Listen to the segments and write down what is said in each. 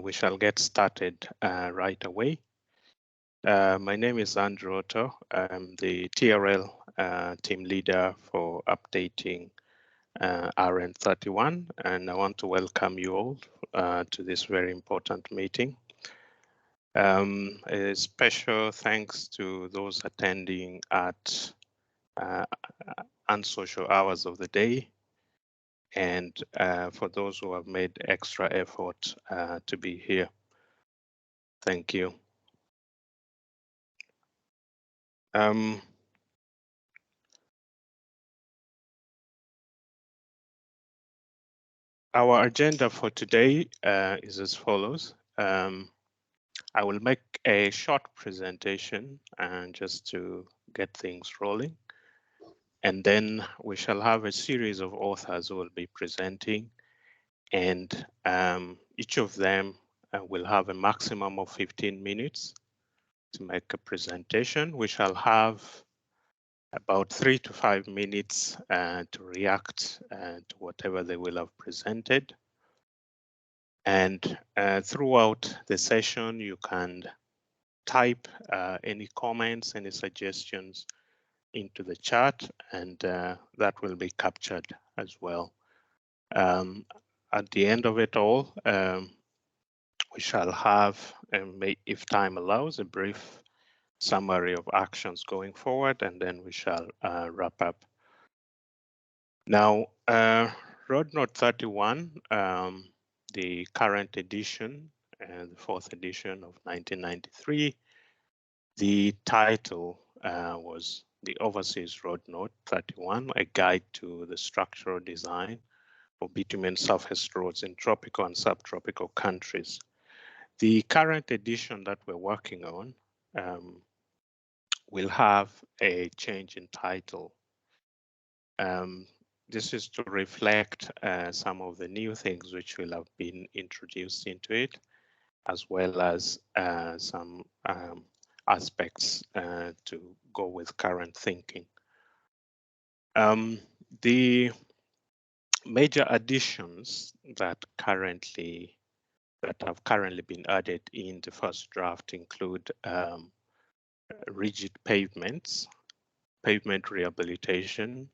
We shall get started right away. My name is Andrew Otto. I'm the TRL team leader for updating RN31, and I want to welcome you all to this very important meeting. A special thanks to those attending at unsocial hours of the day, and for those who have made extra effort to be here. Thank you. Our agenda for today is as follows. I will make a short presentation and just to get things rolling. And then we shall have a series of authors who will be presenting, and each of them will have a maximum of 15 minutes to make a presentation. We shall have about 3 to 5 minutes to react to whatever they will have presented. And throughout the session, you can type any comments, any suggestions into the chat, and that will be captured as well. At the end of it all, we shall have, if time allows, a brief summary of actions going forward, and then we shall wrap up. Now, RoadNote 31, the current edition and the 4th edition of 1993, the title was the Overseas RoadNote 31, a guide to the structural design of bitumen surface roads in tropical and subtropical countries. The current edition that we're working on will have a change in title. This is to reflect some of the new things which will have been introduced into it, as well as some aspects to go with current thinking. The major additions that have currently been added in the first draft include rigid pavements, pavement rehabilitation,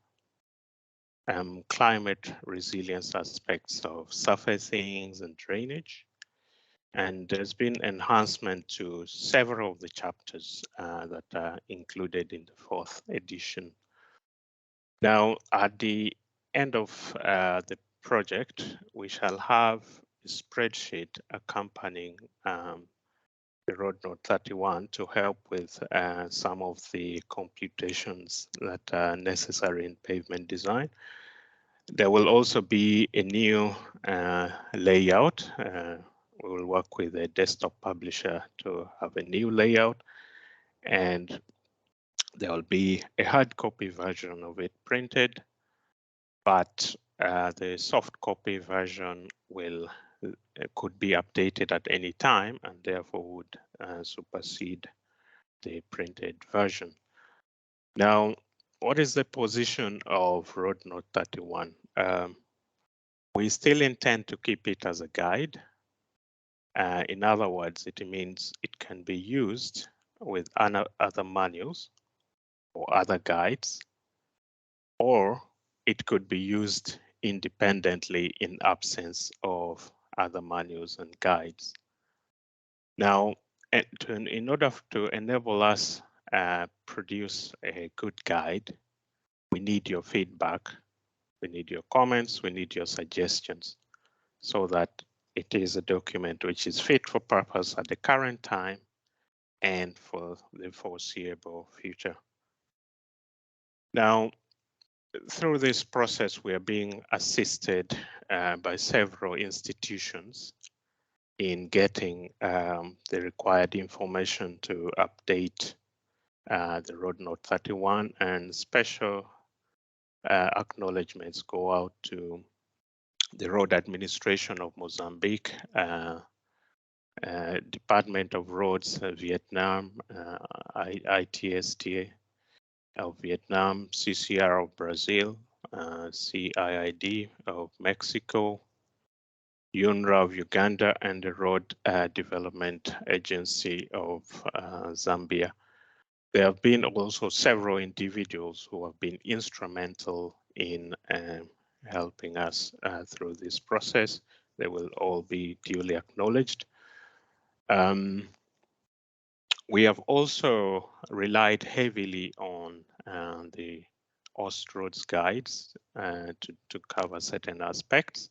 climate resilience aspects of surfacings and drainage. And there's been enhancement to several of the chapters that are included in the 4th edition. Now, at the end of the project, we shall have a spreadsheet accompanying the RoadNote 31 to help with some of the computations that are necessary in pavement design. There will also be a new layout. We will work with a desktop publisher to have a new layout, and there will be a hard copy version of it printed, but the soft copy version could be updated at any time and therefore would supersede the printed version. Now, what is the position of RoadNote 31? We still intend to keep it as a guide. In other words, it means it can be used with other manuals or other guides, or it could be used independently in absence of other manuals and guides. Now, in order to enable us produce a good guide, we need your feedback, we need your comments, we need your suggestions, so that it is a document which is fit for purpose at the current time and for the foreseeable future. Now, through this process, we are being assisted by several institutions in getting the required information to update the RoadNote 31, and special acknowledgements go out to the Road Administration of Mozambique, Department of Roads Vietnam, ITSTA of Vietnam, CCR of Brazil, CIID of Mexico, UNRA of Uganda, and the Road Development Agency of Zambia. There have been also several individuals who have been instrumental in helping us through this process. They will all be duly acknowledged. We have also relied heavily on the Austroads guides to cover certain aspects.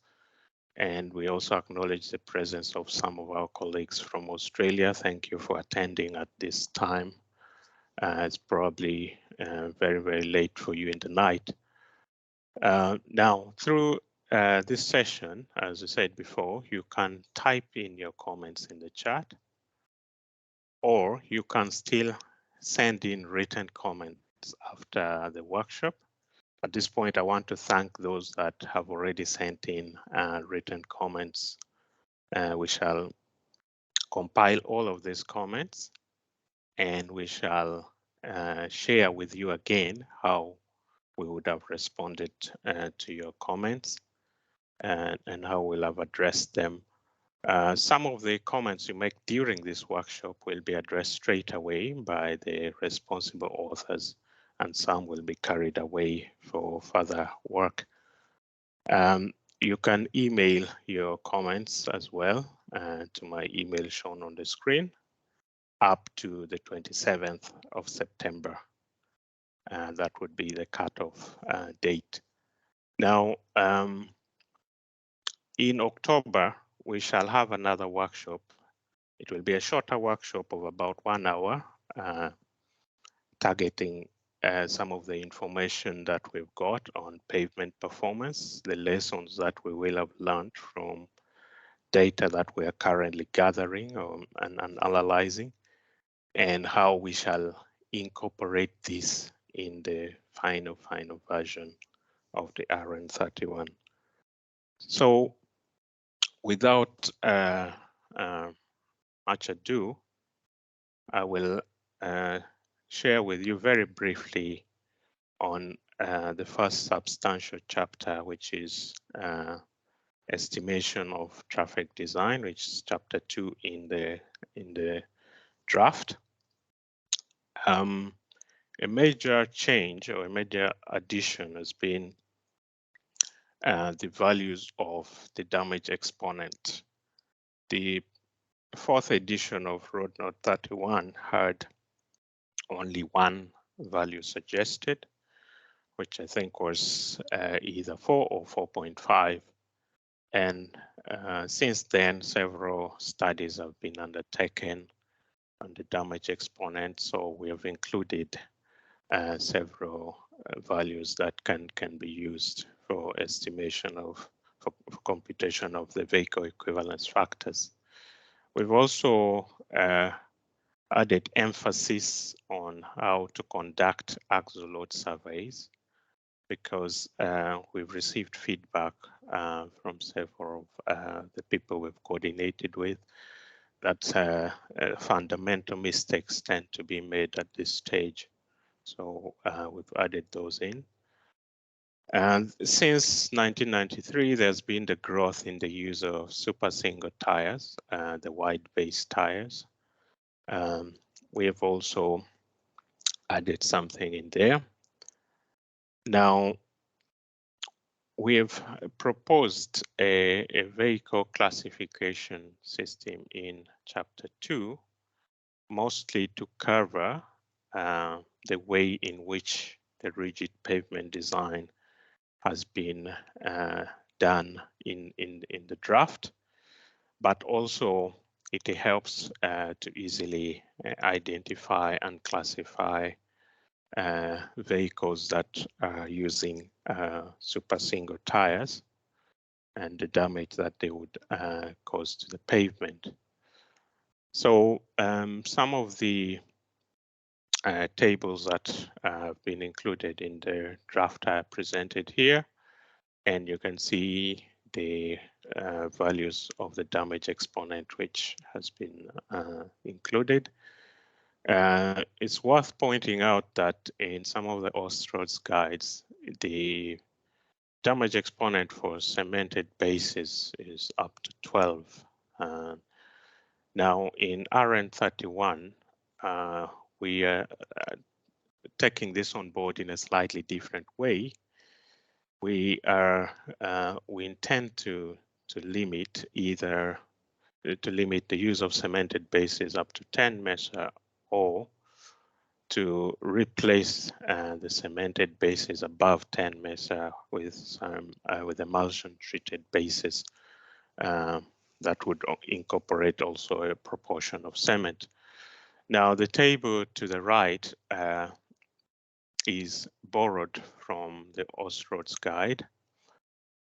And we also acknowledge the presence of some of our colleagues from Australia. Thank you for attending at this time. It's probably very, very late for you in the night. Now, through this session, as I said before, you can type in your comments in the chat, or you can still send in written comments after the workshop. At this point, I want to thank those that have already sent in written comments. We shall compile all of these comments, and we shall share with you again how we would have responded to your comments and how we'll have addressed them. Some of the comments you make during this workshop will be addressed straight away by the responsible authors, and some will be carried away for further work. You can email your comments as well to my email shown on the screen up to the 27th of September. That would be the cutoff date. Now, in October, we shall have another workshop. It will be a shorter workshop of about 1 hour, targeting some of the information that we've got on pavement performance, the lessons that we will have learned from data that we are currently gathering and analyzing, and how we shall incorporate this in the final version of the RN31. So without much ado, I will share with you very briefly on the first substantial chapter, which is estimation of traffic design, which is chapter 2 in the draft. A major change or a major addition has been the values of the damage exponent. The fourth edition of Road Note 31 had only one value suggested, which I think was either 4 or 4.5. And since then, several studies have been undertaken on the damage exponent. So we have included several values that can be used for estimation of, for computation of the vehicle equivalence factors. We've also added emphasis on how to conduct axle load surveys, because we've received feedback from several of the people we've coordinated with that fundamental mistakes tend to be made at this stage. So we've added those in. And since 1993, there's been the growth in the use of super single tires, the wide base tires. We have also added something in there. Now, we have proposed a vehicle classification system in chapter 2, mostly to cover the way in which the rigid pavement design has been done in the draft, but also it helps to easily identify and classify vehicles that are using super single tires and the damage that they would cause to the pavement. So some of the tables that have been included in the draft are presented here, and you can see the values of the damage exponent which has been included. It's worth pointing out that in some of the Austroads guides, the damage exponent for cemented bases is up to 12. Now in RN31, we are taking this on board in a slightly different way. We intend to limit the use of cemented bases up to 10 mesa, or to replace the cemented bases above 10 mesa with emulsion treated bases that would incorporate also a proportion of cement. Now the table to the right is borrowed from the Austroads guide,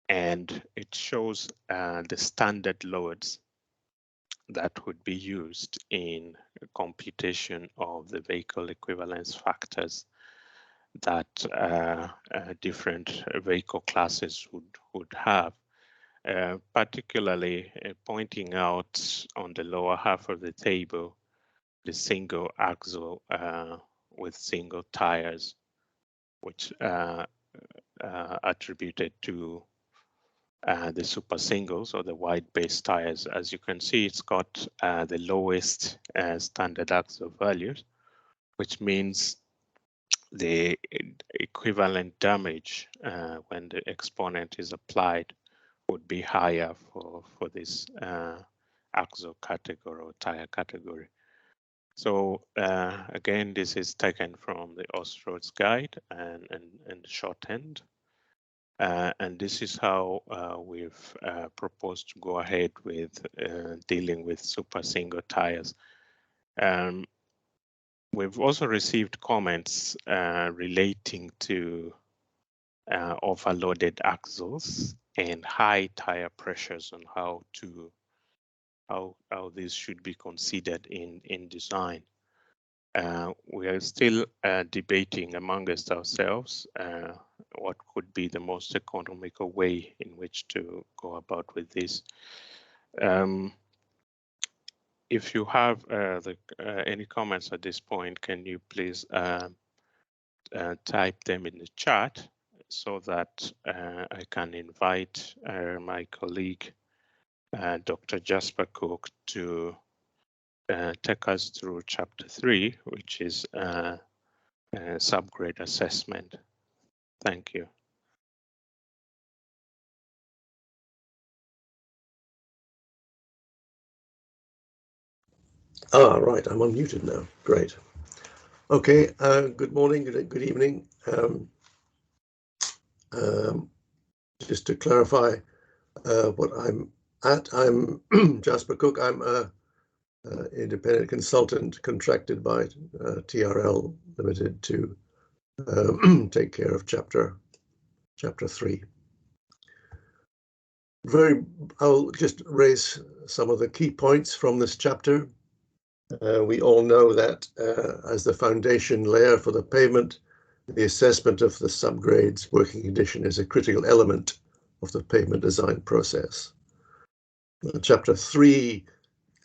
and it shows the standard loads that would be used in computation of the vehicle equivalence factors that different vehicle classes would have. Particularly pointing out on the lower half of the table, the single axle with single tires, which attributed to the super singles or the wide base tires. As you can see, it's got the lowest standard axle values, which means the equivalent damage when the exponent is applied would be higher for this axle category or tire category. So again, this is taken from the Austroads guide and shortened. And this is how we've proposed to go ahead with dealing with super single tires. We've also received comments relating to overloaded axles and high tire pressures on how these should be considered in design. We are still debating amongst ourselves what could be the most economical way in which to go about with this. If you have any comments at this point, can you please type them in the chat so that I can invite my colleague, Dr. Jasper Cook, to take us through chapter 3, which is subgrade assessment. Thank you. Right, I'm unmuted now. Great. Okay, good morning, good evening. Just to clarify what I'm at, I'm Jasper Cook. I'm an independent consultant contracted by TRL Limited to take care of chapter 3. I'll just raise some of the key points from this chapter. We all know that as the foundation layer for the pavement, the assessment of the subgrades working condition is a critical element of the pavement design process. Chapter 3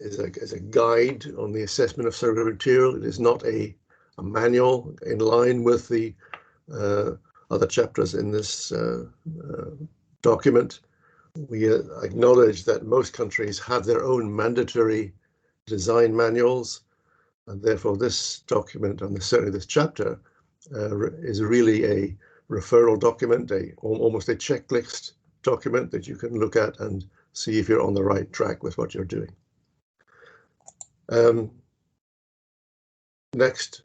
is a guide on the assessment of subgrade material. It is not a manual in line with the other chapters in this document. We acknowledge that most countries have their own mandatory design manuals, and therefore this document, and certainly this chapter, is really a referral document, almost a checklist document that you can look at and see if you're on the right track with what you're doing. Next,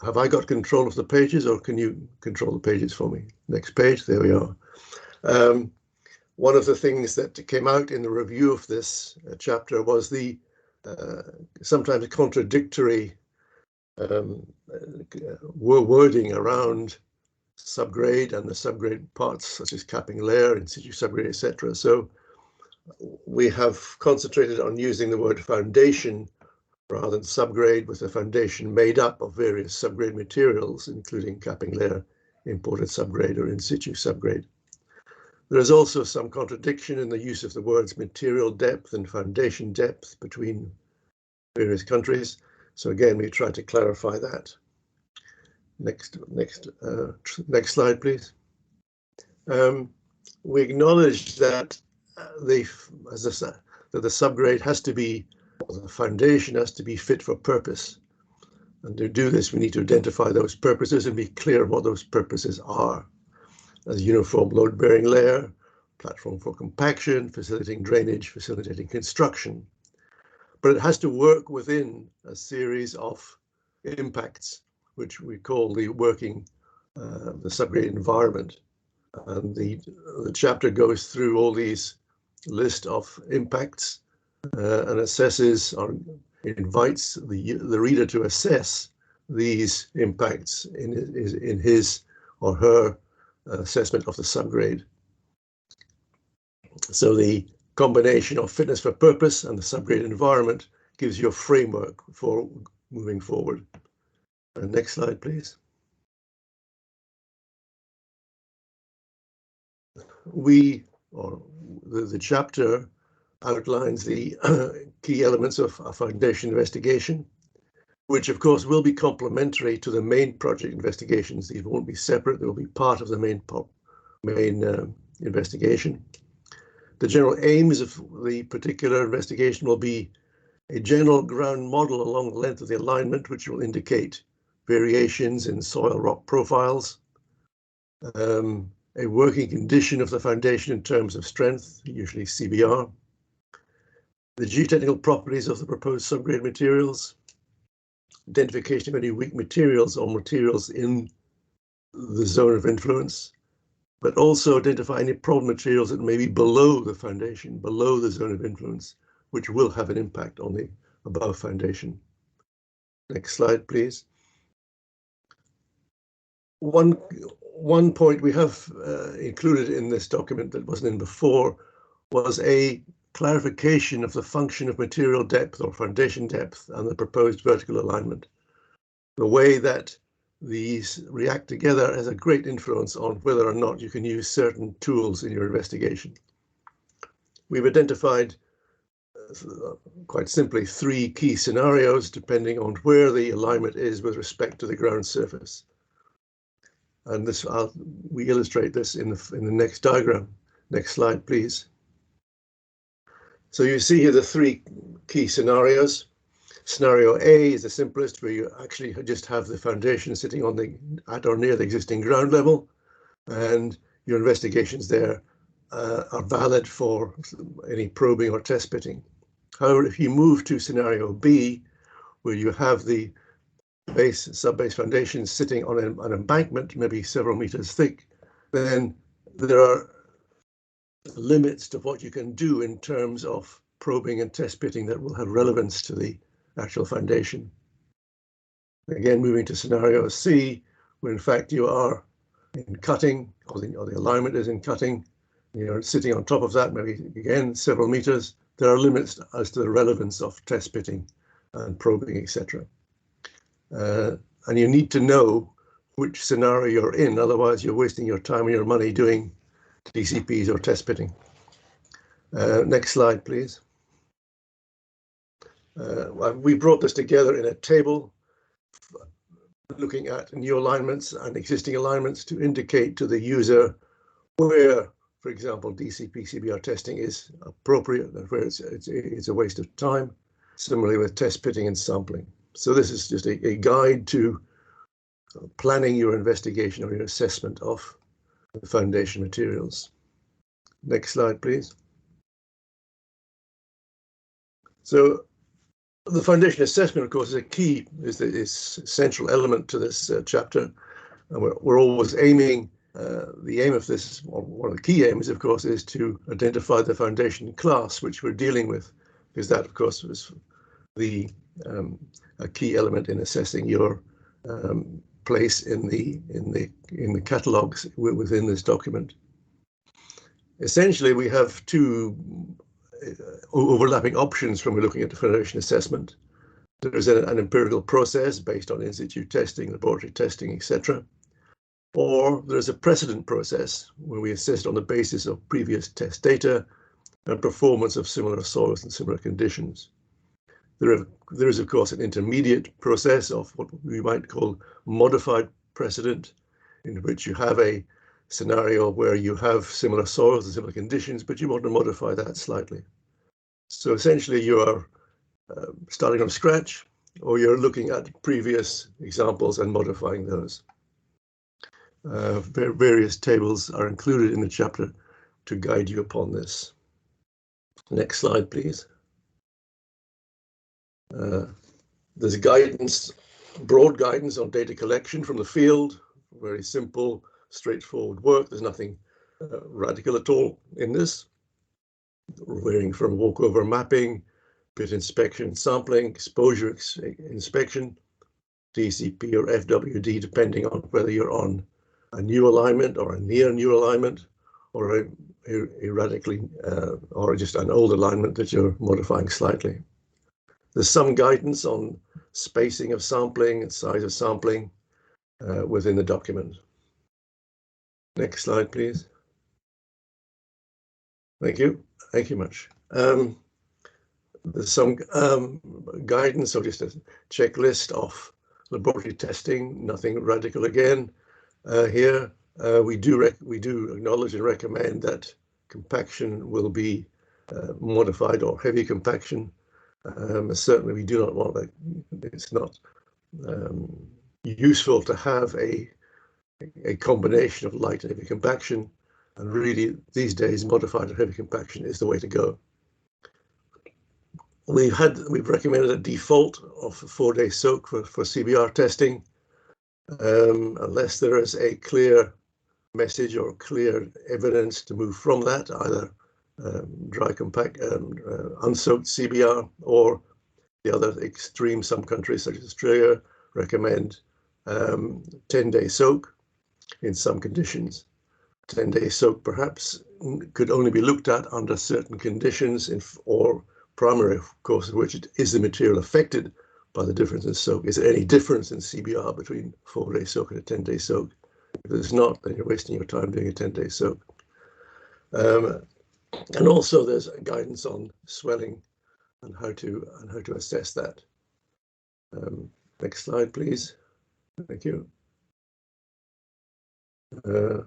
have I got control of the pages, or can you control the pages for me? Next page, there we are. One of the things that came out in the review of this chapter was the sometimes contradictory wording around subgrade and the subgrade parts, such as capping layer, in situ subgrade, etc. So we have concentrated on using the word foundation rather than subgrade, with a foundation made up of various subgrade materials, including capping layer, imported subgrade, or in situ subgrade. There is also some contradiction in the use of the words material depth and foundation depth between various countries. So again, we try to clarify that. Next slide, please. We acknowledge that the subgrade has to be, or the foundation has to be fit for purpose. And to do this, we need to identify those purposes and be clear what those purposes are. As a uniform load-bearing layer, platform for compaction, facilitating drainage, facilitating construction. But it has to work within a series of impacts, which we call the subgrade environment. And the chapter goes through all these list of impacts and assesses or invites the reader to assess these impacts in his or her assessment of the subgrade. So the combination of fitness for purpose and the subgrade environment gives you a framework for moving forward. Next slide, please. The chapter outlines the key elements of a foundation investigation, which of course will be complementary to the main project investigations. These won't be separate, they will be part of the main investigation. The general aims of the particular investigation will be a general ground model along the length of the alignment, which will indicate variations in soil rock profiles, a working condition of the foundation in terms of strength, usually CBR, the geotechnical properties of the proposed subgrade materials, identification of any weak materials or materials in the zone of influence, but also identify any problem materials that may be below the foundation, below the zone of influence, which will have an impact on the above foundation. Next slide, please. One point we have included in this document that wasn't in before was a clarification of the function of material depth or foundation depth and the proposed vertical alignment. The way that these react together has a great influence on whether or not you can use certain tools in your investigation. We've identified, quite simply, 3 key scenarios depending on where the alignment is with respect to the ground surface. And we illustrate this in the next diagram. Next slide, please. So you see here the 3 key scenarios. Scenario A is the simplest, where you actually just have the foundation sitting at or near the existing ground level, and your investigations there are valid for any probing or test pitting. However, if you move to scenario B, where you have the sub-base foundation sitting on an embankment, maybe several meters thick, then there are limits to what you can do in terms of probing and test pitting that will have relevance to the actual foundation. Again, moving to scenario C, where in fact you are in cutting, or the alignment is in cutting, you're sitting on top of that, maybe again several meters. There are limits as to the relevance of test pitting and probing, etc. And you need to know which scenario you're in, otherwise you're wasting your time and your money doing DCPs or test pitting. Next slide, please. We brought this together in a table looking at new alignments and existing alignments to indicate to the user where, for example, DCP CBR testing is appropriate and where it's a waste of time. Similarly with test pitting and sampling. So this is just a guide to planning your investigation or your assessment of the foundation materials. Next slide, please. So the foundation assessment, of course, is the essential element to this chapter. And we're always aiming, the aim of this, or one of the key aims, of course, is to identify the foundation class which we're dealing with, because that, of course, was a key element in assessing your place in the catalogues within this document. Essentially, we have 2 overlapping options when we're looking at the foundation assessment. There's an empirical process based on in-situ testing, laboratory testing, etc. Or there's a precedent process where we assess on the basis of previous test data and performance of similar soils and similar conditions. There is, of course, an intermediate process of what we might call modified precedent, in which you have a scenario where you have similar soils and similar conditions, but you want to modify that slightly. So essentially you are starting from scratch, or you're looking at previous examples and modifying those. Various tables are included in the chapter to guide you upon this. Next slide, please. There's guidance, broad guidance on data collection from the field. Very simple, straightforward work. There's nothing radical at all in this. Varying from walkover mapping, pit inspection, sampling, exposure inspection, DCP or FWD, depending on whether you're on a new alignment or a near new alignment, or a radically or just an old alignment that you're modifying slightly. There's some guidance on spacing of sampling and size of sampling within the document. Next slide, please. Thank you. Thank you much. There's some guidance, or just a checklist of laboratory testing. Nothing radical again here. We do acknowledge and recommend that compaction will be modified, or heavy compaction. Certainly, we do not want that. It's not useful to have a combination of light and heavy compaction, and really these days modified or heavy compaction is the way to go. We've recommended a default of a 4-day soak for CBR testing, unless there is a clear message or clear evidence to move from that, either dry compact, unsoaked CBR, or the other extreme. Some countries such as Australia recommend 10-day soak in some conditions. 10-day soak perhaps could only be looked at under certain conditions, or primary, of course, of which it is the material affected by the difference in soak. Is there any difference in CBR between 4-day soak and a 10-day soak? If there's not, then you're wasting your time doing a 10-day soak. And also there's guidance on swelling and how to assess that. Next slide, please. Thank you. The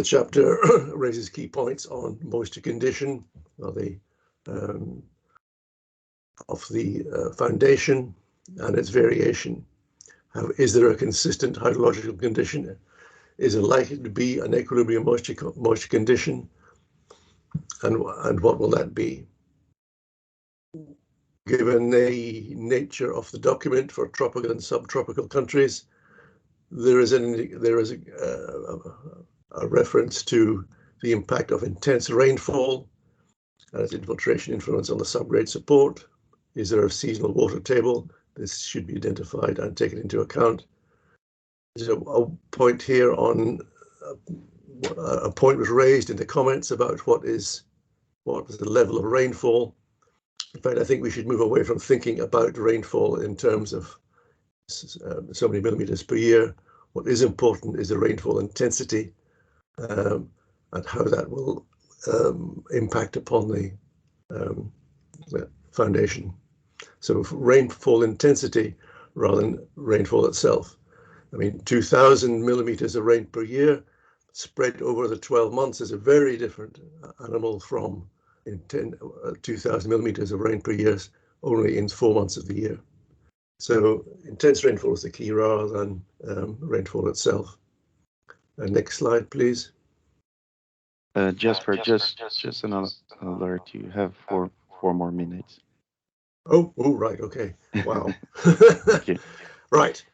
chapter raises key points on moisture condition of the foundation and its variation. Is there a consistent hydrological condition? Is it likely to be an equilibrium moisture condition? And what will that be? Given the nature of the document for tropical and subtropical countries, there is a reference to the impact of intense rainfall and its infiltration influence on the subgrade support. Is there a seasonal water table? This should be identified and taken into account. There's a point here on a point was raised in the comments about what is the level of rainfall. In fact, I think we should move away from thinking about rainfall in terms of so many millimeters per year. What is important is the rainfall intensity and how that will impact upon the foundation. So rainfall intensity rather than rainfall itself. I mean, 2,000 millimeters of rain per year spread over the 12 months is a very different animal from 2,000 millimeters of rain per year only in 4 months of the year. So intense rainfall is the key rather than rainfall itself. Next slide, please. Jasper, just another alert. You have four more minutes. Oh, right, okay. Wow. Okay. Right.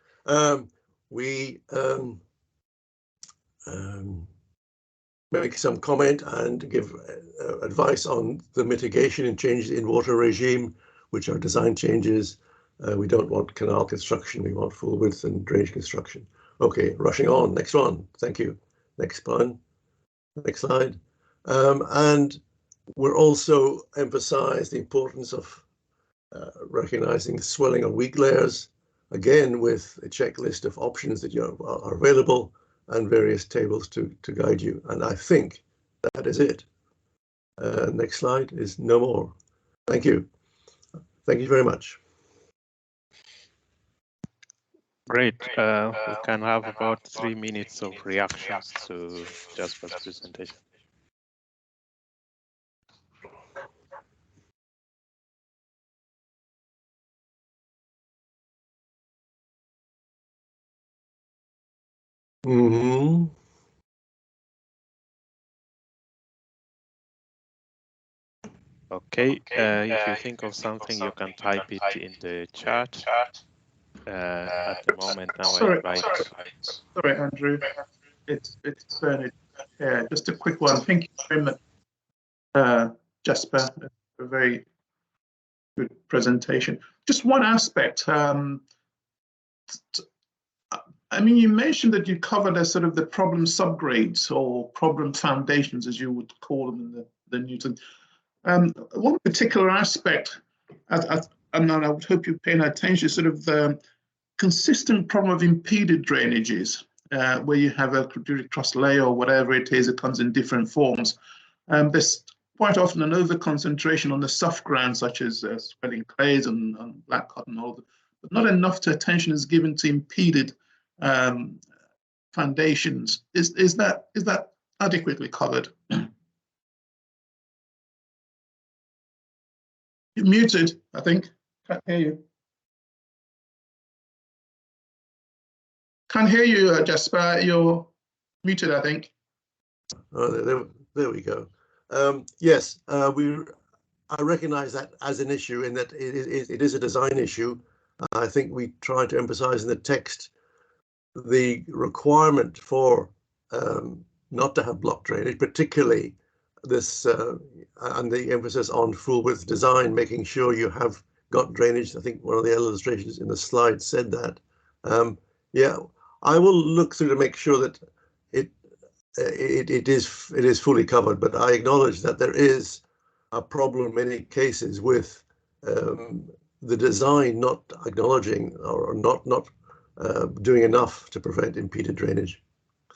We make some comment and give advice on the mitigation and changes in water regime, which are design changes. We don't want canal construction, we want full width and drainage construction. Okay, rushing on, next one, thank you. Next one, next slide. And we're also emphasize the importance of recognizing the swelling of weak layers, again with a checklist of options that are available and various tables to guide you. And I think that is it. Next slide is no more. Thank you. Thank you very much. Great. We can have about 3 minutes of reactions to Jasper's presentation. Mm-hmm. Okay, if you think of something, you can type it in the chat. At the moment now, Sorry, Andrew. It's Bernard. Yeah, just a quick one. Thank you very much, Jasper. A very good presentation. Just one aspect. I mean, you mentioned that you covered as sort of the problem subgrades or problem foundations, as you would call them in the Newton. One particular aspect, and I would hope you're paying attention, sort of the consistent problem of impeded drainages, where you have a crust layer or whatever it is, it comes in different forms. There's quite often an over-concentration on the soft ground, such as swelling clays and black cotton, but not enough attention is given to impeded foundations. Is that adequately covered? You're muted, I think. Can't hear you. Can't hear you, Jasper. You're muted, I think. Oh, there we go. Yes, I recognize that as an issue in that it is a design issue. I think we try to emphasize in the text the requirement for not to have block drainage, particularly this and the emphasis on full width design, making sure you have got drainage. I think one of the illustrations in the slide said that. Yeah, I will look through to make sure that it is fully covered, but I acknowledge that there is a problem in many cases with the design not acknowledging or not doing enough to prevent impeded drainage.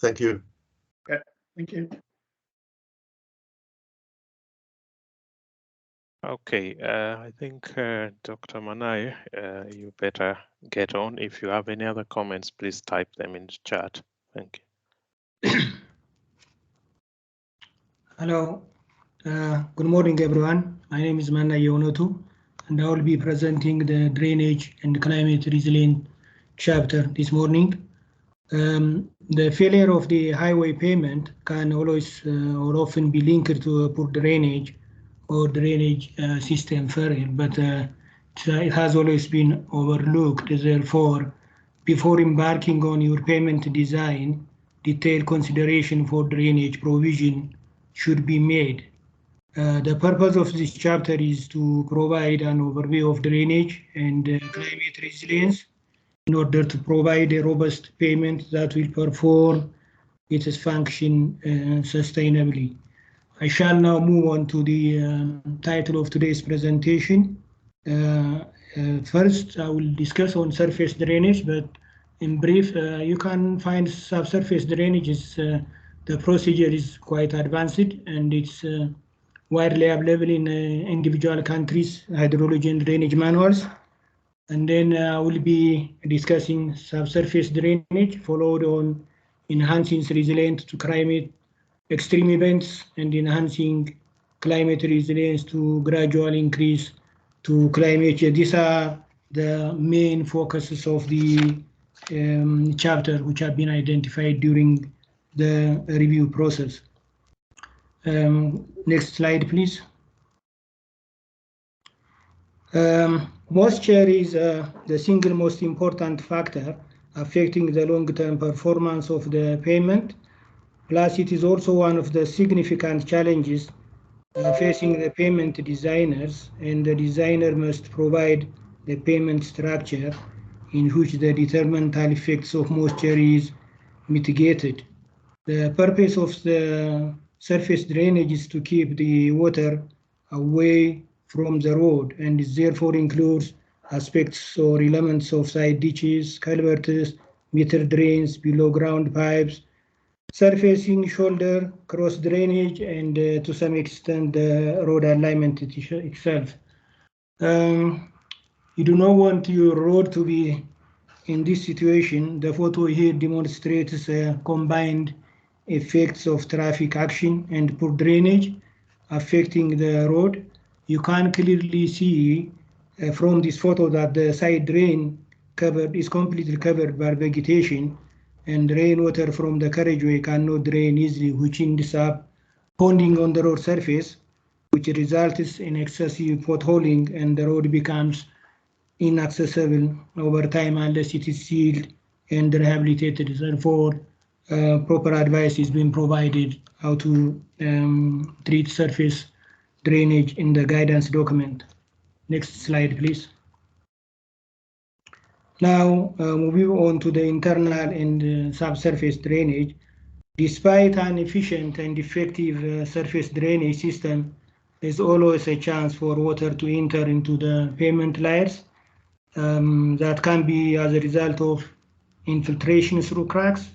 Thank you. Okay, thank you. Okay, I think Dr. Manai, you better get on. If you have any other comments, please type them in the chat. Thank you. Hello, good morning everyone. My name is Manai Yonotu, and I will be presenting the drainage and climate resilient chapter this morning. The failure of the highway pavement can always or often be linked to poor drainage or drainage system failure, but it has always been overlooked. Therefore, before embarking on your pavement design, detailed consideration for drainage provision should be made. The purpose of this chapter is to provide an overview of drainage and climate resilience in order to provide a robust pavement that will perform its function sustainably. I shall now move on to the title of today's presentation. First, I will discuss on surface drainage, but in brief, you can find subsurface drainage the procedure is quite advanced and it's widely available in individual countries' hydrology and drainage manuals. And then I will be discussing subsurface drainage, followed on enhancing resilience to climate extreme events and enhancing climate resilience to gradual increase to climate change. These are the main focuses of the chapter which have been identified during the review process. Next slide, please. Moisture is the single most important factor affecting the long-term performance of the pavement. Plus, it is also one of the significant challenges facing the pavement designers, and the designer must provide the pavement structure in which the detrimental effects of moisture is mitigated. The purpose of the surface drainage is to keep the water away from the road, and it therefore includes aspects or elements of side ditches, culverts, meter drains, below ground pipes, surfacing, shoulder, cross drainage, and to some extent the road alignment itself. You do not want your road to be in this situation, the photo here demonstrates combined effects of traffic action and poor drainage affecting the road. You can clearly see from this photo that the side drain is completely covered by vegetation, and rainwater from the carriageway cannot drain easily, which ends up ponding on the road surface, which results in excessive potholing, and the road becomes inaccessible over time unless it is sealed and rehabilitated. Therefore, proper advice is being provided how to treat surface drainage in the guidance document. Next slide, please. Now, moving on to the internal and subsurface drainage. Despite an efficient and effective surface drainage system, there's always a chance for water to enter into the pavement layers. That can be as a result of infiltration through cracks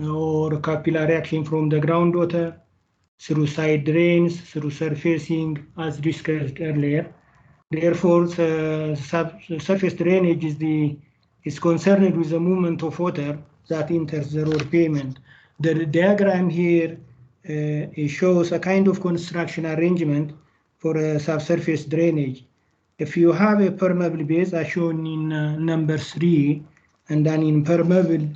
or capillary action from the groundwater, through side drains, through surfacing, as discussed earlier. Therefore, surface drainage is concerned with the movement of water that enters the road pavement. The diagram here it shows a kind of construction arrangement for a subsurface drainage. If you have a permeable base as shown in number 3 and an impermeable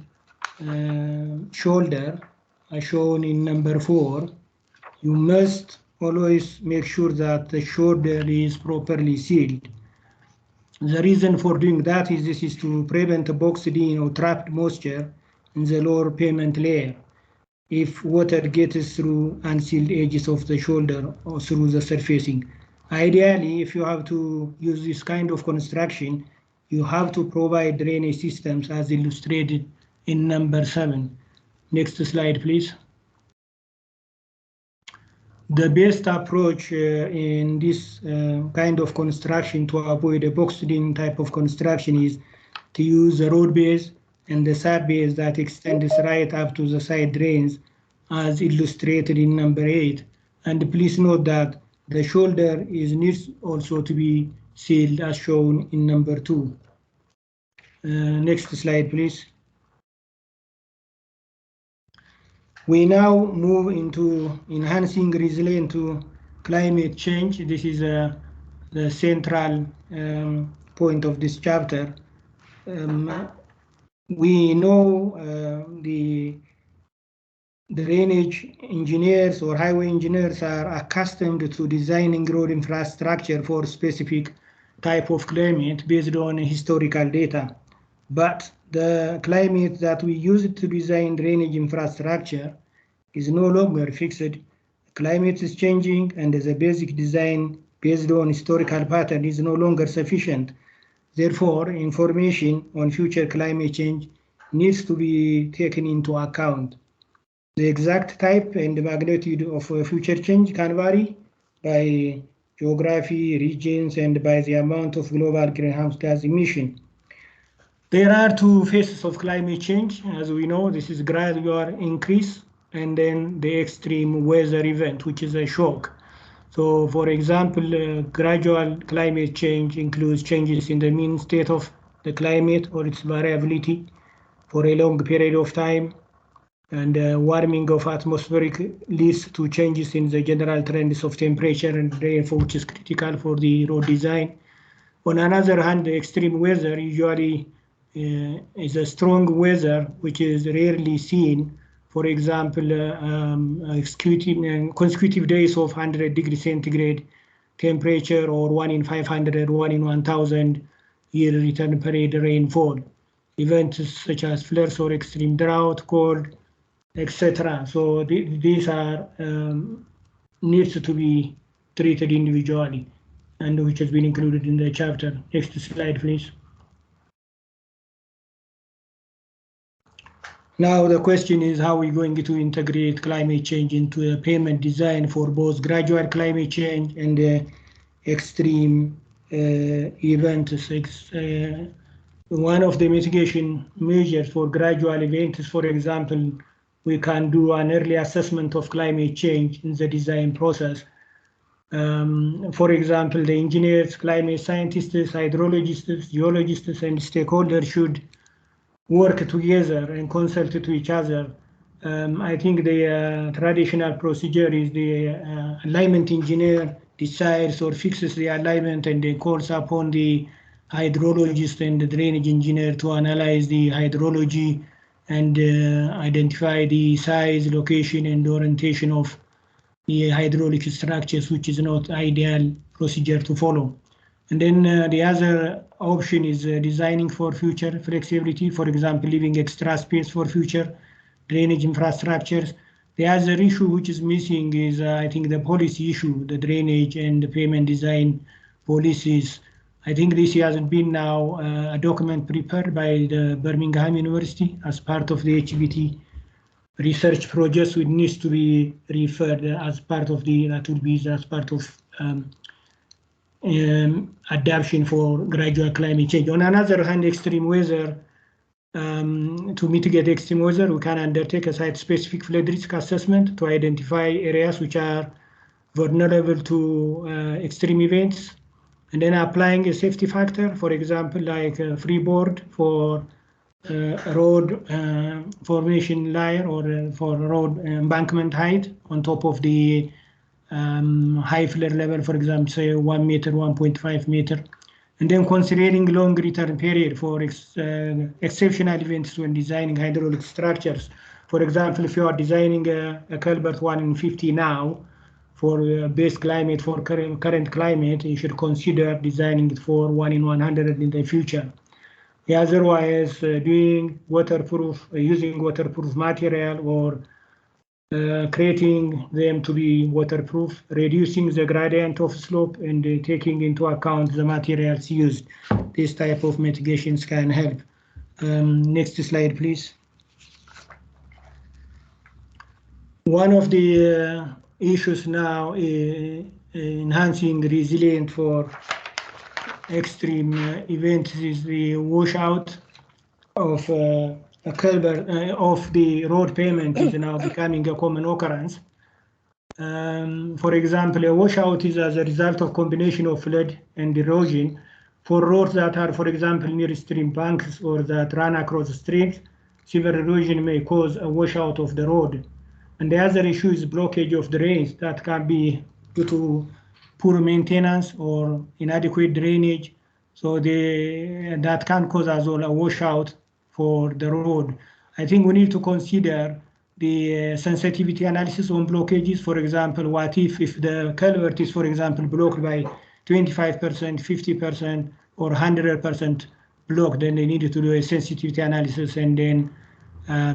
shoulder as shown in number 4, you must always make sure that the shoulder is properly sealed. The reason for doing that is this is to prevent boxed in or trapped moisture in the lower pavement layer if water gets through unsealed edges of the shoulder or through the surfacing. Ideally, if you have to use this kind of construction, you have to provide drainage systems as illustrated in number 7. Next slide, please. The best approach in this kind of construction to avoid a boxed-in type of construction is to use the road base and the sub base that extends right up to the side drains as illustrated in number 8. And please note that the shoulder needs also to be sealed as shown in number 2. Next slide, please. We now move into enhancing resilience to climate change. This is the central point of this chapter. We know the drainage engineers or highway engineers are accustomed to designing road infrastructure for specific type of climate based on historical data. But the climate that we use to design drainage infrastructure is no longer fixed. Climate is changing, and the basic design based on historical pattern is no longer sufficient. Therefore, information on future climate change needs to be taken into account. The exact type and magnitude of future change can vary by geography, regions, and by the amount of global greenhouse gas emission. There are two phases of climate change. As we know, this is gradual increase and then the extreme weather event, which is a shock. So, for example, gradual climate change includes changes in the mean state of the climate or its variability for a long period of time, and warming of atmospheric leads to changes in the general trends of temperature and rainfall, which is critical for the road design. On another hand, the extreme weather usually is a strong weather which is rarely seen. For example, consecutive days of 100 degrees centigrade temperature, or 1 in 500, 1 in 1,000 year return period rainfall. Events such as floods or extreme drought, cold, etc. So these are needs to be treated individually, and which has been included in the chapter. Next slide, please. Now the question is how we're going to integrate climate change into a pavement design for both gradual climate change and extreme events. One of the mitigation measures for gradual events, for example, we can do an early assessment of climate change in the design process. For example, the engineers, climate scientists, hydrologists, geologists, and stakeholders should work together and consult to each other. I think the traditional procedure is the alignment engineer decides or fixes the alignment and then calls upon the hydrologist and the drainage engineer to analyze the hydrology and identify the size, location, and orientation of the hydraulic structures, which is not ideal procedure to follow. And then the other option is designing for future flexibility, for example, leaving extra space for future drainage infrastructures. The other issue which is missing is, I think, the policy issue, the drainage and the payment design policies. I think this has been now a document prepared by the Birmingham University as part of the HBT research project, which needs to be referred as part of the, that would be as part of adaptation for gradual climate change. On another hand, extreme weather, to mitigate extreme weather, we can undertake a site-specific flood risk assessment to identify areas which are vulnerable to extreme events, and then applying a safety factor, for example, like a freeboard for road formation layer or for road embankment height on top of the high flood level, for example, say 1 meter, 1.5 meter. And then considering long return period for exceptional events when designing hydraulic structures. For example, if you are designing a culvert 1 in 50 now for base climate, for current climate, you should consider designing it for 1 in 100 in the future. Otherwise, doing waterproof, using waterproof material or creating them to be waterproof, reducing the gradient of slope and taking into account the materials used. This type of mitigations can help. Next slide, please. One of the issues now is enhancing resilience for extreme events is the washout of a culvert of the road pavement is now becoming a common occurrence. For example, a washout is as a result of combination of flood and erosion. For roads that are, for example, near stream banks or that run across streams, severe erosion may cause a washout of the road. And the other issue is blockage of drains that can be due to poor maintenance or inadequate drainage. So that can cause as well a washout for the road. I think we need to consider the sensitivity analysis on blockages. For example, what if the culvert is, for example, blocked by 25%, 50%, or 100% blocked, then they need to do a sensitivity analysis and then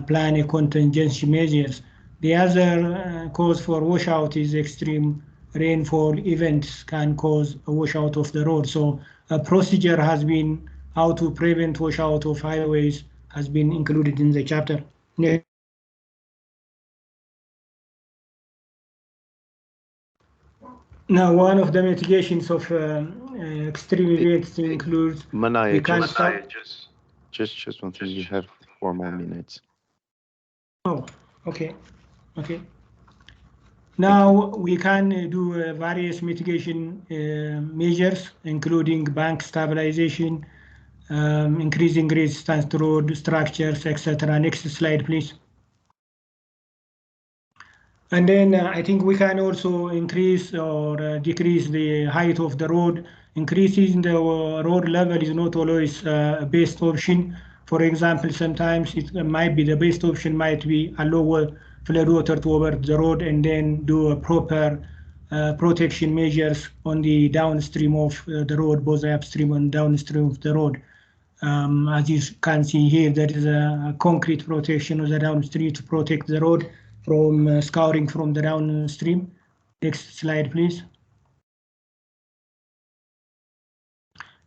plan a contingency measures. The other cause for washout is extreme rainfall events can cause a washout of the road. So a procedure has been how to prevent washout of highways has been included in the chapter. Yeah. Now, one of the mitigations of extreme events includes Manaya, just one thing. You have 4 more minutes. Oh, okay. Now we can do various mitigation measures, including bank stabilization, increasing resistance to road structures, etc. Next slide, please. And then I think we can also increase or decrease the height of the road. Increasing the road level is not always a best option. For example, sometimes it might be the best option might be a lower flood water to over the road and then do a proper protection measures on the downstream of the road, both upstream and downstream of the road. As you can see here, there is a concrete protection of the downstream to protect the road from scouring from the downstream. Next slide, please.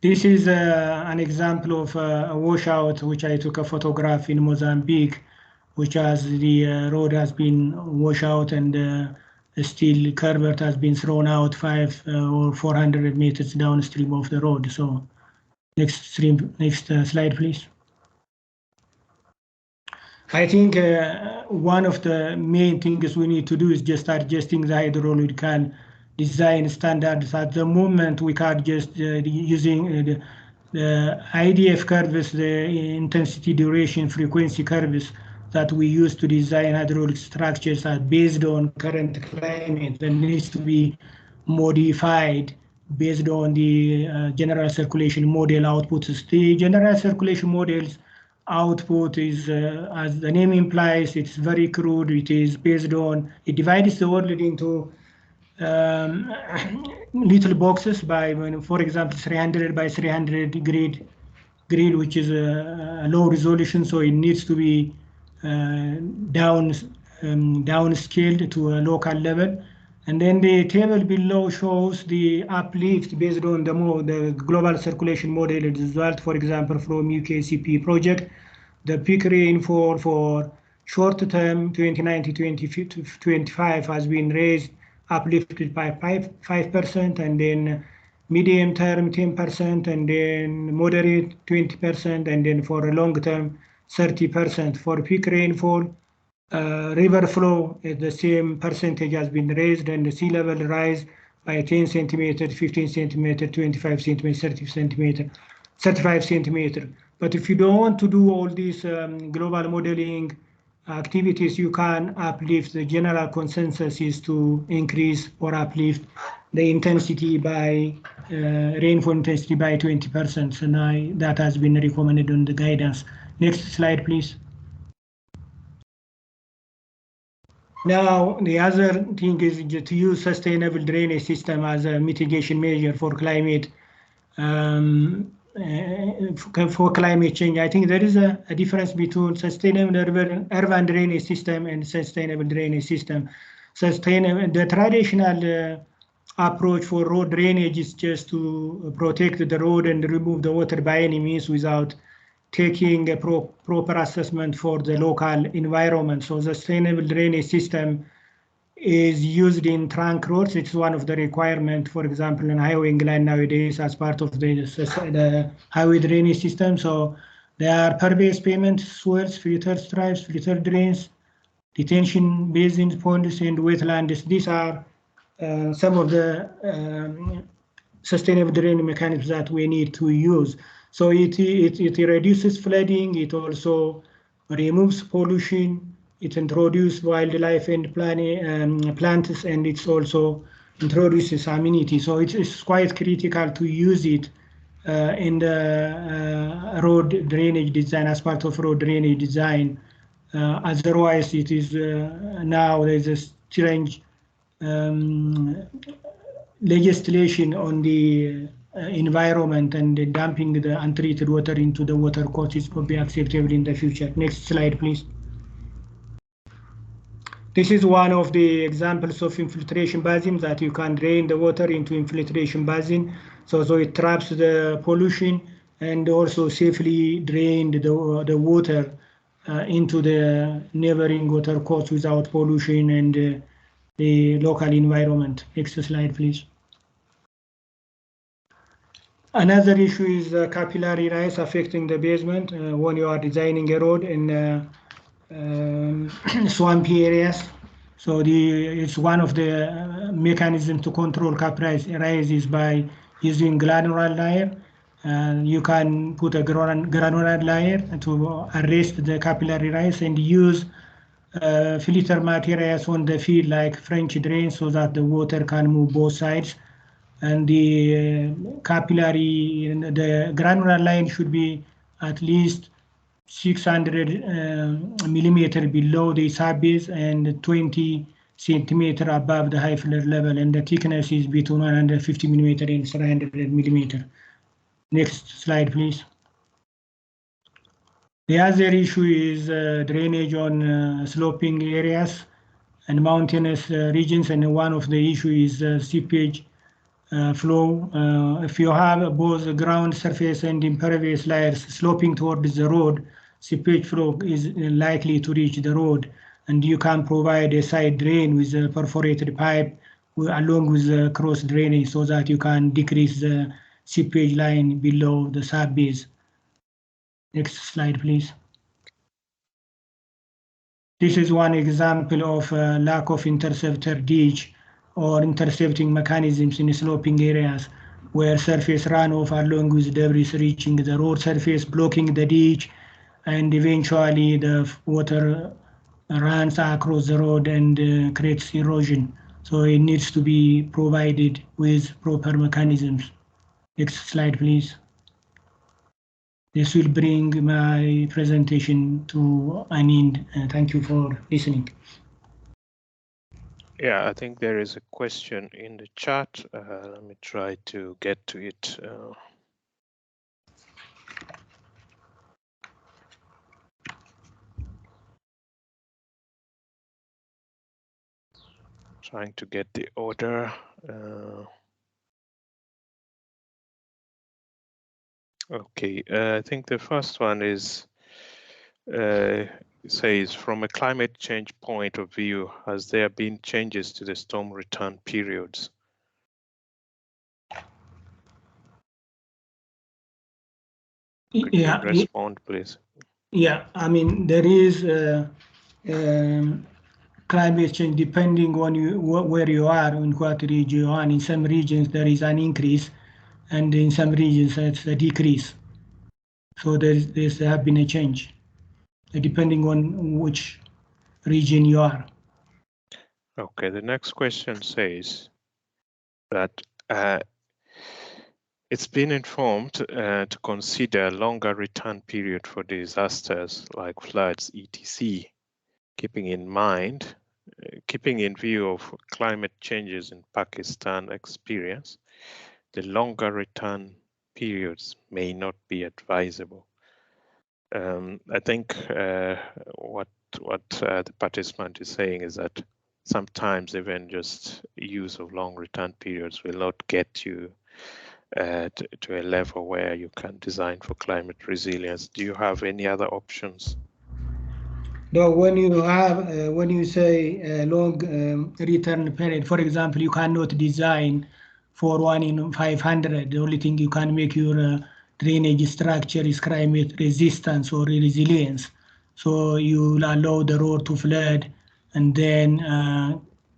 This is an example of a washout, which I took a photograph in Mozambique, which has the road has been washed out and the steel culvert has been thrown out 500 or 400 meters downstream of the road. So next slide, please. I think one of the main things we need to do is just adjusting the hydrological design standards. At the moment, we can't just using The IDF curves, the intensity, duration, frequency curves that we use to design hydraulic structures are based on current climate and needs to be modified based on the general circulation model outputs. The general circulation model's output is, as the name implies, it's very crude. It is based on, it divides the world into little boxes by, for example, 300 by 300 grid, which is a low resolution, so it needs to be downscaled to a local level. And then the table below shows the uplift based on the global circulation model result, for example, from UKCP project. The peak rainfall for short term 2019-2025 has been raised, uplifted by 5%, and then medium term 10%, and then moderate 20%, and then for a long term 30%. For peak rainfall, river flow, the same percentage has been raised, and the sea level rise by 10 centimeters, 15 centimeters, 25 centimeters, 30 centimeters, 35 centimeters. But if you don't want to do all these global modeling activities, you can uplift. The general consensus is to increase or uplift the intensity by rainfall intensity by 20%, and that has been recommended on the guidance. Next slide, please. Now, the other thing is to use sustainable drainage system as a mitigation measure for climate change. I think there is a difference between sustainable urban drainage system and sustainable drainage system. The traditional approach for road drainage is just to protect the road and remove the water by any means without taking a proper assessment for the local environment. So the sustainable drainage system is used in trunk roads. It's one of the requirements, for example, in highway England nowadays as part of the highway drainage system. So there are pervious pavement, swales, filter stripes, filter drains, detention basins, ponds, and wetlands. These are some of the sustainable drainage mechanisms that we need to use. So it reduces flooding, it also removes pollution, it introduces wildlife and plants, and it also introduces amenity. So it's quite critical to use it in the road drainage design, as part of road drainage design. Otherwise, it is now there's a strange legislation on the environment, and dumping the untreated water into the water courses will be acceptable in the future. Next slide, please. This is one of the examples of infiltration basin that you can drain the water into infiltration basin. So it traps the pollution and also safely drain the water into the neighboring water course without pollution and the local environment. Next slide, please. Another issue is capillary rise affecting the basement when you are designing a road in swampy areas. So it's one of the mechanisms to control capillary rise is by using granular layer. You can put a granular layer to arrest the capillary rise and use filter materials on the field like French drain so that the water can move both sides. And the the granular line should be at least 600 millimeter below the subbase and 20 centimeter above the high floor level, and the thickness is between 150 millimeter and 300 millimeter. Next slide, please. The other issue is drainage on sloping areas and mountainous regions, and one of the issues is seepage flow. If you have both ground surface and impervious layers sloping towards the road, seepage flow is likely to reach the road, and you can provide a side drain with a perforated pipe along with the cross drainage so that you can decrease the seepage line below the subbase. Next slide, please. This is one example of lack of interceptor ditch or intercepting mechanisms in sloping areas. where surface runoff along with debris reaching the road surface, blocking the ditch, and eventually the water runs across the road and creates erosion. So it needs to be provided with proper mechanisms. Next slide, please. This will bring my presentation to an end. Thank you for listening. Yeah, I think there is a question in the chat. Let me try to get to it. Trying to get the order. Okay, I think the first one is says, from a climate change point of view, has there been changes to the storm return periods? Could you respond, please? Yeah, I mean, there is climate change depending on where you are, in what region you are. In some regions, there is an increase, and in some regions, it's a decrease. So there's have been a change, depending on which region you are. Okay, the next question says that it's been informed to consider a longer return period for disasters like floods, etc., keeping in view of climate changes in Pakistan experience, the longer return periods may not be advisable. I think what the participant is saying is that sometimes even just use of long return periods will not get you to a level where you can design for climate resilience. Do you have any other options? No, when you say a long return period, for example, you cannot design for 1 in 500. The only thing you can make your drainage structure is climate resistance or resilience. So you allow the road to flood and then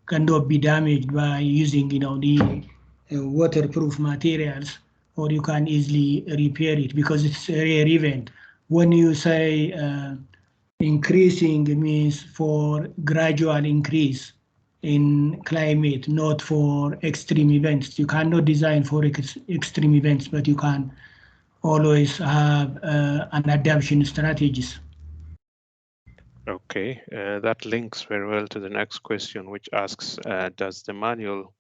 cannot be damaged by using, the waterproof materials, or you can easily repair it because it's a rare event. When you say increasing means for gradual increase in climate, not for extreme events. You cannot design for extreme events, but you can always have an adaptation strategies. Okay, that links very well to the next question, which asks, does the manual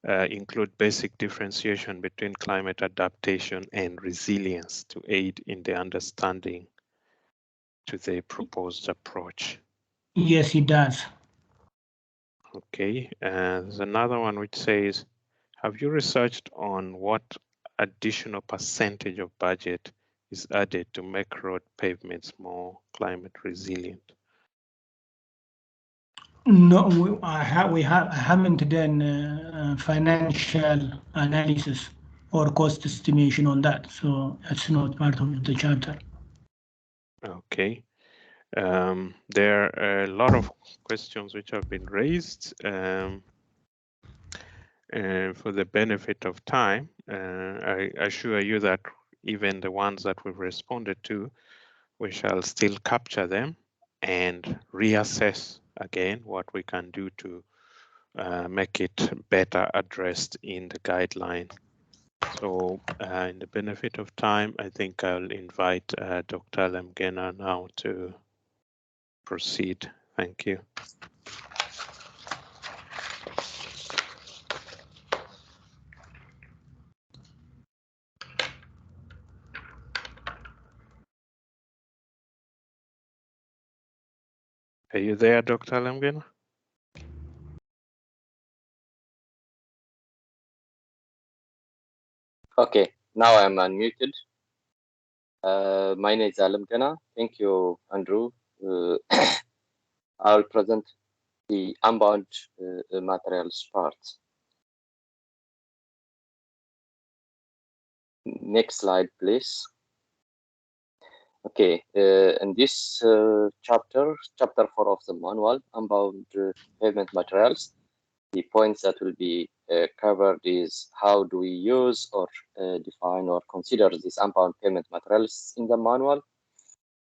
include basic differentiation between climate adaptation and resilience to aid in the understanding to the proposed approach? Yes, it does. Okay, there's another one which says, have you researched on what additional percentage of budget is added to make road pavements more climate resilient? No, I haven't done financial analysis or cost estimation on that, so that's not part of the chapter. Okay. There are a lot of questions which have been raised. For the benefit of time, I assure you that even the ones that we've responded to, we shall still capture them and reassess again what we can do to make it better addressed in the guideline. So in the benefit of time, I think I'll invite Dr. Lemgena now to proceed. Thank you. Are you there, Dr. Lemgena? Okay, now I'm unmuted. My name is Alam Gana. Thank you, Andrew. I'll present the unbound materials part. Next slide, please. Okay, in this chapter 4 of the manual, unbound pavement materials, the points that will be covered is how do we use or define or consider these unbound payment materials in the manual.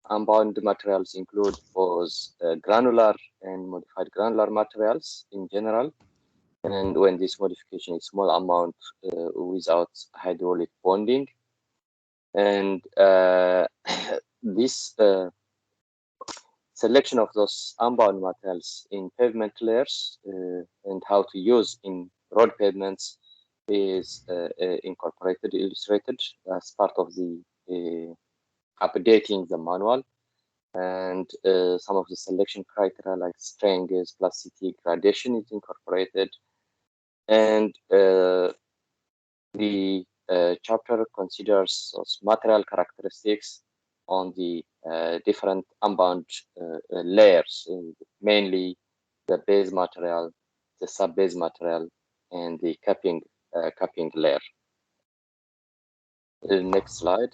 Unbound materials include both granular and modified granular materials in general. And when this modification is small amount without hydraulic bonding. And this selection of those unbound materials in pavement layers and how to use in road pavements is incorporated, illustrated as part of the updating the manual. And some of the selection criteria like strength, plasticity, gradation is incorporated. And the chapter considers those material characteristics on the different unbound layers, mainly the base material, the sub-base material, and the capping layer. The next slide.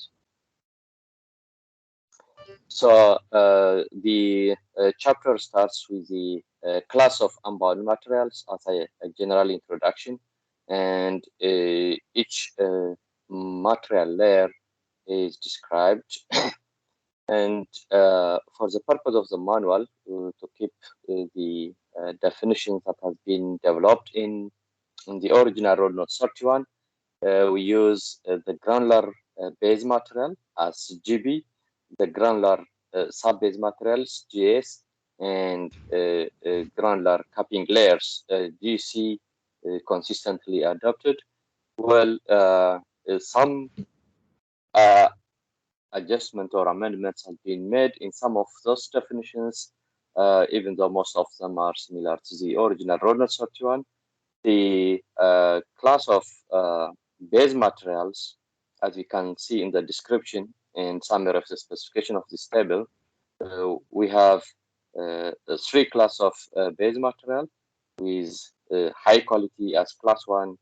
So the chapter starts with the class of unbound materials as a general introduction, and each material layer is described. And for the purpose of the manual, to keep the definitions that have been developed in the original Road Note 31, we use the granular base material as GB, the granular sub-base materials, GS, and granular capping layers, GC, consistently adopted. Well, some adjustment or amendments have been made in some of those definitions, even though most of them are similar to the original Road Note 31. The class of base materials, as you can see in the description and summary of the specification of this table, we have three classes of base material with high quality as class 1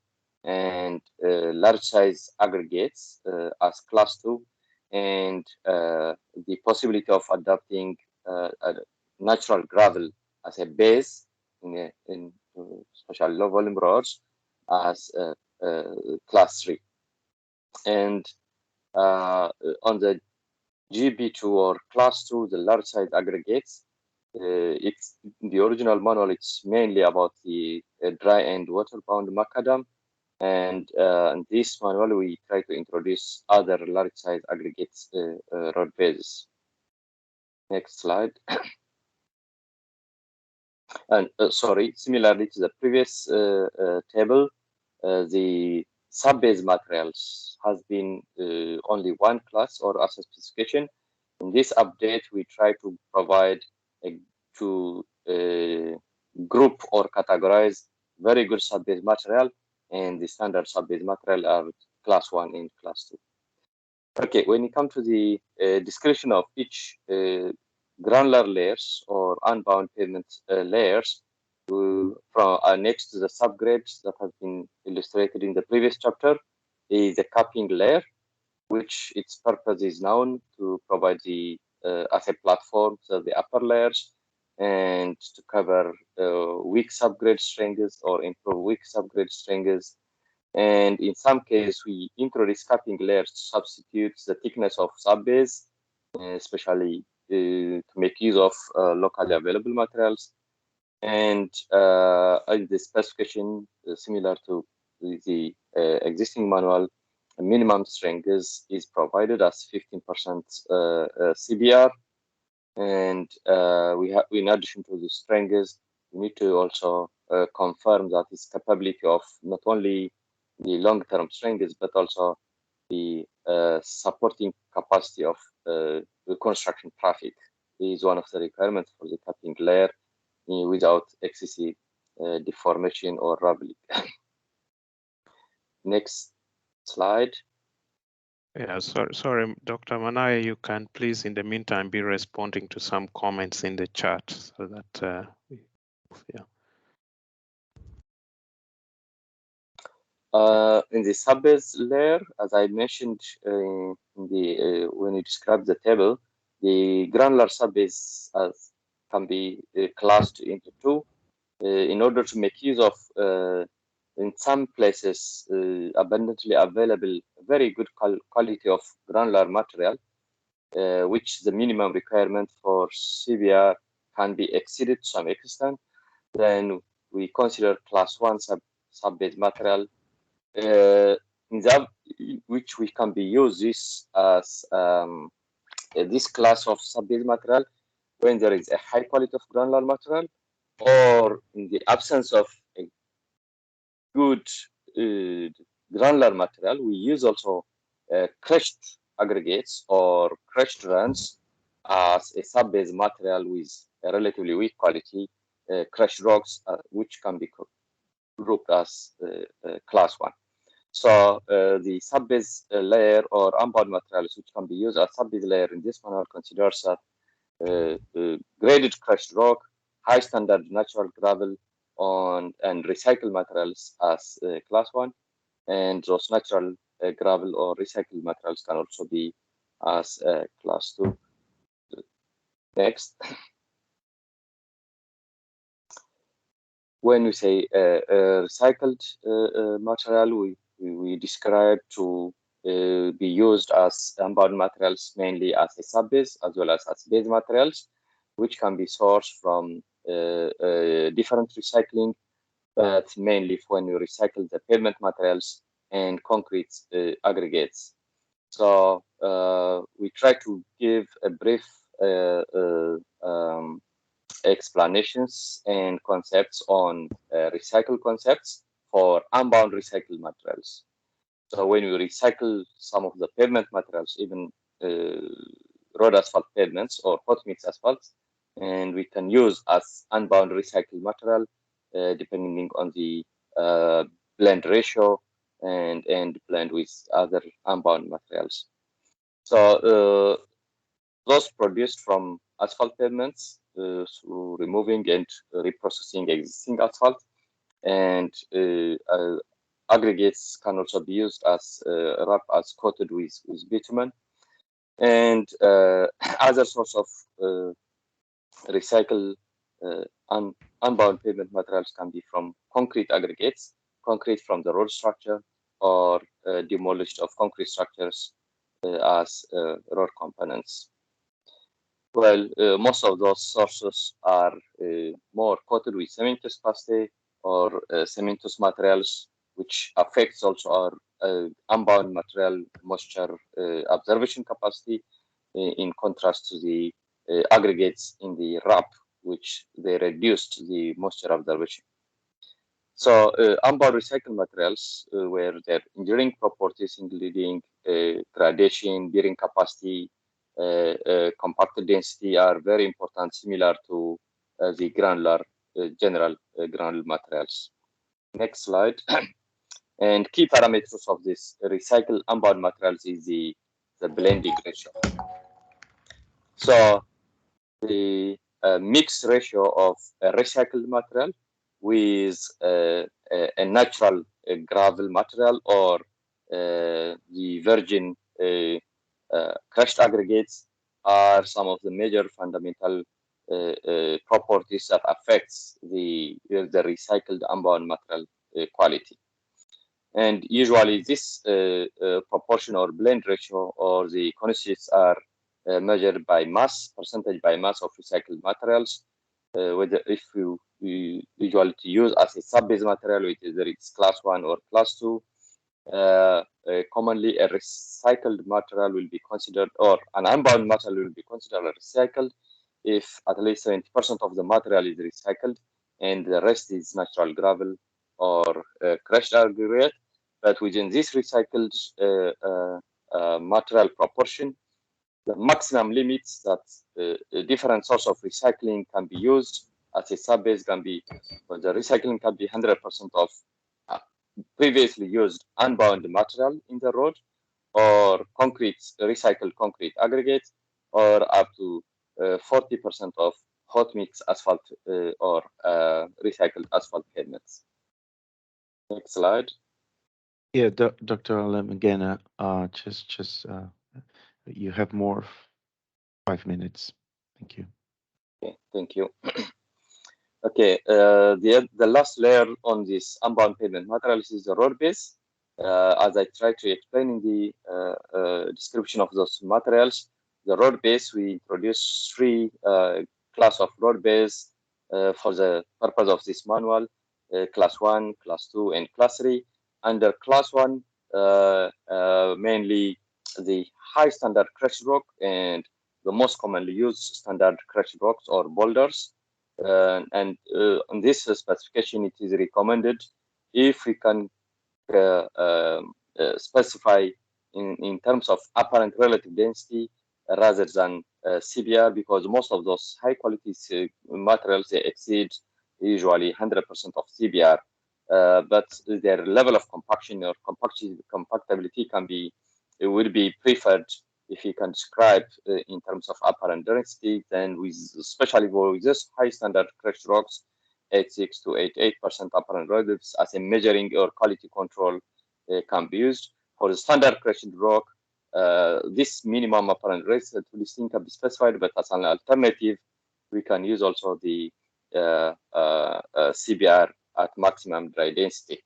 and large size aggregates as class 2, and the possibility of adopting natural gravel as a base in special low volume roads as class 3. And on the GB2 or class 2, the large size aggregates, it's the original manual, it's mainly about the dry and water-bound macadam. And in this manual, we try to introduce other large size aggregates road bases. Next slide. And sorry, similarly to the previous table, the sub-base materials has been only one class or as a specification. In this update, we try to provide to group or categorize very good sub-base material, and the standard sub-base material are class 1 and class 2. Okay, when you come to the description of each granular layers or unbound pavement layers, from next to the subgrades that have been illustrated in the previous chapter is the capping layer, which its purpose is known to provide the as a platform, so the upper layers, and to cover weak subgrade strengths or improve weak subgrade strengths. And in some cases, we introduce capping layers to substitute the thickness of subbase, especially to make use of locally available materials. And the specification, similar to the existing manual, a minimum strength is provided as 15% CBR. And we have, in addition to the strengths, we need to also confirm that its capability of not only the long-term strengths, but also the supporting capacity of the construction traffic is one of the requirements for the capping layer without excessive deformation or rubbling. Next slide. Yeah, sorry, Dr. Manaya, you can please, in the meantime, be responding to some comments in the chat so that, yeah. In the subbase layer, as I mentioned in the when you describe the table, the granular subbase can be classed into two. In order to make use of in some places abundantly available very good quality of granular material, which the minimum requirement for CBR can be exceeded to some extent, then we consider class 1 sub-base material, which we can be used this as this class of sub-base material when there is a high quality of granular material, or in the absence of a good granular material, we use also crushed aggregates or crushed runs as a sub-base material with a relatively weak quality, crushed rocks, which can be grouped as class 1. So the sub-base layer or unbound materials which can be used as sub-base layer in this manual considers graded crushed rock, high standard natural gravel and recycled materials as class 1, and those natural gravel or recycled materials can also be as class 2. Next. When we say recycled material, we describe to be used as unbound materials mainly as a sub-base as well as base materials, which can be sourced from different recycling, but mainly when you recycle the pavement materials and concrete aggregates. So we try to give a brief explanations and concepts on recycle concepts for unbound recycled materials. So when we recycle some of the pavement materials, even road asphalt pavements or hot mix asphalts, and we can use as unbound recycled material depending on the blend ratio and blend with other unbound materials. So those produced from asphalt pavements through removing and reprocessing existing asphalt, and aggregates can also be used as wrap as coated with bitumen, and other source of recycled unbound pavement materials can be from concrete aggregates, concrete from the road structure, or demolished of concrete structures as road components. Well, most of those sources are more coated with cementous paste or cementous materials, which affects also our unbound material moisture absorption capacity, in contrast to the aggregates in the wrap, which they reduced the moisture absorption. So unbound recycled materials, where their enduring properties, including gradation, bearing capacity, compacted density, are very important, similar to the granular general granular materials. Next slide. And key parameters of this recycled unbound materials is the blending ratio. So the mixed ratio of a recycled material with a natural gravel material or the virgin crushed aggregates are some of the major fundamental properties that affects the recycled unbound material quality. And usually this proportion or blend ratio or the constituents are measured by mass, percentage by mass of recycled materials. Whether if you usually use as a sub-base material, whether it's class 1 or class 2, commonly a recycled material will be considered, or an unbound material will be considered recycled if at least 70% of the material is recycled and the rest is natural gravel or crushed aggregate. But within this recycled material proportion, the maximum limits that different source of recycling can be used as a sub-base can be, but the recycling can be 100% of previously used unbound material in the road, or recycled concrete aggregates, or up to 40% of hot mix asphalt or recycled asphalt pavements. Next slide. Yeah, Dr. Alamagana, you have more 5 minutes. Thank you. Okay, thank you. Okay, the last layer on this unbound pavement materials is the road base. As I tried to explain in the description of those materials, the road base, we introduce three class of road base for the purpose of this manual, class 1, class 2, and class 3. Under class 1, mainly the high standard crushed rock and the most commonly used standard crushed rocks or boulders. On this specification, it is recommended if we can specify in terms of apparent relative density rather than CBR, because most of those high quality materials, they exceed usually 100% of CBR, but their level of compaction or compactability will be preferred if you can describe in terms of apparent density. Then with especially with this high standard crushed rocks, 86 to 88% apparent relatives as a measuring or quality control can be used. For the standard crushed rock, this minimum apparent resistivity can be specified, but as an alternative, we can use also the CBR at maximum dry density.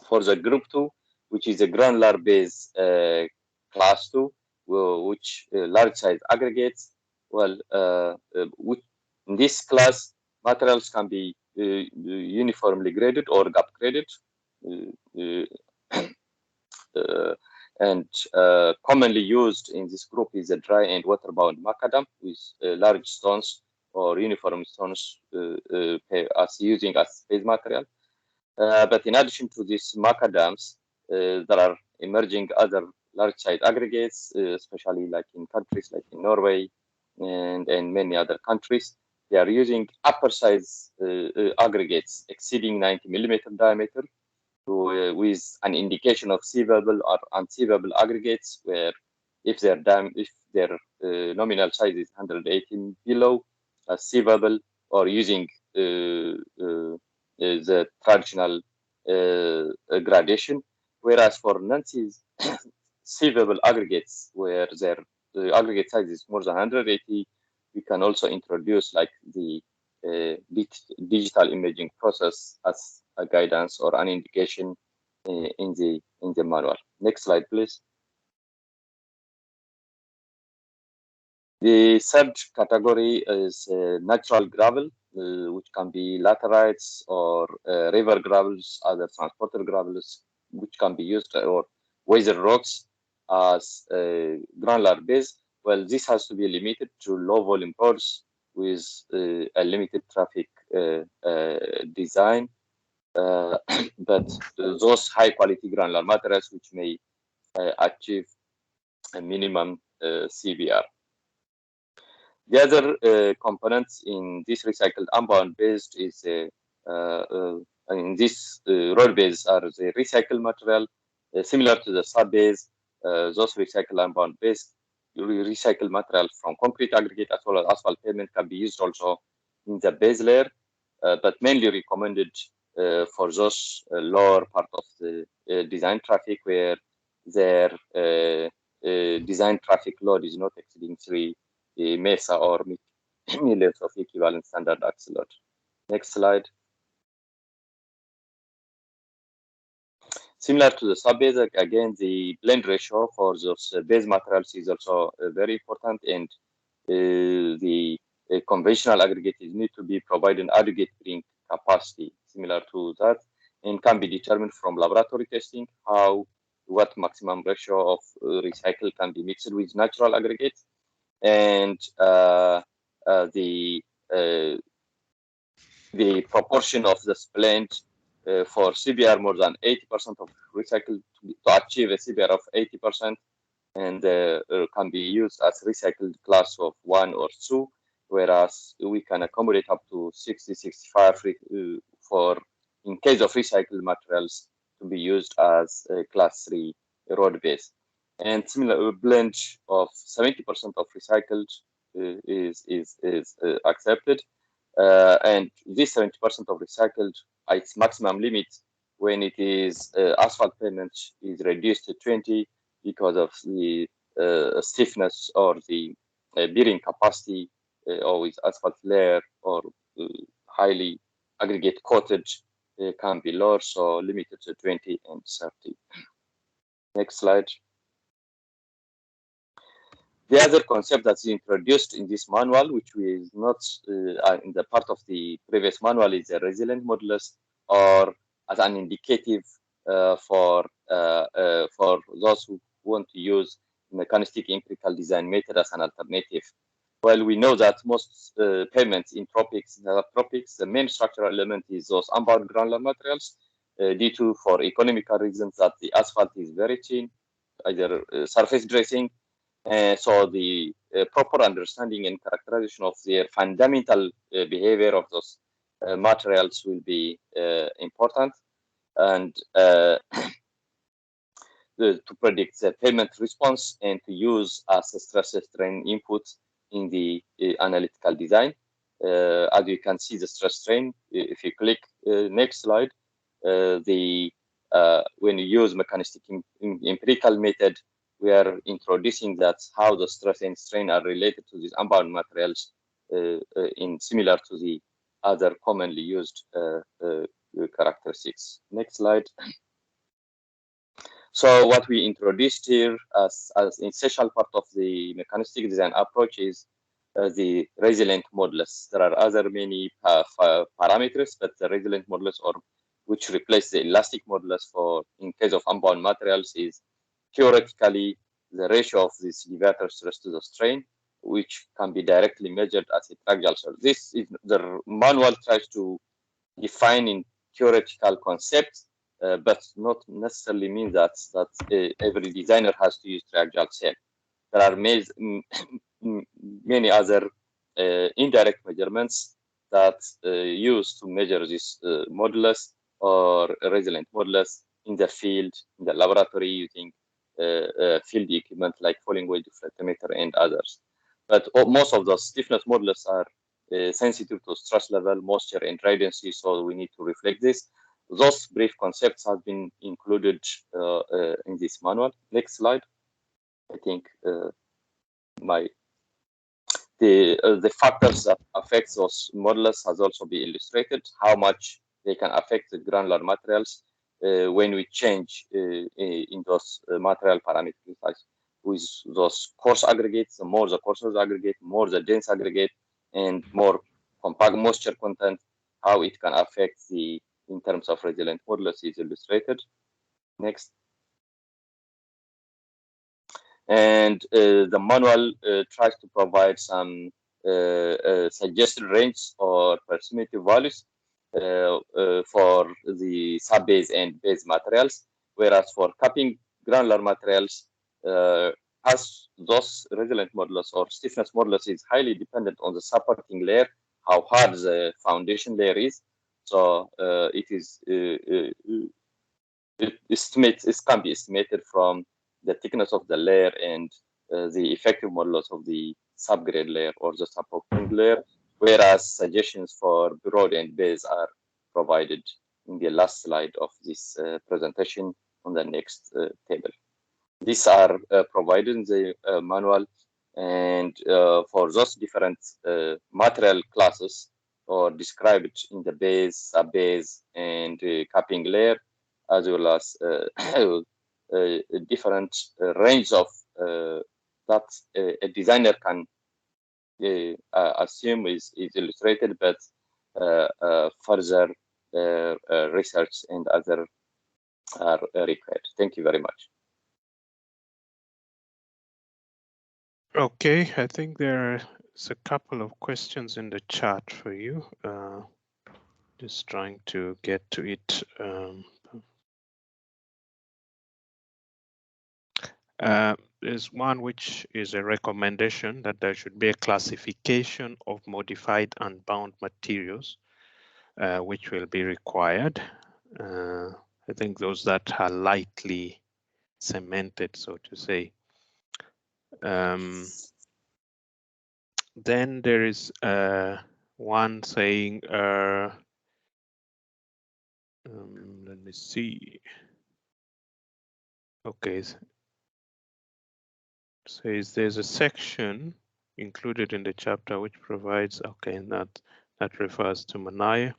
For the group 2, which is a granular base class 2, which large size aggregates, well, in this class, materials can be uniformly graded or gap graded. And commonly used in this group is a dry and waterbound macadam with large stones or uniform stones as using as base material. But in addition to these macadams, there are emerging other large size aggregates, especially like in countries like in Norway and many other countries. They are using upper size aggregates exceeding 90 millimeter diameter with an indication of seavable or unseavable aggregates, where if their nominal size is 118 below, seavable, or using the traditional gradation. Whereas for non-seavable aggregates, where their aggregate size is more than 180, we can also introduce like the digital imaging process as a guidance or an indication in the manual. Next slide, please. The third category is natural gravel, which can be laterites or river gravels, other transporter gravels, which can be used, or weather rocks as granular base. Well, this has to be limited to low volume roads with a limited traffic design. But those high quality granular materials which may achieve a minimum CBR. The other components in this recycled unbound based is in this road base are the recycled material, similar to the sub base. Those recycled unbound based recycled material from concrete aggregate as well as asphalt pavement can be used also in the base layer, but mainly recommended for those lower part of the design traffic where their design traffic load is not exceeding 3 MESA or millions of equivalent standard axle load. Next slide. Similar to the sub-base, again, the blend ratio for those base materials is also very important, and the conventional aggregates need to be provided aggregate bearing capacity similar to that, and can be determined from laboratory testing what maximum ratio of recycle can be mixed with natural aggregates, and the proportion of the blend for CBR more than 80% of recycled to achieve a CBR of 80%, and can be used as recycled class of 1 or 2, whereas we can accommodate up to 60, 65 for in case of recycled materials to be used as a class 3 road base. And similar blend of 70% of recycled is accepted. And this 70% of recycled at its maximum limit when it is asphalt pavement is reduced to 20 because of the stiffness or the bearing capacity or with asphalt layer or highly aggregate coated can be lower, so limited to 20 and 30. Next slide. The other concept that's introduced in this manual, which is not in the part of the previous manual, is a resilient modulus, or as an indicative for those who want to use mechanistic empirical design method as an alternative. Well, we know that most pavements in tropics and subtropics, the main structural element is those unbound granular materials, due to, for economical reasons, that the asphalt is very thin, either surface dressing. So the proper understanding and characterization of their fundamental behavior of those materials will be important, and to predict the pavement response and to use as a stress strain input in the analytical design. As you can see, the stress strain, if you click next slide, when you use mechanistic empirical method, we are introducing that how the stress and strain are related to these unbound materials in similar to the other commonly used characteristics. Next slide. So what we introduced here as essential part of the mechanistic design approach is the resilient modulus. There are other many parameters, but the resilient modulus, or which replace the elastic modulus for in case of unbound materials, is theoretically the ratio of this levator stress to the strain, which can be directly measured as a track So this is the manual tries to define in theoretical concepts, but not necessarily mean that every designer has to use triaxial cell. There are many other indirect measurements that use to measure this modulus or resilient modulus in the field, in the laboratory, using field equipment like falling wedge deflectometer and others. But most of those stiffness modulus are sensitive to stress level, moisture, and dry density, so we need to reflect this. Those brief concepts have been included in this manual. Next slide. I think the factors that affect those modulus has also been illustrated, how much they can affect the granular materials when we change in those material parameters. Like with those coarse aggregates, the more the coarser the aggregate, more the dense aggregate, and more compact moisture content, how it can affect the in terms of resilient modulus is illustrated. Next. And the manual tries to provide some suggested range or permittive values for the sub-base and base materials, whereas for capping granular materials, as those resilient modulus or stiffness modulus is highly dependent on the supporting layer, how hard the foundation layer is. So it can be estimated from the thickness of the layer and the effective modulus of the subgrade layer or the supporting layer, whereas suggestions for broad and base are provided in the last slide of this presentation on the next table. These are provided in the manual, and for those different material classes or described in the base, sub-base, and capping layer, as well as a different range of that a designer can assume is illustrated, but further research and other are required. Thank you very much. Okay, I think there's a couple of questions in the chat for you. Just trying to get to it. There's one which is a recommendation that there should be a classification of modified and bound materials, which will be required. I think those that are lightly cemented, so to say. Then there is one saying, let me see. Okay, says there's a section included in the chapter which provides, okay, that refers to Manaya.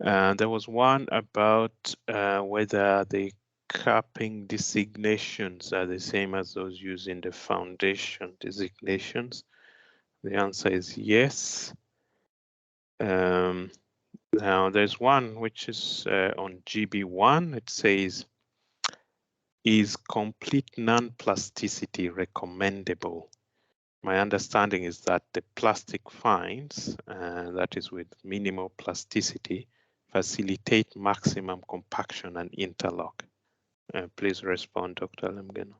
There was one about whether the capping designations are the same as those used in the foundation designations. The answer is yes. Now there's one which is on GB1. It says, is complete non-plasticity recommendable? My understanding is that the plastic fines, that is with minimal plasticity, facilitate maximum compaction and interlock. Please respond, Dr. Alemgano.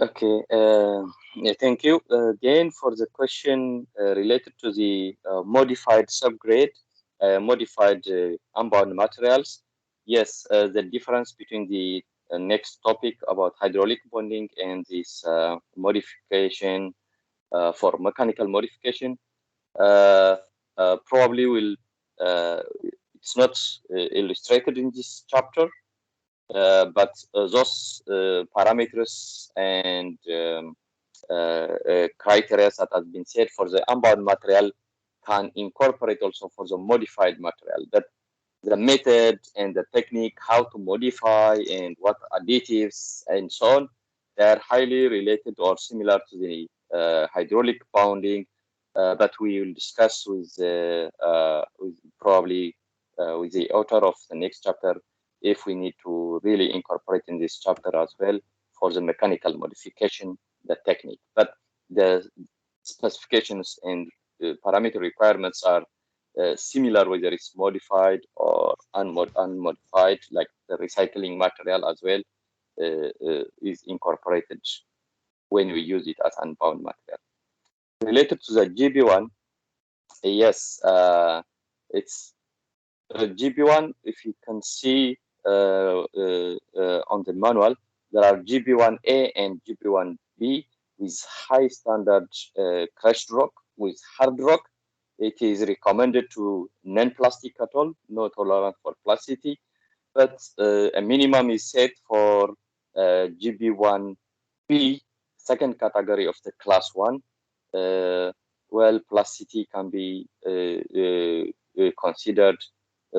Okay, thank you again for the question related to the modified subgrade, modified unbound materials. Yes, the difference between the next topic about hydraulic bonding and this modification for mechanical modification probably will, it's not illustrated in this chapter, but those parameters and criteria that has been set for the unbound material can incorporate also for the modified material. That the method and the technique, how to modify and what additives and so on, they are highly related or similar to the hydraulic bonding that we will discuss with probably with the author of the next chapter, if we need to really incorporate in this chapter as well for the mechanical modification, the technique. But the specifications and the parameter requirements are similar whether it's modified or unmodified, like the recycling material as well is incorporated when we use it as unbound material. Related to the GB1, yes, it's GB1, if you can see on the manual, there are GB1A and GB1B with high standard crushed rock, with hard rock. It is recommended to non-plastic at all, no tolerance for plasticity, but a minimum is set for GB1B, second category of the class 1. Well, plasticity can be considered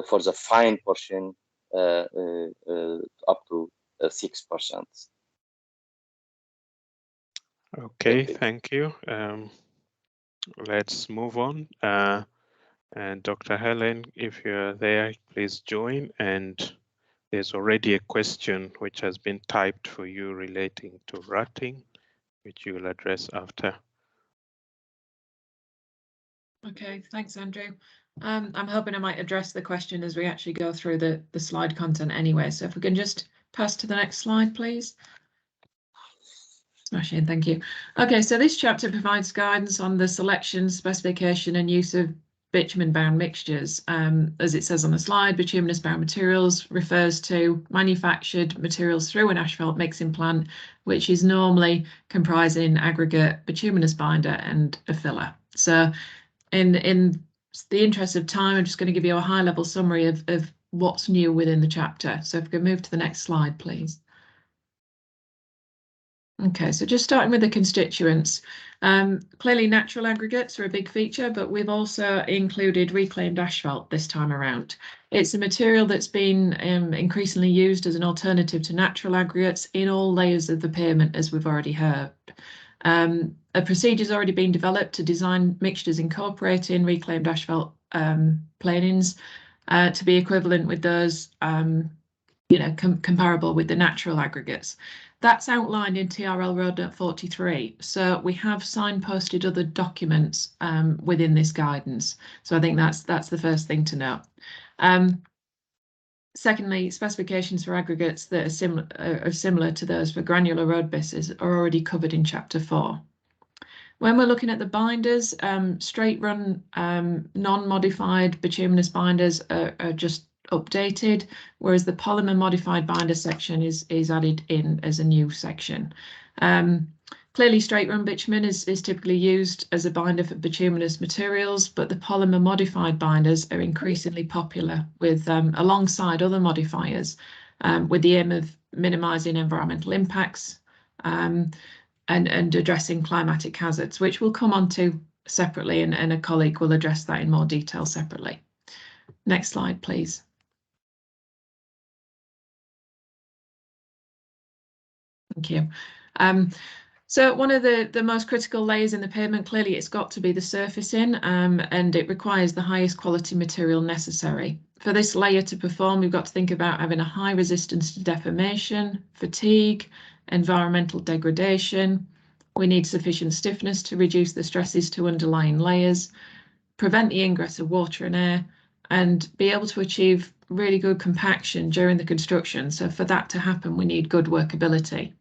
for the fine portion up to 6%. Okay, thank you. Let's move on. And Dr. Helen, if you're there, please join. And there's already a question which has been typed for you relating to rutting, which you will address after. Okay, thanks, Andrew. I'm hoping I might address the question as we actually go through the slide content anyway. So if we can just pass to the next slide, please. Smashing, thank you. Okay, so this chapter provides guidance on the selection, specification and use of bitumen-bound mixtures. As it says on the slide, bituminous-bound materials refers to manufactured materials through an asphalt mixing plant, which is normally comprising aggregate, bituminous binder and a filler. So in the interest of time, I'm just going to give you a high-level summary of what's new within the chapter. So if we can move to the next slide, please. Okay, so just starting with the constituents. Clearly natural aggregates are a big feature, but we've also included reclaimed asphalt this time around. It's a material that's been increasingly used as an alternative to natural aggregates in all layers of the pavement, as we've already heard. A procedure's already been developed to design mixtures incorporating reclaimed asphalt planings to be equivalent with those, comparable with the natural aggregates. That's outlined in TRL Roadnote 43. So we have signposted other documents within this guidance. So I think that's the first thing to note. Secondly, specifications for aggregates that are similar to those for granular road bases are already covered in Chapter 4. When we're looking at the binders, straight run non-modified bituminous binders are just updated, whereas the polymer modified binder section is added in as a new section. Clearly straight run bitumen is typically used as a binder for bituminous materials, but the polymer modified binders are increasingly popular with alongside other modifiers with the aim of minimizing environmental impacts and addressing climatic hazards, which we'll come on to separately, and a colleague will address that in more detail separately. Next slide, please. Thank you. So one of the most critical layers in the pavement, clearly it's got to be the surfacing, and it requires the highest quality material necessary. For this layer to perform, we've got to think about having a high resistance to deformation, fatigue, environmental degradation. We need sufficient stiffness to reduce the stresses to underlying layers, prevent the ingress of water and air, and be able to achieve really good compaction during the construction. So for that to happen, we need good workability.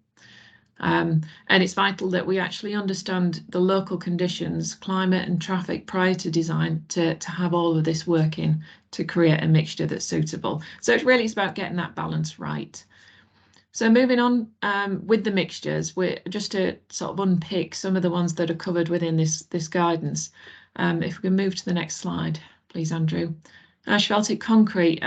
And it's vital that we actually understand the local conditions, climate and traffic prior to design to have all of this working to create a mixture that's suitable. So it really is about getting that balance right. So moving on with the mixtures, we're just to sort of unpick some of the ones that are covered within this guidance. If we can move to the next slide, please, Andrew. Asphaltic concrete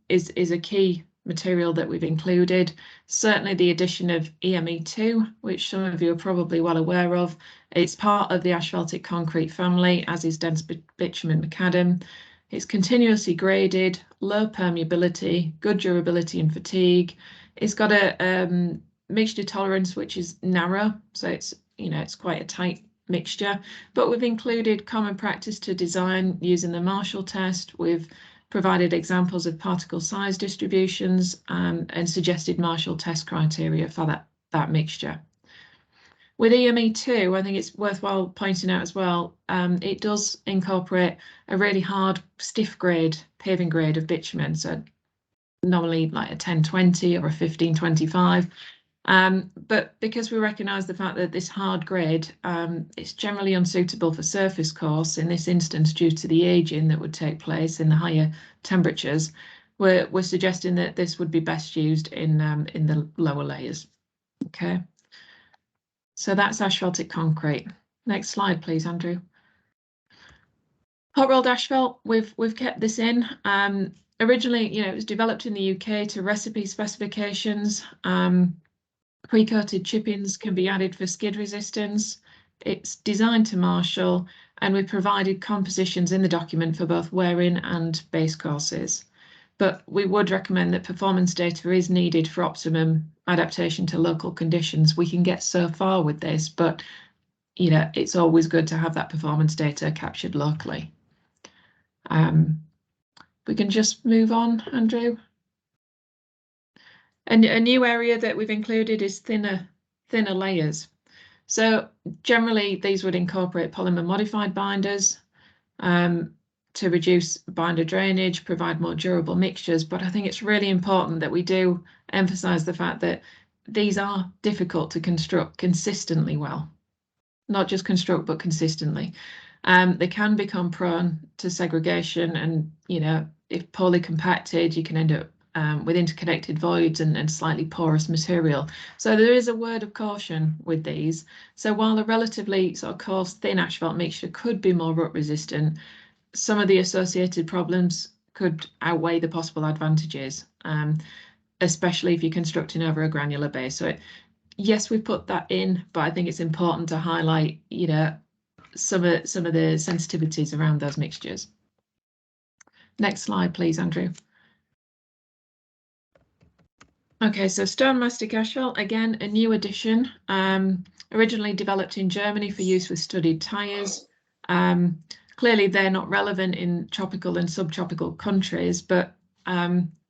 is a key material that we've included. Certainly the addition of EME2, which some of you are probably well aware of. It's part of the asphaltic concrete family, as is dense bitumen macadam. It's continuously graded, low permeability, good durability and fatigue. It's got a mixture tolerance which is narrow, so it's quite a tight mixture, but we've included common practice to design using the Marshall test. We've provided examples of particle size distributions and suggested Marshall test criteria for that mixture. With EME2, I think it's worthwhile pointing out as well, it does incorporate a really hard, stiff grade, paving grade of bitumen, so normally like a 1020 or a 1525. But because we recognise the fact that this hard grade, it's generally unsuitable for surface course, in this instance due to the ageing that would take place in the higher temperatures, we're suggesting that this would be best used in the lower layers. Okay, so that's asphaltic concrete. Next slide, please, Andrew. Hot rolled asphalt, we've kept this in. Originally, it was developed in the UK to recipe specifications. Pre-coated chippings can be added for skid resistance. It's designed to Marshall, and we provided compositions in the document for both wear-in and base courses. But we would recommend that performance data is needed for optimum adaptation to local conditions. We can get so far with this, but it's always good to have that performance data captured locally. We can just move on, Andrew. And a new area that we've included is thinner layers. So generally these would incorporate polymer modified binders to reduce binder drainage, provide more durable mixtures. But I think it's really important that we do emphasize the fact that these are difficult to construct consistently well. Not just construct, but consistently. They can become prone to segregation, and if poorly compacted, you can end up with interconnected voids and slightly porous material. So there is a word of caution with these. So while a relatively sort of coarse, thin asphalt mixture could be more rut resistant, some of the associated problems could outweigh the possible advantages, especially if you're constructing over a granular base. So yes, we put that in, but I think it's important to highlight, some of the sensitivities around those mixtures. Next slide, please, Andrew. Okay, so stone mastic asphalt, again, a new addition, originally developed in Germany for use with studded tyres. Clearly, they're not relevant in tropical and subtropical countries, but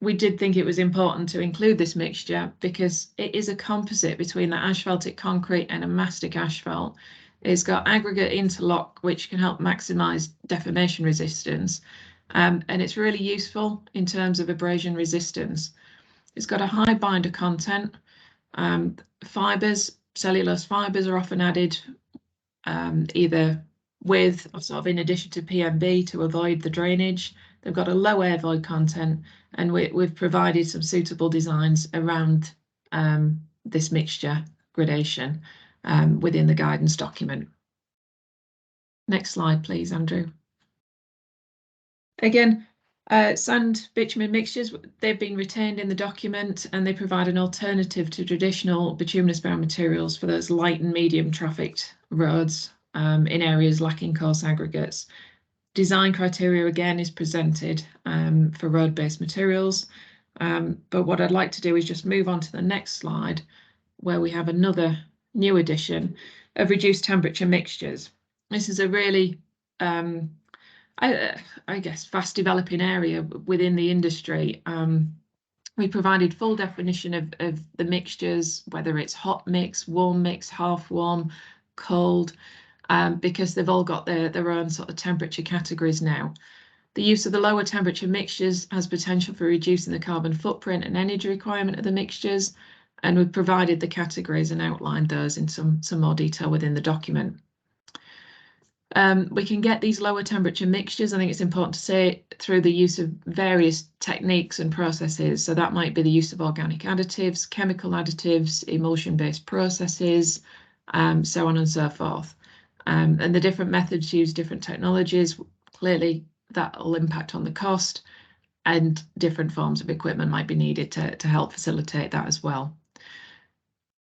we did think it was important to include this mixture because it is a composite between the asphaltic concrete and a mastic asphalt. It's got aggregate interlock, which can help maximise deformation resistance, and it's really useful in terms of abrasion resistance. It's got a high binder content. Fibres, cellulose fibres are often added either with or sort of in addition to PMB to avoid the drainage. They've got a low air void content, and we've provided some suitable designs around this mixture gradation within the guidance document. Next slide, please, Andrew. Again, sand bitumen mixtures, they've been retained in the document, and they provide an alternative to traditional bituminous bound materials for those light and medium trafficked roads. in areas lacking coarse aggregates. Design criteria again is presented for road-based materials, but what I'd like to do is just move on to the next slide, where we have another new addition of reduced temperature mixtures. This is a really, I guess, fast developing area within the industry. We provided full definition of the mixtures, whether it's hot mix, warm mix, half warm, cold, because they've all got their own sort of temperature categories now. The use of the lower temperature mixtures has potential for reducing the carbon footprint and energy requirement of the mixtures, and we've provided the categories and outlined those in some more detail within the document. We can get these lower temperature mixtures, I think it's important to say, through the use of various techniques and processes. So that might be the use of organic additives, chemical additives, emulsion-based processes, so on and so forth. And the different methods use different technologies. Clearly, that will impact on the cost, and different forms of equipment might be needed to help facilitate that as well.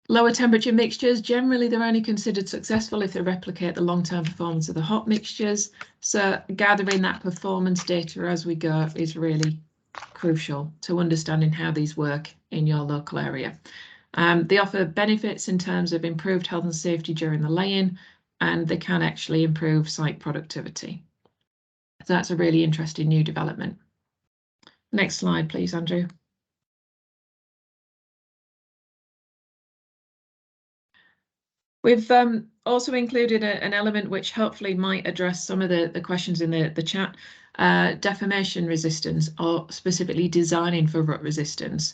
Lower temperature mixtures, generally they're only considered successful if they replicate the long-term performance of the hot mixtures. So gathering that performance data as we go is really crucial to understanding how these work in your local area. They offer benefits in terms of improved health and safety during the lay-in, and they can actually improve site productivity. So that's a really interesting new development. Next slide, please, Andrew. We've also included an element which hopefully might address some of the questions in the chat, deformation resistance, or specifically designing for rut resistance.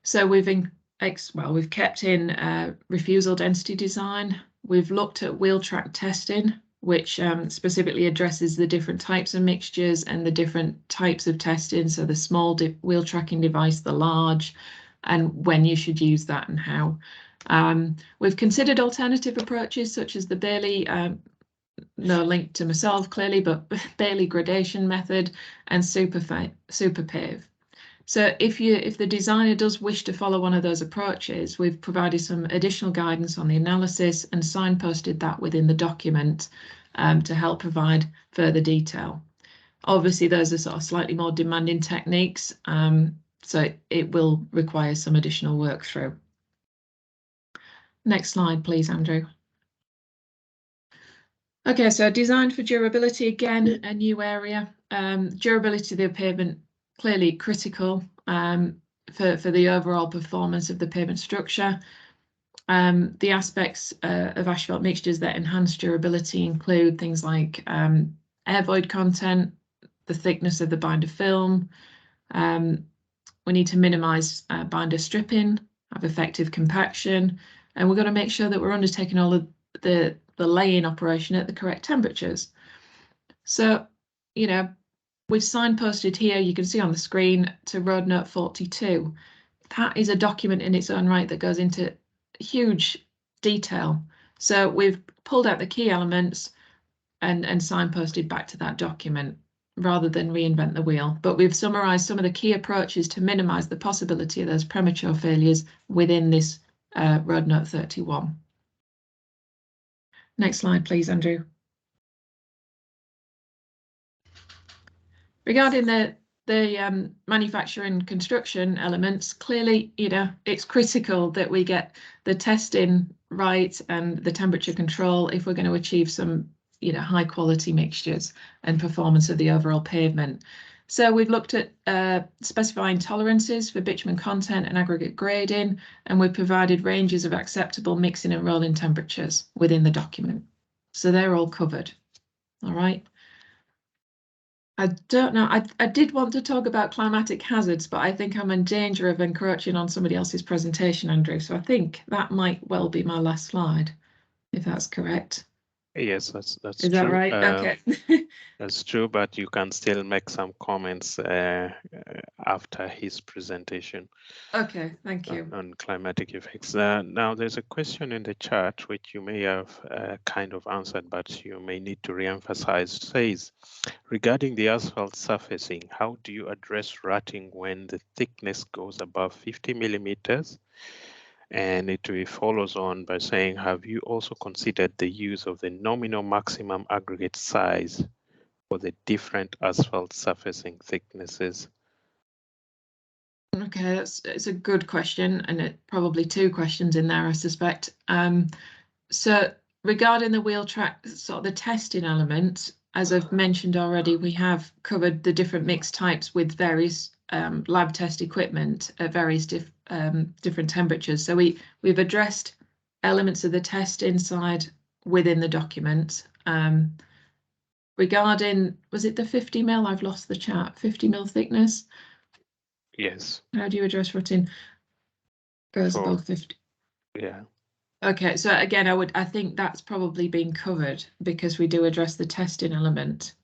So we've kept in refusal density design. We've looked at wheel track testing, which specifically addresses the different types of mixtures and the different types of testing. So the small wheel tracking device, the large, and when you should use that and how. We've considered alternative approaches such as the Bailey, no link to myself clearly, but Bailey gradation method and SuperPave. So if the designer does wish to follow one of those approaches, we've provided some additional guidance on the analysis and signposted that within the document to help provide further detail. Obviously, those are sort of slightly more demanding techniques, so it will require some additional work through. Next slide, please, Andrew. Okay, so design for durability, again, a new area. Durability of the pavement, clearly critical for the overall performance of the pavement structure. The aspects of asphalt mixtures that enhance durability include things like air void content, the thickness of the binder film. We need to minimise binder stripping, have effective compaction, and we're going to make sure that we're undertaking all of the lay-in operation at the correct temperatures. So, you know, we've signposted here, you can see on the screen, to Road Note 42. That is a document in its own right that goes into huge detail. So we've pulled out the key elements and signposted back to that document rather than reinvent the wheel. But we've summarised some of the key approaches to minimise the possibility of those premature failures within this Road Note 31. Next slide, please, Andrew. Regarding the manufacture and construction elements, clearly, you know, it's critical that we get the testing right and the temperature control if we're going to achieve some, you know, high quality mixtures and performance of the overall pavement. So we've looked at specifying tolerances for bitumen content and aggregate grading, and we've provided ranges of acceptable mixing and rolling temperatures within the document. So they're all covered. All right. I don't know, I did want to talk about climatic hazards, but I think I'm in danger of encroaching on somebody else's presentation, Andrew. So I think that might well be my last slide, if that's correct. Yes, that's Is true. that right? Okay. That's true, but you can still make some comments after his presentation. Okay, thank you. On climatic effects. Now, there's a question in the chat which you may have kind of answered, but you may need to re-emphasize. Says, regarding the asphalt surfacing, how do you address rutting when the thickness goes above 50 millimeters And it follows on by saying, have you also considered the use of the nominal maximum aggregate size for the different asphalt surfacing thicknesses? Okay, it's a good question, and it probably two questions in there, I suspect. So regarding the wheel track, sort of the testing element, as I've mentioned already, we have covered the different mix types with various lab test equipment at various different temperatures. So we've addressed elements of the test inside within the document. Regarding, was it the 50 mil? I've lost the chart. 50 mil thickness. Yes. How do you address routine? Goes above 50. Yeah. Okay, so again, I think that's probably been covered because we do address the testing element.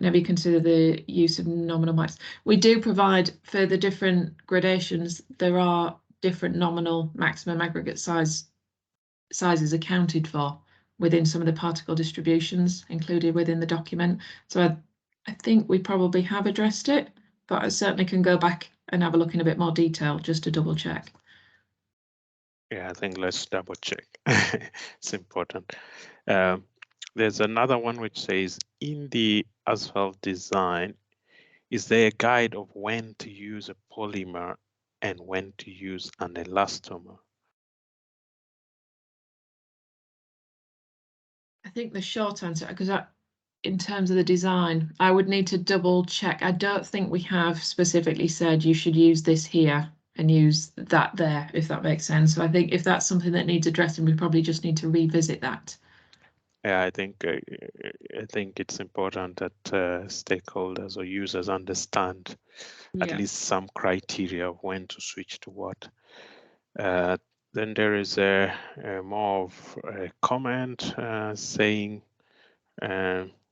Maybe consider the use of nominal max. We do provide for the different gradations. There are different nominal maximum aggregate sizes accounted for within some of the particle distributions included within the document. So I think we probably have addressed it, but I certainly can go back and have a look in a bit more detail just to double check. Yeah, I think let's double check. It's important. There's another one which says, in the asphalt design, is there a guide of when to use a polymer and when to use an elastomer? I think the short answer, because in terms of the design, I would need to double check. I don't think we have specifically said you should use this here and use that there, if that makes sense. So I think if that's something that needs addressing, we probably just need to revisit that. Yeah, I think it's important that stakeholders or users understand at least some criteria of when to switch to what. Then there is a more of a comment saying,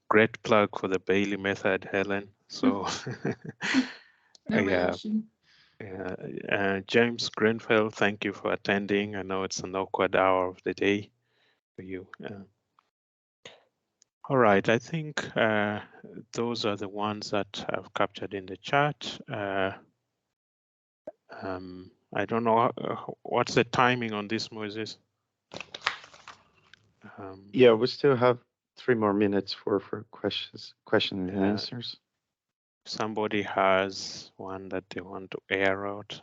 great plug for the Bailey method, Helen. So No yeah. relation. James Grenfell, thank you for attending. I know it's an awkward hour of the day for you. All right, I think those are the ones that I've captured in the chat. I don't know, what's the timing on this, Moses? Yeah, we still have 3 more minutes for questions and answers. Somebody has one that they want to air out.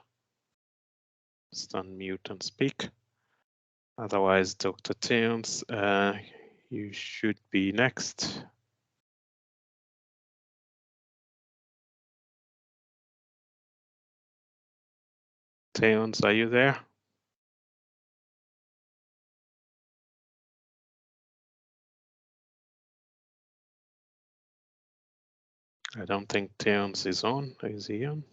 Just unmute and speak. Otherwise, Dr. Towns, you should be next. Towns, are you there? I don't think Towns is on. Is he on?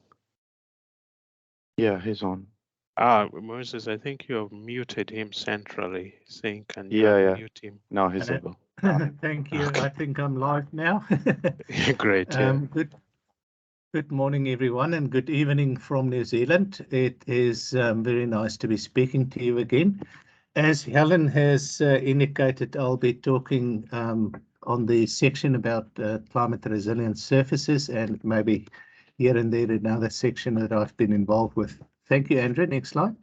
Yeah, he's on. Moses, I think you have muted him centrally. Saying, can you unmute him? No, he's able. Thank you. Okay. I think I'm live now. Great. Yeah. Good morning, everyone, and good evening from New Zealand. It is very nice to be speaking to you again. As Helen has indicated, I'll be talking on the section about climate resilient surfaces and maybe here and there another section that I've been involved with. Thank you, Andrew. Next slide.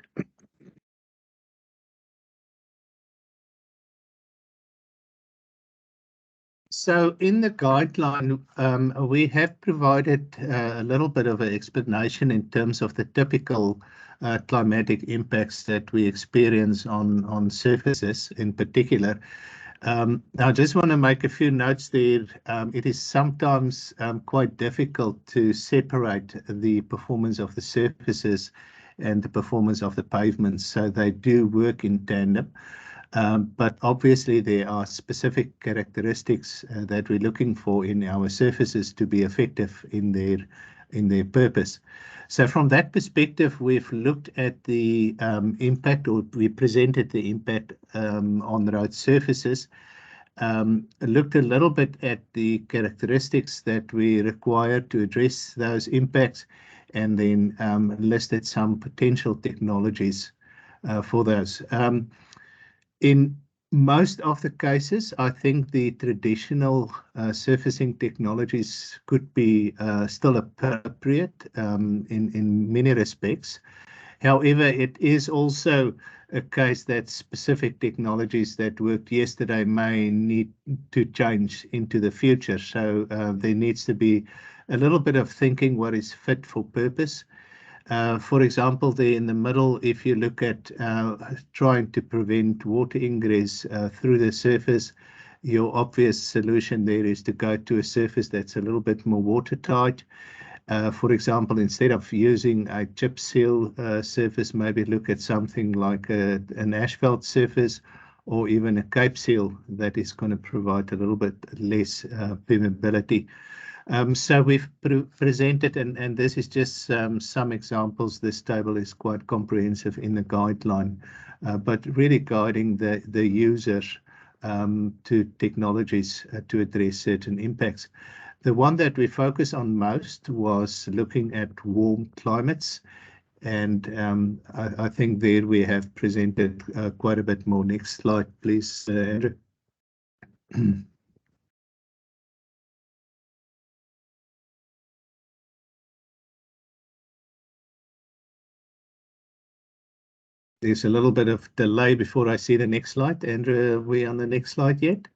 So in the guideline, we have provided a little bit of an explanation in terms of the typical climatic impacts that we experience on surfaces in particular. I just want to make a few notes there. It is sometimes quite difficult to separate the performance of the surfaces and the performance of the pavements, so they do work in tandem. But obviously there are specific characteristics that we're looking for in our surfaces to be effective in their purpose. So from that perspective, we've looked at the impact, or we presented the impact on the road surfaces, looked a little bit at the characteristics that we require to address those impacts, and then listed some potential technologies for those. In most of the cases, I think the traditional surfacing technologies could be still appropriate in many respects. However, it is also a case that specific technologies that worked yesterday may need to change into the future. So there needs to be a little bit of thinking what is fit for purpose. For example, there in the middle, if you look at trying to prevent water ingress through the surface, your obvious solution there is to go to a surface that's a little bit more watertight. For example, instead of using a chip seal surface, maybe look at something like an asphalt surface or even a cape seal that is going to provide a little bit less permeability. So we've presented, and this is just some examples. This table is quite comprehensive in the guideline, but really guiding the user to technologies to address certain impacts. The one that we focus on most was looking at warm climates, and I think there we have presented quite a bit more. Next slide, please, Andrew. There's a little bit of delay before I see the next slide. Andrew, are we on the next slide yet?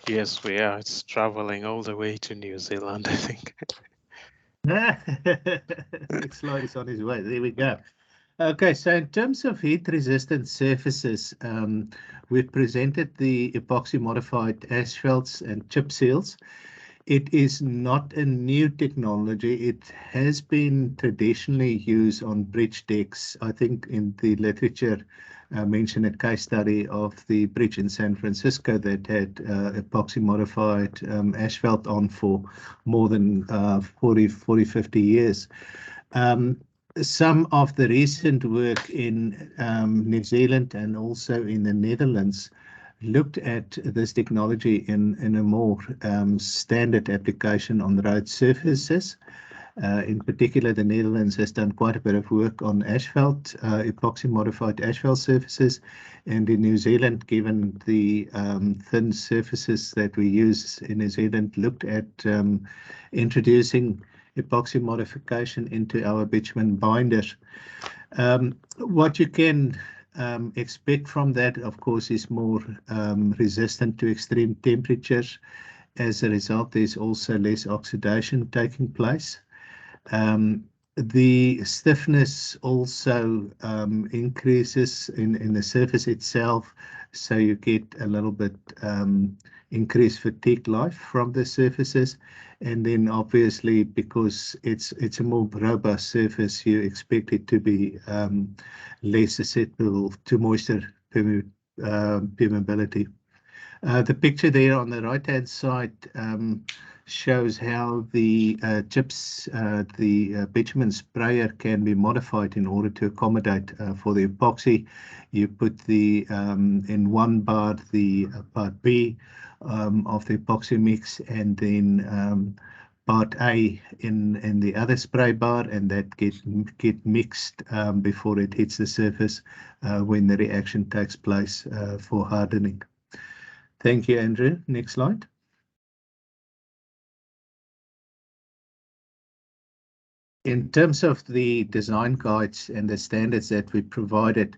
Yes, we are. It's traveling all the way to New Zealand, I think. Next slide is on his way. There we go. Okay, so in terms of heat-resistant surfaces, we've presented the epoxy-modified asphalts and chip seals. It is not a new technology. It has been traditionally used on bridge decks. I think in the literature mentioned a case study of the bridge in San Francisco that had epoxy modified asphalt on for more than 50 years. Some of the recent work in New Zealand and also in the Netherlands looked at this technology in a more standard application on road surfaces. In particular, the Netherlands has done quite a bit of work on asphalt, epoxy modified asphalt surfaces. And in New Zealand, given the thin surfaces that we use in New Zealand, looked at introducing epoxy modification into our bitumen binders. What you can expect from that, of course, is more resistant to extreme temperatures. As a result, there's also less oxidation taking place. The stiffness also increases in the surface itself, so you get a little bit increased fatigue life from the surfaces. And then obviously, because it's a more robust surface, you expect it to be less susceptible to moisture permeability. The picture there on the right-hand side shows how the chips, the bitumen sprayer can be modified in order to accommodate for the epoxy. You put the in one bar the part B of the epoxy mix, and then part A in the other spray bar, and that get mixed before it hits the surface when the reaction takes place for hardening. Thank you, Andrew. Next slide. In terms of the design guides and the standards that we provided,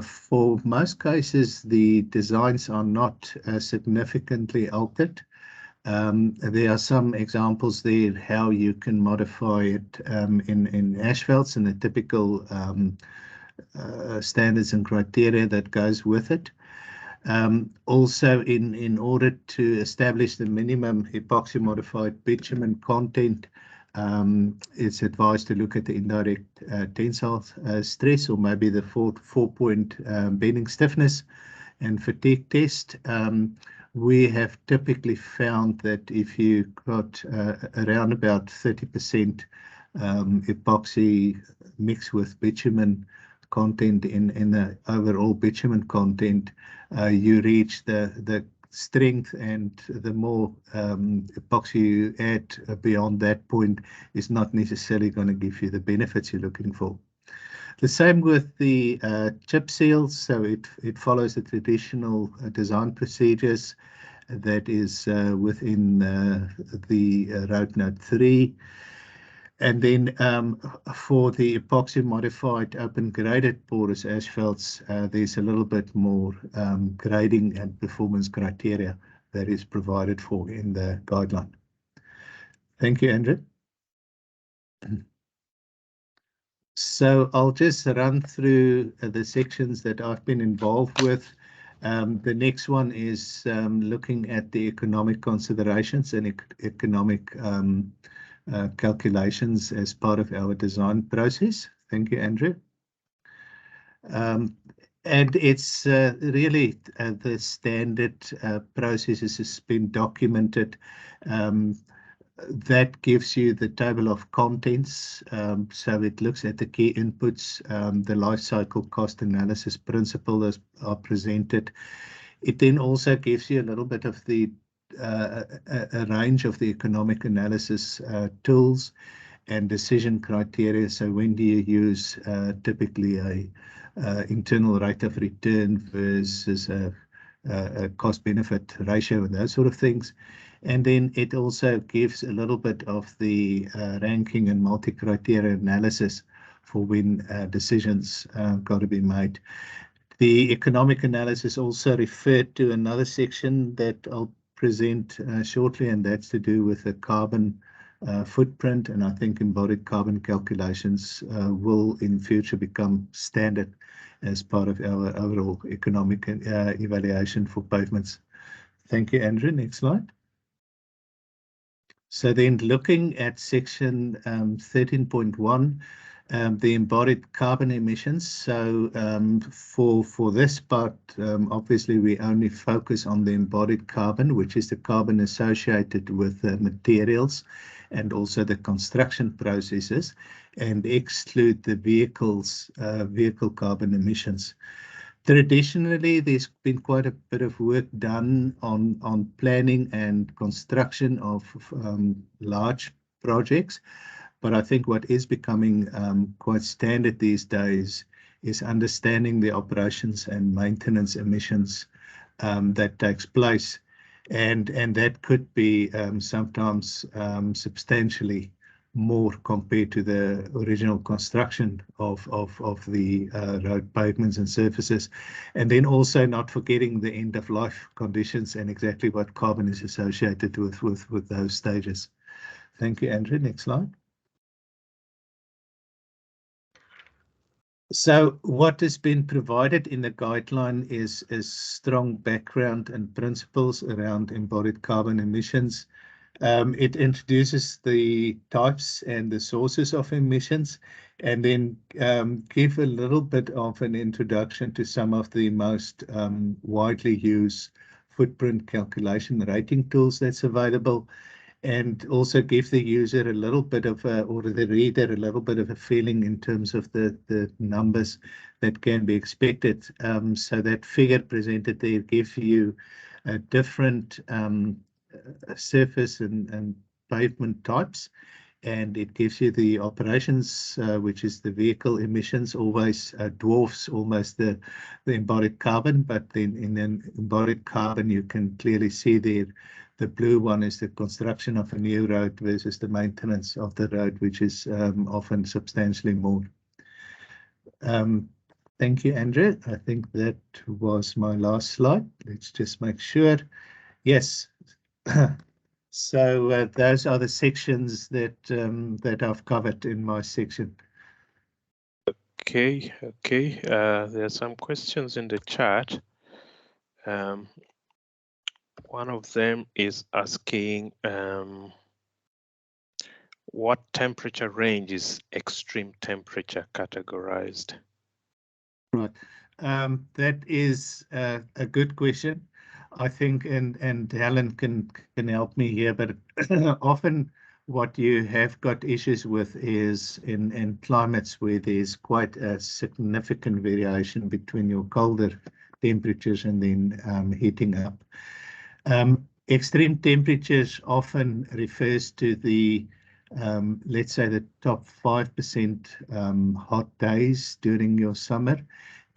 for most cases, the designs are not significantly altered. There are some examples there how you can modify it in asphalts and the typical standards and criteria that goes with it. Also, in order to establish the minimum epoxy modified bitumen content, it's advised to look at the indirect tensile stress, or maybe the four-point bending stiffness and fatigue test. We have typically found that if you got around about 30% epoxy mixed with bitumen content in the overall bitumen content, you reach the strength, and the more epoxy you add beyond that point is not necessarily going to give you the benefits you're looking for. The same with the chip seals, so it follows the traditional design procedures that is within the Road Note 3. And then for the epoxy modified open graded porous asphalts, there's a little bit more grading and performance criteria that is provided for in the guideline. Thank you, Andrew. So I'll just run through the sections that I've been involved with. The next one is looking at the economic considerations and economic calculations as part of our design process. Thank you, Andrew. And it's really the standard processes has been documented. That gives you the table of contents. So it looks at the key inputs, the life cycle cost analysis principles are presented. It then also gives you a little bit of the a range of the economic analysis tools and decision criteria. So when do you use typically a internal rate of return versus a cost benefit ratio and those sort of things. And then it also gives a little bit of the ranking and multi-criteria analysis for when decisions got to be made. The economic analysis also referred to another section that I'll present shortly, and that's to do with the carbon footprint. And I think embodied carbon calculations will in future become standard as part of our overall economic evaluation for pavements. Thank you, Andrew. Next slide. So then looking at section 13.1, the embodied carbon emissions. So for this part, obviously we only focus on the embodied carbon, which is the carbon associated with the materials and also the construction processes, and exclude the vehicle carbon emissions. Traditionally, there's been quite a bit of work done on planning and construction of large projects. But I think what is becoming quite standard these days is understanding the operations and maintenance emissions that takes place. And that could be sometimes substantially more compared to the original construction of the road pavements and surfaces. And then also not forgetting the end of life conditions and exactly what carbon is associated with those stages. Thank you, Andrew. Next slide. So what has been provided in the guideline is strong background and principles around embodied carbon emissions. It introduces the types and the sources of emissions, and then give a little bit of an introduction to some of the most widely used footprint calculation rating tools that's available, and also give the user a little bit of or the reader a little bit of a feeling in terms of the numbers that can be expected. So that figure presented there gives you a different surface and pavement types, and it gives you the operations, which is the vehicle emissions, always dwarfs almost the embodied carbon. But then in an embodied carbon, you can clearly see there the blue one is the construction of a new road versus the maintenance of the road, which is often substantially more. Thank you, Andrew. I think that was my last slide. Let's just make sure. Yes. So those are the sections that that I've covered in my section. Okay. There are some questions in the chat. One of them is asking what temperature range is extreme temperature categorized? Right. That is a good question. I think, and Helen can help me here, but often what you have got issues with is in climates where there's quite a significant variation between your colder temperatures and then heating up. Extreme temperatures often refers to the, let's say, the top 5% hot days during your summer.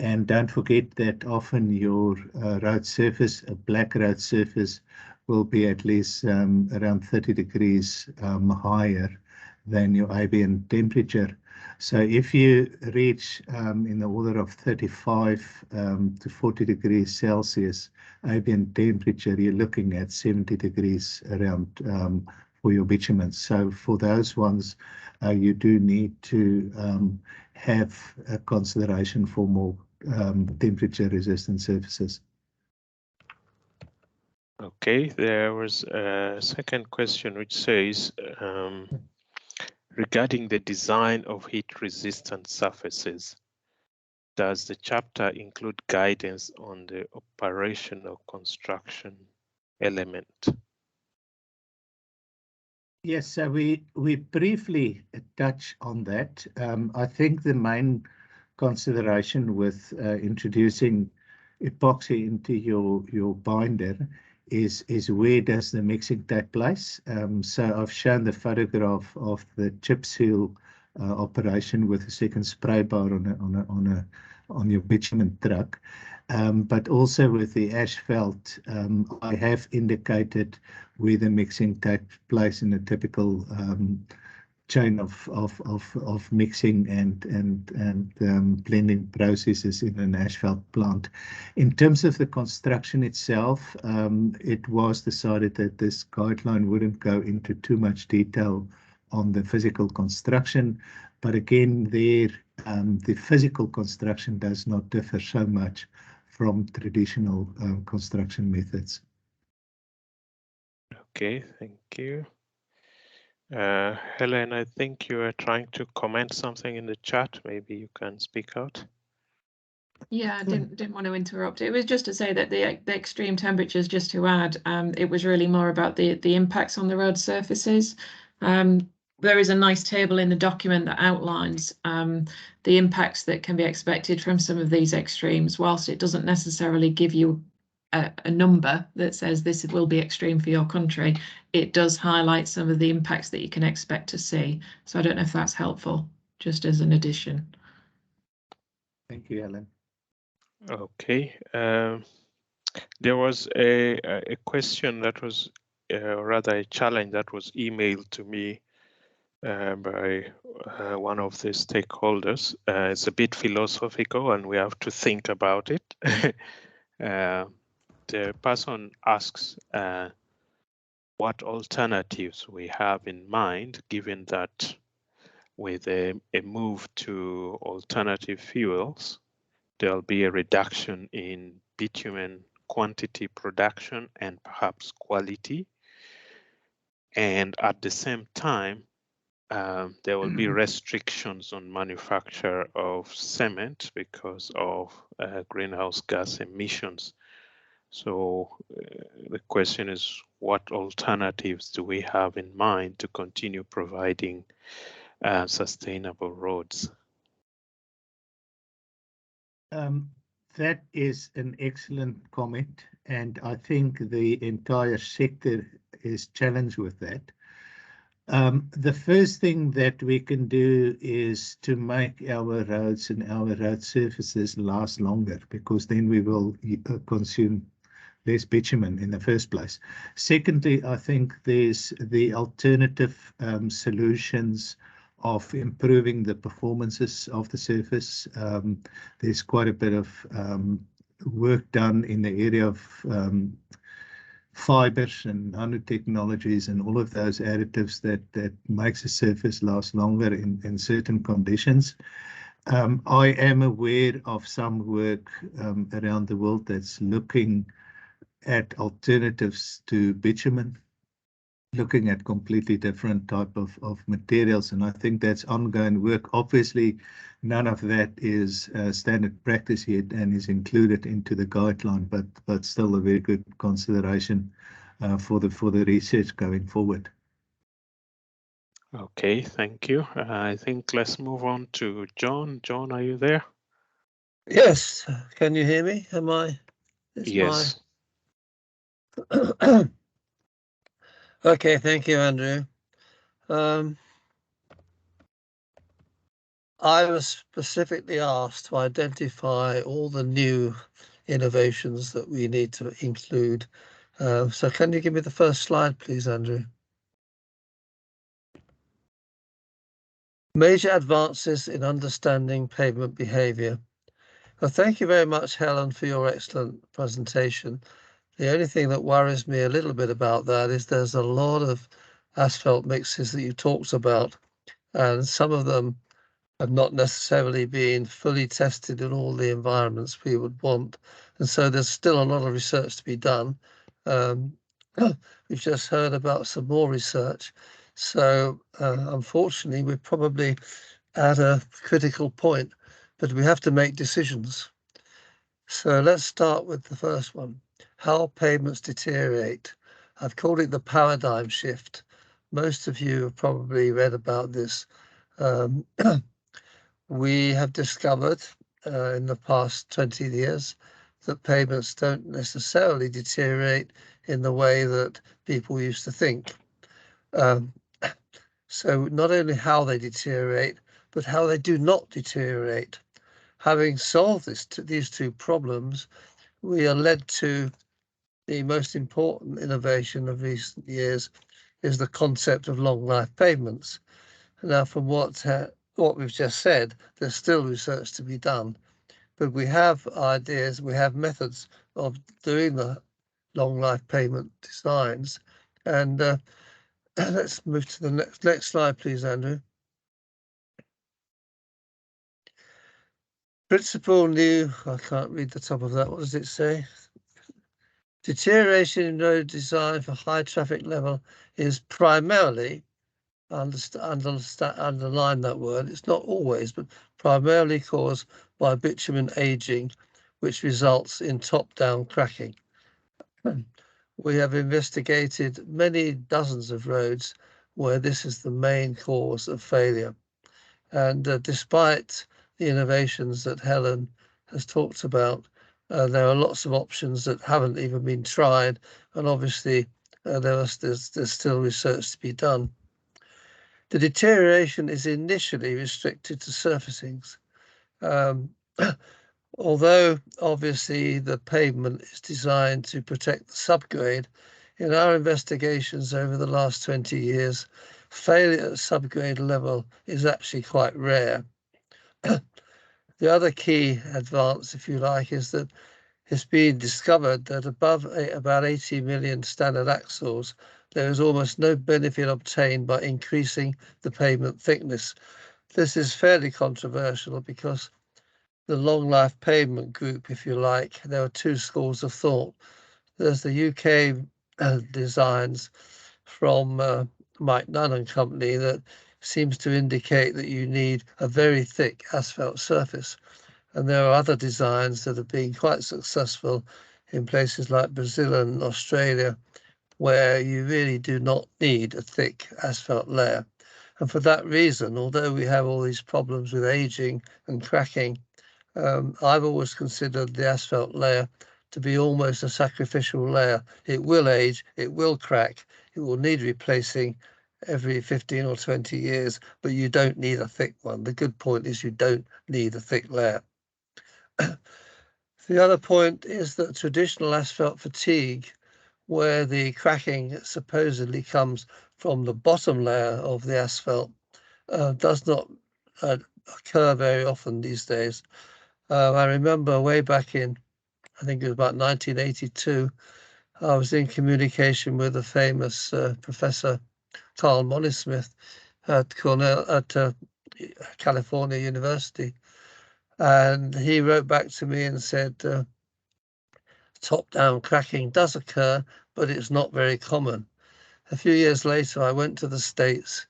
And don't forget that often your road surface, a black road surface, will be at least around 30 degrees higher than your ambient temperature. So if you reach in the order of 35 to 40 degrees Celsius ambient temperature, you're looking at 70 degrees around for your bitumen. So for those ones, you do need to have a consideration for more temperature resistant surfaces. Okay, there was a second question which says, regarding the design of heat-resistant surfaces, does the chapter include guidance on the operational construction element? Yes, so we briefly touch on that. I think the main consideration with introducing epoxy into your binder is where does the mixing take place. So I've shown the photograph of the chip seal operation with a second spray bar on your bitumen truck, but also with the asphalt. I have indicated where the mixing takes place in a typical chain of mixing and blending processes in an asphalt plant. In terms of the construction itself, it was decided that this guideline wouldn't go into too much detail on the physical construction, but again, there the physical construction does not differ so much from traditional construction methods. Okay, thank you. Helen, I think you are trying to comment something in the chat. Maybe you can speak out. Yeah, I didn't want to interrupt. It was just to say that the extreme temperatures, just to add, it was really more about the impacts on the road surfaces. There is a nice table in the document that outlines the impacts that can be expected from some of these extremes, whilst it doesn't necessarily give you a number that says this will be extreme for your country. It does highlight some of the impacts that you can expect to see. So I don't know if that's helpful, just as an addition. Thank you, Helen. Okay. There was a question that was rather a challenge that was emailed to me by one of the stakeholders. It's a bit philosophical and we have to think about it. The person asks what alternatives we have in mind, given that with a move to alternative fuels, there'll be a reduction in bitumen quantity production and perhaps quality. And at the same time, there will be restrictions on manufacture of cement because of greenhouse gas emissions. So the question is, what alternatives do we have in mind to continue providing sustainable roads? That is an excellent comment, and I think the entire sector is challenged with that. The first thing that we can do is to make our roads and our road surfaces last longer, because then we will consume less bitumen in the first place. Secondly, I think there's the alternative solutions of improving the performances of the surface. There's quite a bit of work done in the area of fibers and nanotechnologies and all of those additives that makes a surface last longer in certain conditions. I am aware of some work around the world that's looking at alternatives to bitumen, looking at completely different type of materials, and I think that's ongoing work. Obviously, none of that is standard practice yet and is included into the guideline, but still a very good consideration for the research going forward. Okay, thank you. I think let's move on to John. John, are you there? Yes. Can you hear me? Am I? Yes. Okay, thank you, Andrew. I was specifically asked to identify all the new innovations that we need to include. So can you give me the first slide, please, Andrew? Major advances in understanding pavement behaviour. Well, thank you very much, Helen, for your excellent presentation. The only thing that worries me a little bit about that is there's a lot of asphalt mixes that you talked about, and some of them have not necessarily been fully tested in all the environments we would want. And so there's still a lot of research to be done. We've just heard about some more research. So unfortunately, we're probably at a critical point, but we have to make decisions. So let's start with the first one. How pavements deteriorate. I've called it the paradigm shift. Most of you have probably read about this. We have discovered in the past 20 years that pavements don't necessarily deteriorate in the way that people used to think. So not only how they deteriorate, but how they do not deteriorate. Having solved these two problems, we are led to the most important innovation of recent years is the concept of long life pavements. Now, from what we've just said, there's still research to be done, but we have ideas, we have methods of doing the long life pavement designs. And let's move to the next slide, please, Andrew. Principle new, I can't read the top of that. What does it say? Deterioration in road design for high traffic level is primarily, underline that word, it's not always, but primarily caused by bitumen aging, which results in top-down cracking. We have investigated many dozens of roads where this is the main cause of failure. And despite the innovations that Helen has talked about, there are lots of options that haven't even been tried, and obviously there's still research to be done. The deterioration is initially restricted to surfacings. Although obviously the pavement is designed to protect the subgrade, in our investigations over the last 20 years, failure at subgrade level is actually quite rare. The other key advance, if you like, is that it's been discovered that above about 80 million standard axles, there is almost no benefit obtained by increasing the pavement thickness. This is fairly controversial because the long life pavement group, if you like, there are two schools of thought. There's the UK designs from Mike Nunn and company that seems to indicate that you need a very thick asphalt surface. And there are other designs that have been quite successful in places like Brazil and Australia, where you really do not need a thick asphalt layer. And for that reason, although we have all these problems with aging and cracking, I've always considered the asphalt layer to be almost a sacrificial layer. It will age, it will crack, it will need replacing every 15 or 20 years, but you don't need a thick one. The good point is you don't need a thick layer. The other point is that traditional asphalt fatigue, where the cracking supposedly comes from the bottom layer of the asphalt, does not occur very often these days. I remember way back in, I think it was about 1982, I was in communication with the famous Professor Carl Monismith at California University. And he wrote back to me and said, top-down cracking does occur, but it's not very common. A few years later, I went to the States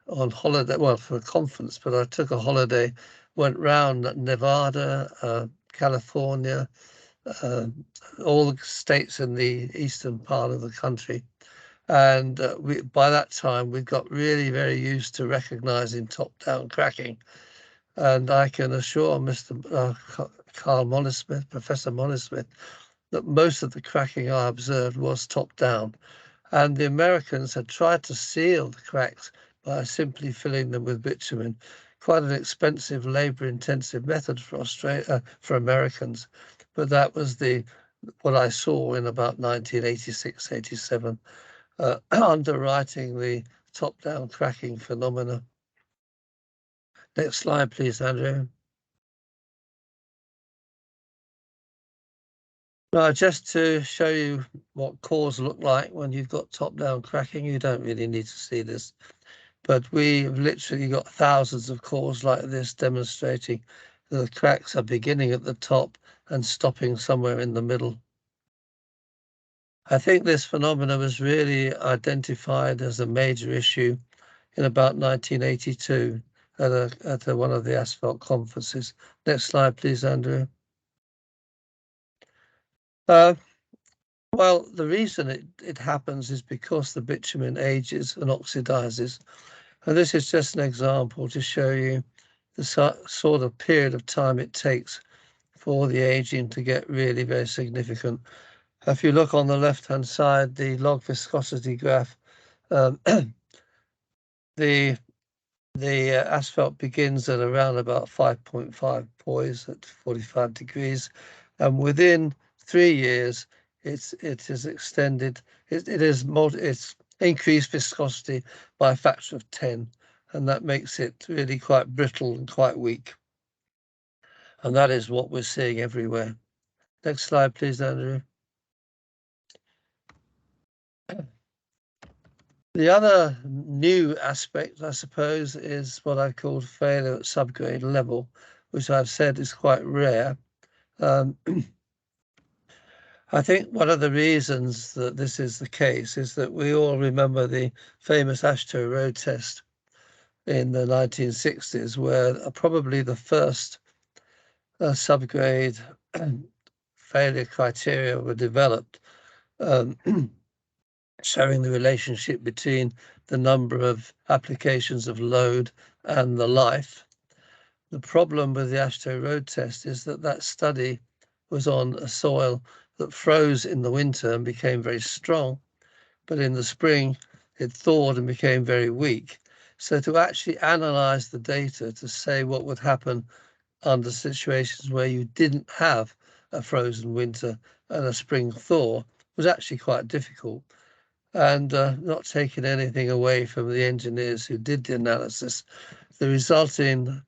on holiday, well, for a conference, but I took a holiday, went round Nevada, California, all the states in the eastern part of the country. And by that time, we've got really very used to recognizing top-down cracking. And I can assure Mr. Carl Monismith, Professor Monismith, that most of the cracking I observed was top-down. And the Americans had tried to seal the cracks by simply filling them with bitumen. Quite an expensive, labor-intensive method for for Americans. But that was what I saw in about 1986, 87, underwriting the top-down cracking phenomena. Next slide, please, Andrew. Now, just to show you what cores look like when you've got top-down cracking, you don't really need to see this, but we've literally got thousands of cores like this demonstrating that the cracks are beginning at the top and stopping somewhere in the middle. I think this phenomenon was really identified as a major issue in about 1982 at one of the asphalt conferences. Next slide, please, Andrew. Well, the reason it happens is because the bitumen ages and oxidizes. And this is just an example to show you the sort of period of time it takes for the aging to get really very significant. If you look on the left-hand side, the log viscosity graph, the asphalt begins at around about 5.5 poise at 45 degrees, and within 3 years, it is extended. It's increased viscosity by a factor of 10, and that makes it really quite brittle and quite weak. And that is what we're seeing everywhere. Next slide, please, Andrew. The other new aspect, I suppose, is what I've called failure at subgrade level, which I've said is quite rare. I think one of the reasons that this is the case is that we all remember the famous Ashto road test in the 1960s, where probably the first subgrade failure criteria were developed, showing the relationship between the number of applications of load and the life. The problem with the Ashto road test is that that study was on a soil that froze in the winter and became very strong, but in the spring it thawed and became very weak. So to actually analyze the data to say what would happen under situations where you didn't have a frozen winter and a spring thaw was actually quite difficult. And not taking anything away from the engineers who did the analysis, the resulting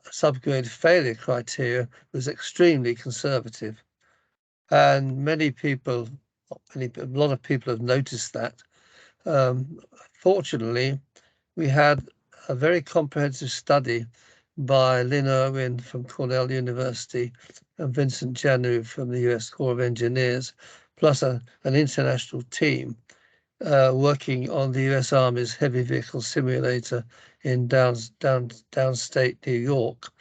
subgrade failure criteria was extremely conservative. And a lot of people have noticed that. Fortunately, we had a very comprehensive study by Lynn Irwin from Cornell University and Vincent Janu from the US Corps of Engineers, plus an international team working on the US Army's heavy vehicle simulator in downstate New York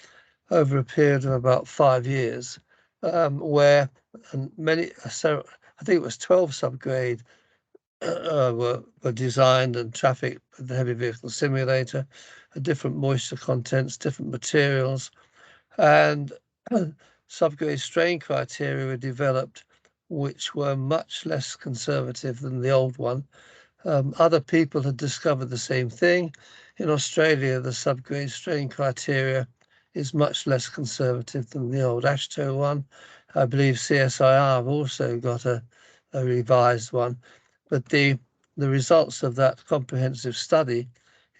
over a period of about 5 years, where I think it was 12 subgrade were designed and trafficked with the heavy vehicle simulator, different moisture contents, different materials, and subgrade strain criteria were developed, which were much less conservative than the old one. Other people had discovered the same thing. In Australia, the subgrade strain criteria is much less conservative than the old Ashto one. I believe CSIR have also got a revised one. But the results of that comprehensive study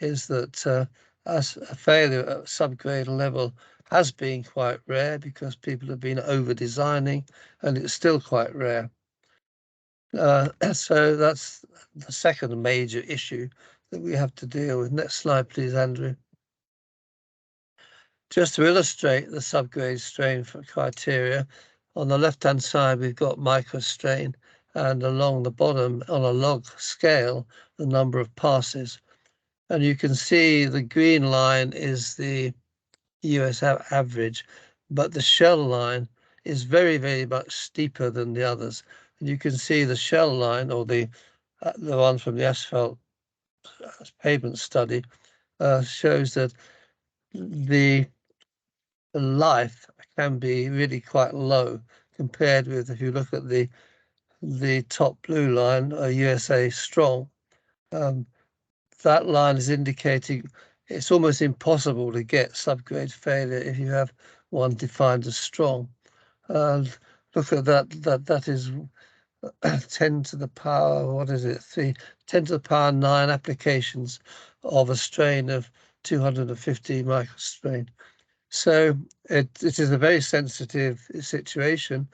is that as a failure at subgrade level has been quite rare because people have been over-designing, and it's still quite rare. So that's the second major issue that we have to deal with. Next slide, please, Andrew. Just to illustrate the subgrade strain criteria, on the left-hand side, we've got microstrain, and along the bottom, on a log scale, the number of passes. And you can see the green line is the US average, but the shell line is very, very much steeper than the others. And you can see the shell line, or the one from the asphalt pavement study, shows that the life can be really quite low compared with, if you look at the top blue line, USA strong. That line is indicating it's almost impossible to get subgrade failure if you have one defined as strong. Look at that is 10 to the power, what is it? 10 to the power 9 applications of a strain of 250 microstrain. So it is a very sensitive situation,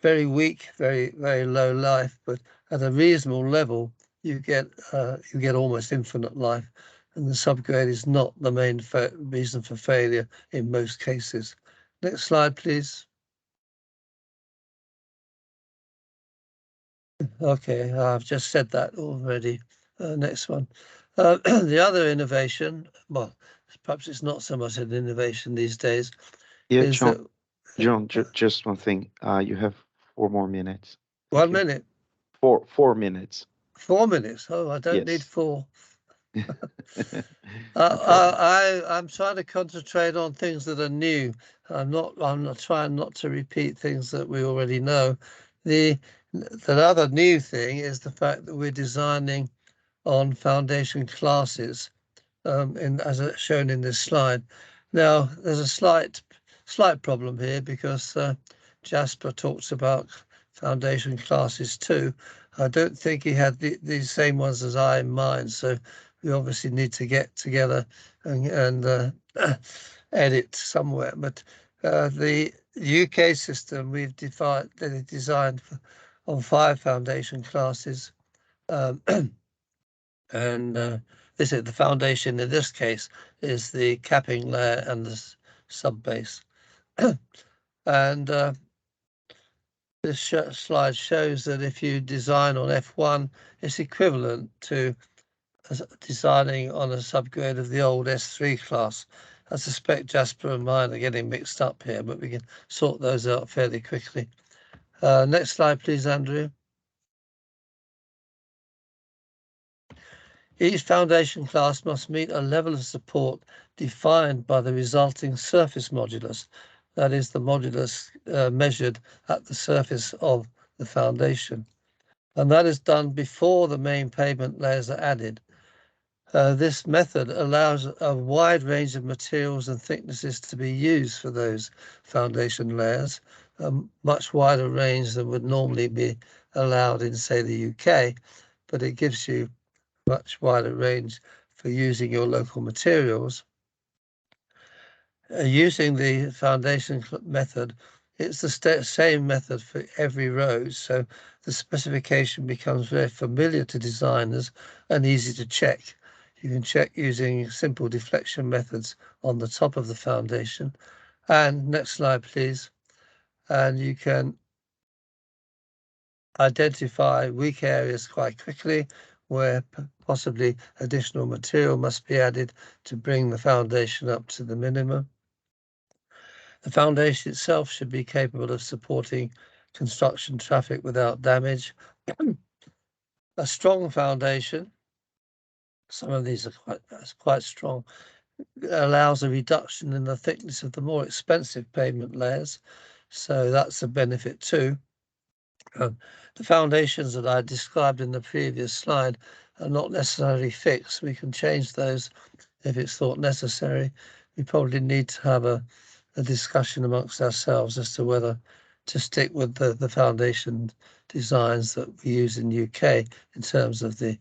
very weak, very low life, but at a reasonable level, you get almost infinite life, and the subgrade is not the main reason for failure in most cases. Next slide, please. Okay, I've just said that already. Next one. The other innovation, well, perhaps it's not so much an innovation these days. Yeah, is John, just one thing. You have 4 more minutes. 1 minute. 4 minutes. 4 minutes. Oh, I don't need Yes. 4. problem. I'm trying to concentrate on things that are new. I'm not trying not to repeat things that we already know. The other new thing is the fact that we're designing on foundation classes, as shown in this slide. Now, there's a slight problem here because Jasper talks about foundation classes too. I don't think he had these same ones as I in mind, so we obviously need to get together and edit somewhere. But the UK system we've designed on 5 foundation classes, and this is the foundation. In this case, is the capping layer and the sub base, and this slide shows that if you design on F1, it's equivalent to designing on a subgrade of the old S3 class. I suspect Jasper and mine are getting mixed up here, but we can sort those out fairly quickly. Next slide, please, Andrew. Each foundation class must meet a level of support defined by the resulting surface modulus. That is the modulus measured at the surface of the foundation. And that is done before the main pavement layers are added. This method allows a wide range of materials and thicknesses to be used for those foundation layers, a much wider range than would normally be allowed in, say, the UK, but it gives you much wider range for using your local materials. Using the foundation method, it's the same method for every road, so the specification becomes very familiar to designers and easy to check. You can check using simple deflection methods on the top of the foundation. And next slide, please. And you can identify weak areas quite quickly where possibly additional material must be added to bring the foundation up to the minimum. The foundation itself should be capable of supporting construction traffic without damage. A strong foundation, some of these are quite strong, allows a reduction in the thickness of the more expensive pavement layers, so that's a benefit too. The foundations that I described in the previous slide are not necessarily fixed. We can change those if it's thought necessary. We probably need to have a discussion amongst ourselves as to whether to stick with the foundation designs that we use in UK in terms of the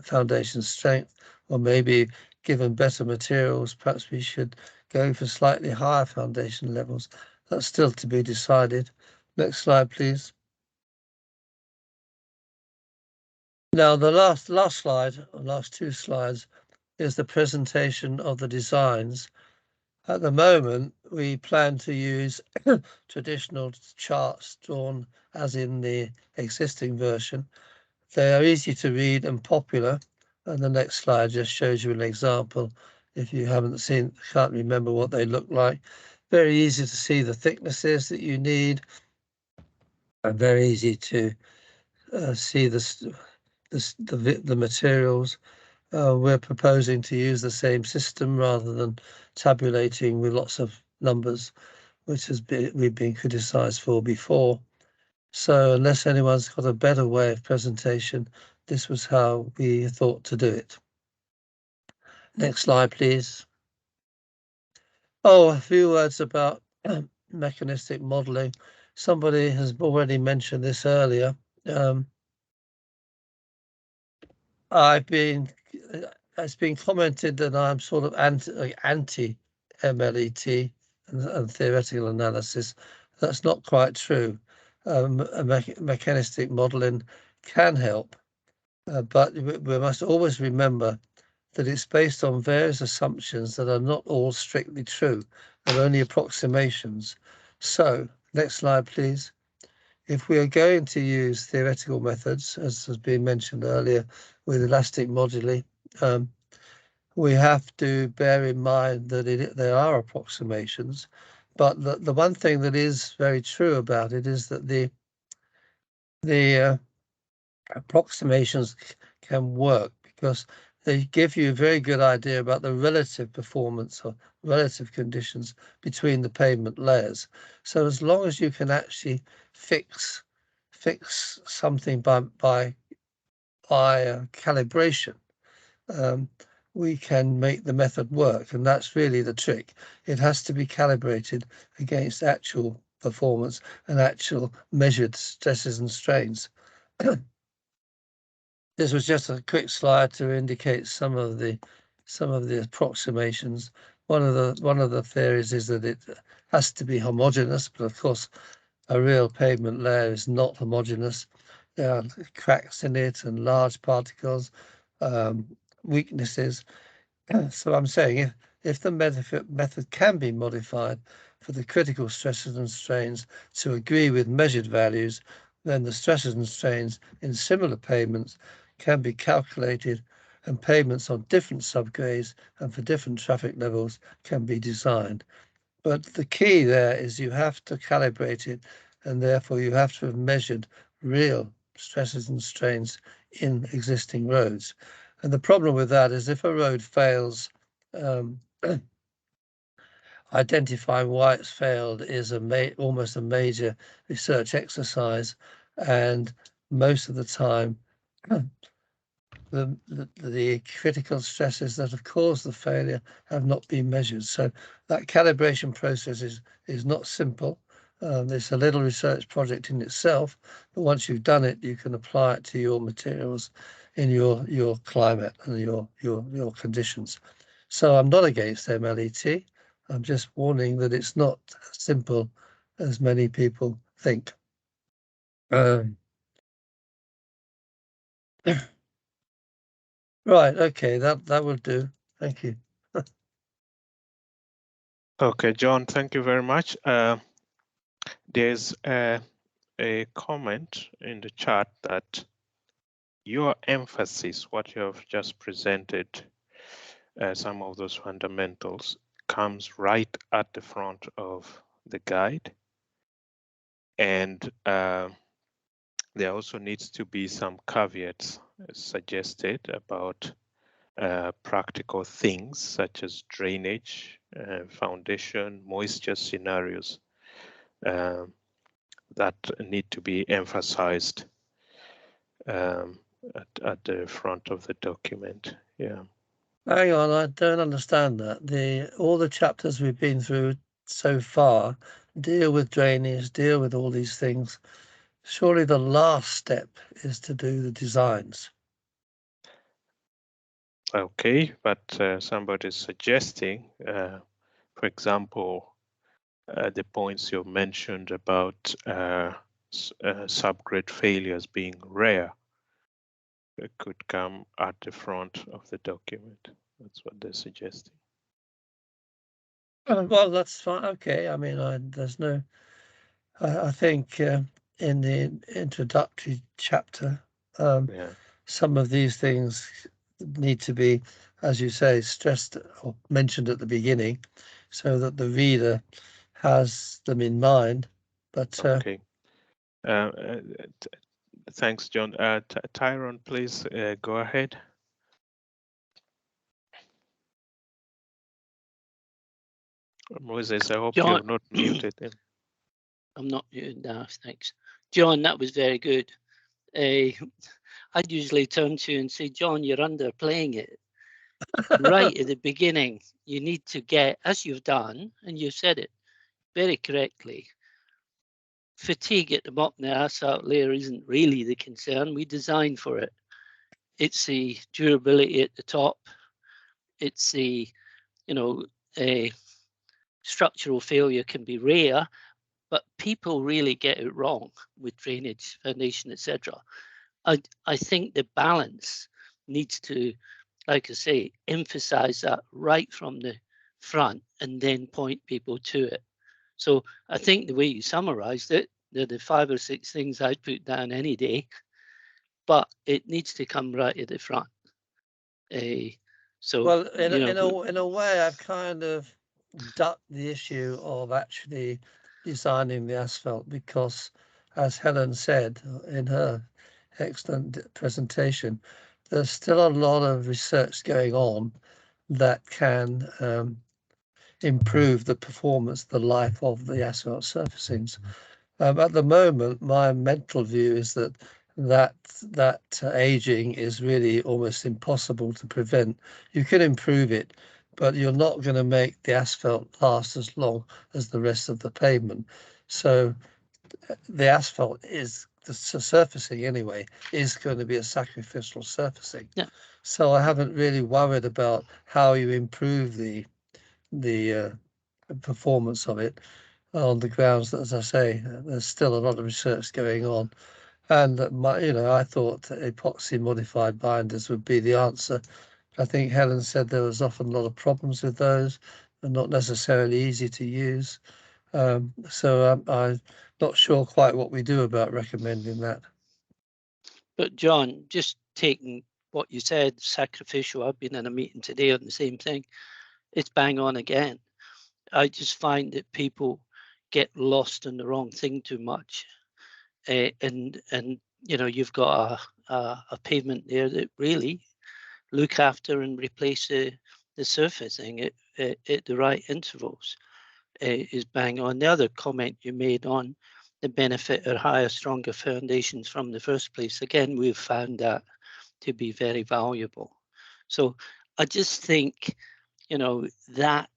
foundation strength, or maybe given better materials, perhaps we should go for slightly higher foundation levels. That's still to be decided. Next slide, please. Now, the last slide, or last 2 slides, is the presentation of the designs. At the moment, we plan to use traditional charts drawn as in the existing version. They are easy to read and popular, and the next slide just shows you an example. If you can't remember what they look like, very easy to see the thicknesses that you need, and very easy to see the materials. We're proposing to use the same system rather than tabulating with lots of numbers, which we've been criticised for before. So unless anyone's got a better way of presentation, this was how we thought to do it. Next slide, please. Oh, a few words about mechanistic modelling. Somebody has already mentioned this earlier. I've been it's been commented that I'm sort of anti MLET and theoretical analysis. That's not quite true. Mechanistic modelling can help, but we must always remember that it's based on various assumptions that are not all strictly true and only approximations. So, next slide, please. If we are going to use theoretical methods, as has been mentioned earlier with elastic moduli, we have to bear in mind that there are approximations, but the one thing that is very true about it is that the approximations can work because they give you a very good idea about the relative performance or relative conditions between the pavement layers. So as long as you can actually fix something by calibration, we can make the method work, and that's really the trick. It has to be calibrated against actual performance and actual measured stresses and strains. This was just a quick slide to indicate some of the approximations. One of the theories is that it has to be homogeneous, but of course a real pavement layer is not homogeneous. There are cracks in it and large particles, weaknesses. So I'm saying if the method can be modified for the critical stresses and strains to agree with measured values, then the stresses and strains in similar pavements can be calculated, and pavements on different subgrades and for different traffic levels can be designed. But the key there is you have to calibrate it, and therefore you have to have measured real stresses and strains in existing roads. And the problem with that is if a road fails, identifying why it's failed is almost a major research exercise, and most of the time the critical stresses that have caused the failure have not been measured. So that calibration process is not simple. It's a little research project in itself, but once you've done it, you can apply it to your materials in your climate and your conditions. So I'm not against MLET. I'm just warning that it's not as simple as many people think. Right, okay, that will do. Thank you. Okay, John, thank you very much. There's a comment in the chat that your emphasis, what you have just presented, some of those fundamentals, comes right at the front of the guide. And there also needs to be some caveats suggested about practical things such as drainage, foundation, moisture scenarios that need to be emphasized at the front of the document. Yeah. Hang on, I don't understand that. All the chapters we've been through so far deal with drainage, deal with all these things. Surely the last step is to do the designs. Okay, but somebody's suggesting, for example, the points you mentioned about subgrade failures being rare, it could come at the front of the document. That's what they're suggesting. Well, that's fine. Okay, I mean, there's no. I think in the introductory chapter, some of these things need to be, as you say, stressed or mentioned at the beginning, so that the reader has them in mind. But okay. Thanks, John. Tyrone, please go ahead. Moses, I hope John, you're not muted. I'm not muted now, thanks. John, that was very good. I'd usually turn to you and say, John, you're underplaying it. Right at the beginning, you need to get, as you've done, and you said it very correctly, fatigue at the bottom of the asphalt layer isn't really the concern. We design for it. It's the durability at the top it's a, you know, a structural failure can be rare, but people really get it wrong with drainage, foundation, etc. I think the balance needs to, like I say, emphasize that right from the front and then point people to it. So I think the way you summarized it, they're the 5 or 6 things I'd put down any day, but it needs to come right at the front. So, well, in a way, I've kind of ducked the issue of actually designing the asphalt because, as Helen said in her excellent presentation, there's still a lot of research going on that can improve the performance, the life of the asphalt surfacings. At the moment, my mental view is that aging is really almost impossible to prevent. You can improve it, but you're not going to make the asphalt last as long as the rest of the pavement. So the asphalt is, the surfacing anyway, is going to be a sacrificial surfacing. Yeah. So I haven't really worried about how you improve the performance of it, on the grounds that, as I say, there's still a lot of research going on. And I thought epoxy modified binders would be the answer. I think Helen said there was often a lot of problems with those and not necessarily easy to use. So I'm not sure quite what we do about recommending that. But John, just taking what you said, sacrificial, I've been in a meeting today on the same thing. It's bang on again. I just find that people get lost in the wrong thing too much. And you know, you've got a pavement there that really look after and replace the surfacing at the right intervals is bang on. The other comment you made on the benefit of higher, stronger foundations from the first place, again, we've found that to be very valuable. So I just think, you know, that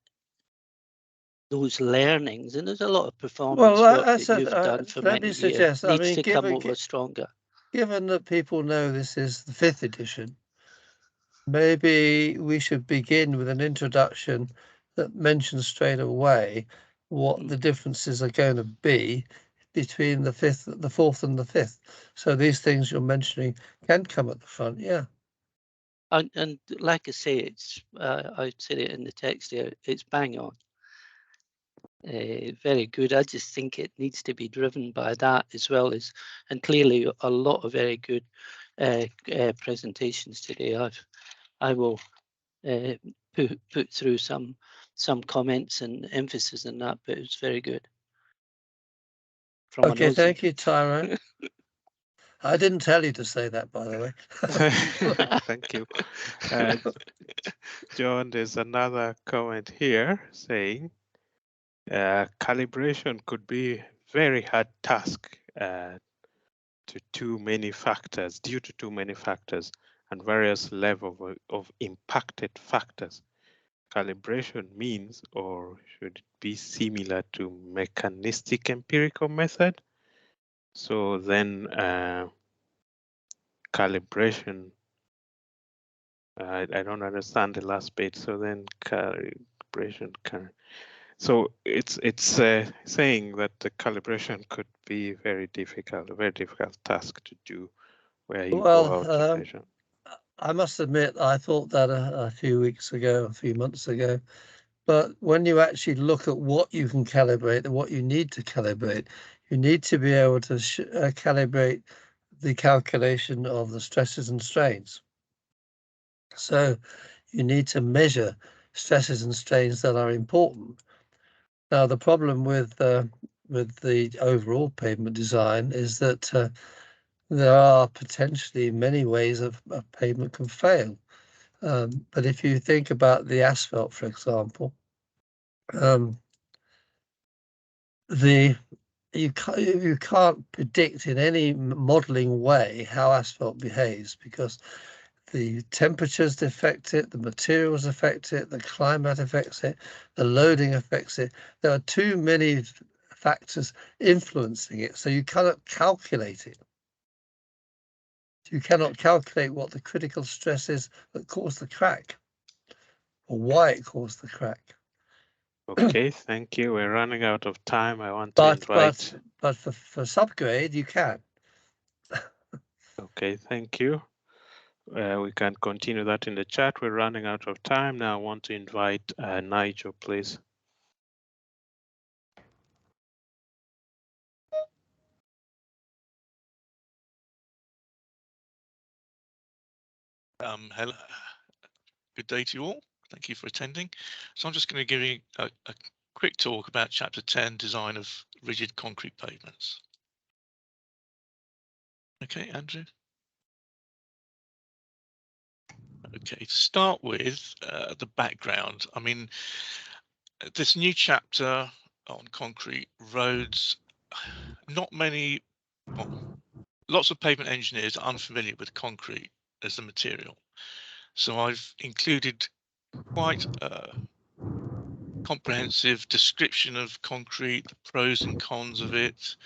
those learnings, and there's a lot of performance work that you've done for many years, needs to come over stronger. Given that people know this is the 5th edition, maybe we should begin with an introduction that mentions straight away what the differences are going to be between the 4th and the 5th. So these things you're mentioning can come at the front, yeah. And like I say, it's I said it in the text there, it's bang on. Very good. I just think it needs to be driven by that as well as, and clearly a lot of very good presentations today. I will put through some comments and emphasis on that, but it's very good. Okay, thank you, Tyrone. I didn't tell you to say that, by the way. Thank you. John, there's another comment here saying, calibration could be a very hard task due to too many factors and various levels of impacted factors. Calibration means, or should it be similar to mechanistic empirical method? So then calibration, I don't understand the last bit. So then calibration can. So it's saying that the calibration could be very difficult, a very difficult task to do, where you go out to measure. I must admit, I thought that a few months ago. But when you actually look at what you can calibrate and what you need to calibrate, you need to be able to calibrate the calculation of the stresses and strains. So you need to measure stresses and strains that are important. Now, the problem with the overall pavement design is that there are potentially many ways a pavement can fail. But if you think about the asphalt, for example, you can't predict in any modeling way how asphalt behaves because the temperatures affect it, the materials affect it, the climate affects it, the loading affects it. There are too many factors influencing it, so you cannot calculate it. You cannot calculate what the critical stress is that cause the crack. or why it caused the crack. Okay, thank you. We're running out of time. I want to invite. But for subgrade, you can. Okay, thank you. We can continue that in the chat. We're running out of time now. I want to invite Nigel, please. Hello. Good day to you all. Thank you for attending. So I'm just going to give you a quick talk about Chapter 10, Design of Rigid Concrete Pavements. Okay, Andrew. Okay, to start with, the background. I mean, this new chapter on concrete roads, not many, well, lots of pavement engineers are unfamiliar with concrete as the material. So I've included quite a comprehensive description of concrete, the pros and cons of it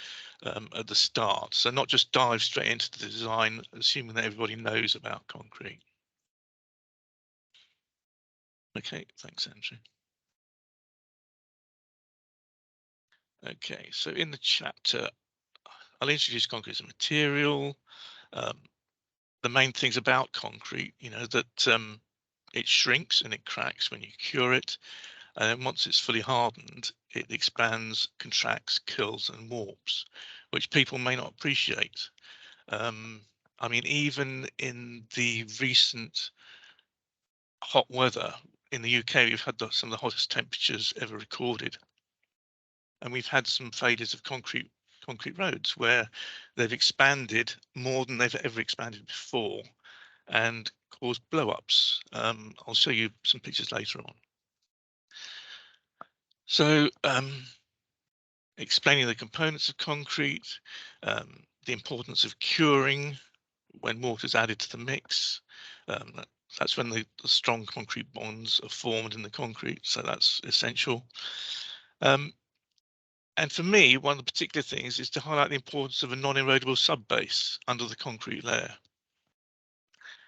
at the start. So not just dive straight into the design, assuming that everybody knows about concrete. Okay, thanks, Andrew. Okay, so in the chapter, I'll introduce concrete as a material. The main things about concrete, you know, that it shrinks and it cracks when you cure it. And then once it's fully hardened, it expands, contracts, curls and warps, which people may not appreciate. I mean, even in the recent hot weather in the UK, we've had some of the hottest temperatures ever recorded. And we've had some failures of concrete roads where they've expanded more than they've ever expanded before and caused blow-ups. I'll show you some pictures later on. So explaining the components of concrete, the importance of curing when water is added to the mix. That's when the strong concrete bonds are formed in the concrete, so that's essential. And for me, one of the particular things is to highlight the importance of a non-erodible subbase under the concrete layer.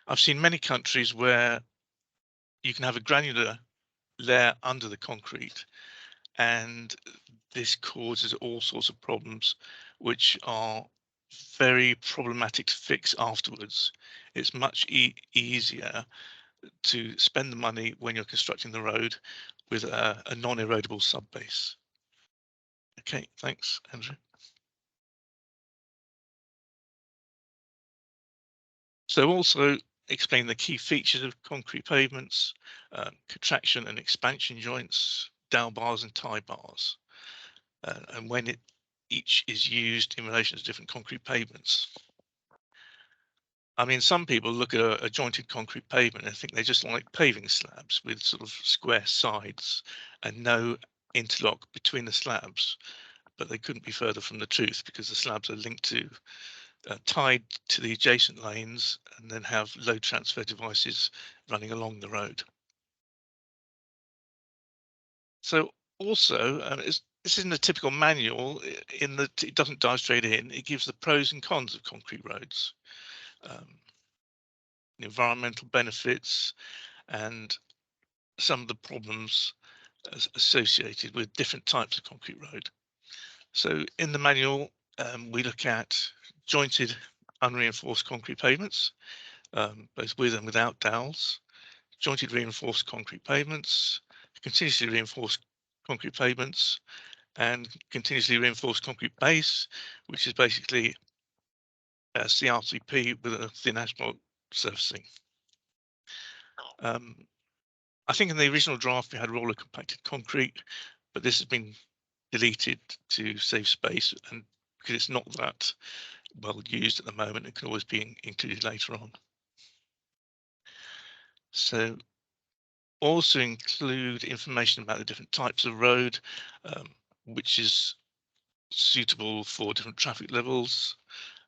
I've seen many countries where you can have a granular layer under the concrete, and this causes all sorts of problems which are very problematic to fix afterwards. It's much easier to spend the money when you're constructing the road with a non-erodible subbase. Okay, thanks, Andrew. So also explain the key features of concrete pavements, contraction and expansion joints, dowel bars and tie bars, and when each is used in relation to different concrete pavements. I mean, some people look at a jointed concrete pavement and think they're just like paving slabs with sort of square sides and no interlock between the slabs, but they couldn't be further from the truth because the slabs are linked to tied to the adjacent lanes and then have load transfer devices running along the road. So also, this isn't a typical manual in that it doesn't dive straight in. It gives the pros and cons of concrete roads, environmental benefits, and some of the problems associated with different types of concrete road. So in the manual, we look at jointed unreinforced concrete pavements, both with and without dowels, jointed reinforced concrete pavements, continuously reinforced concrete pavements, and continuously reinforced concrete base, which is basically a CRCP with a thin asphalt surfacing. I think in the original draft we had roller compacted concrete, but this has been deleted to save space, and because it's not that well used at the moment, it can always be included later on. So also include information about the different types of road, which is suitable for different traffic levels,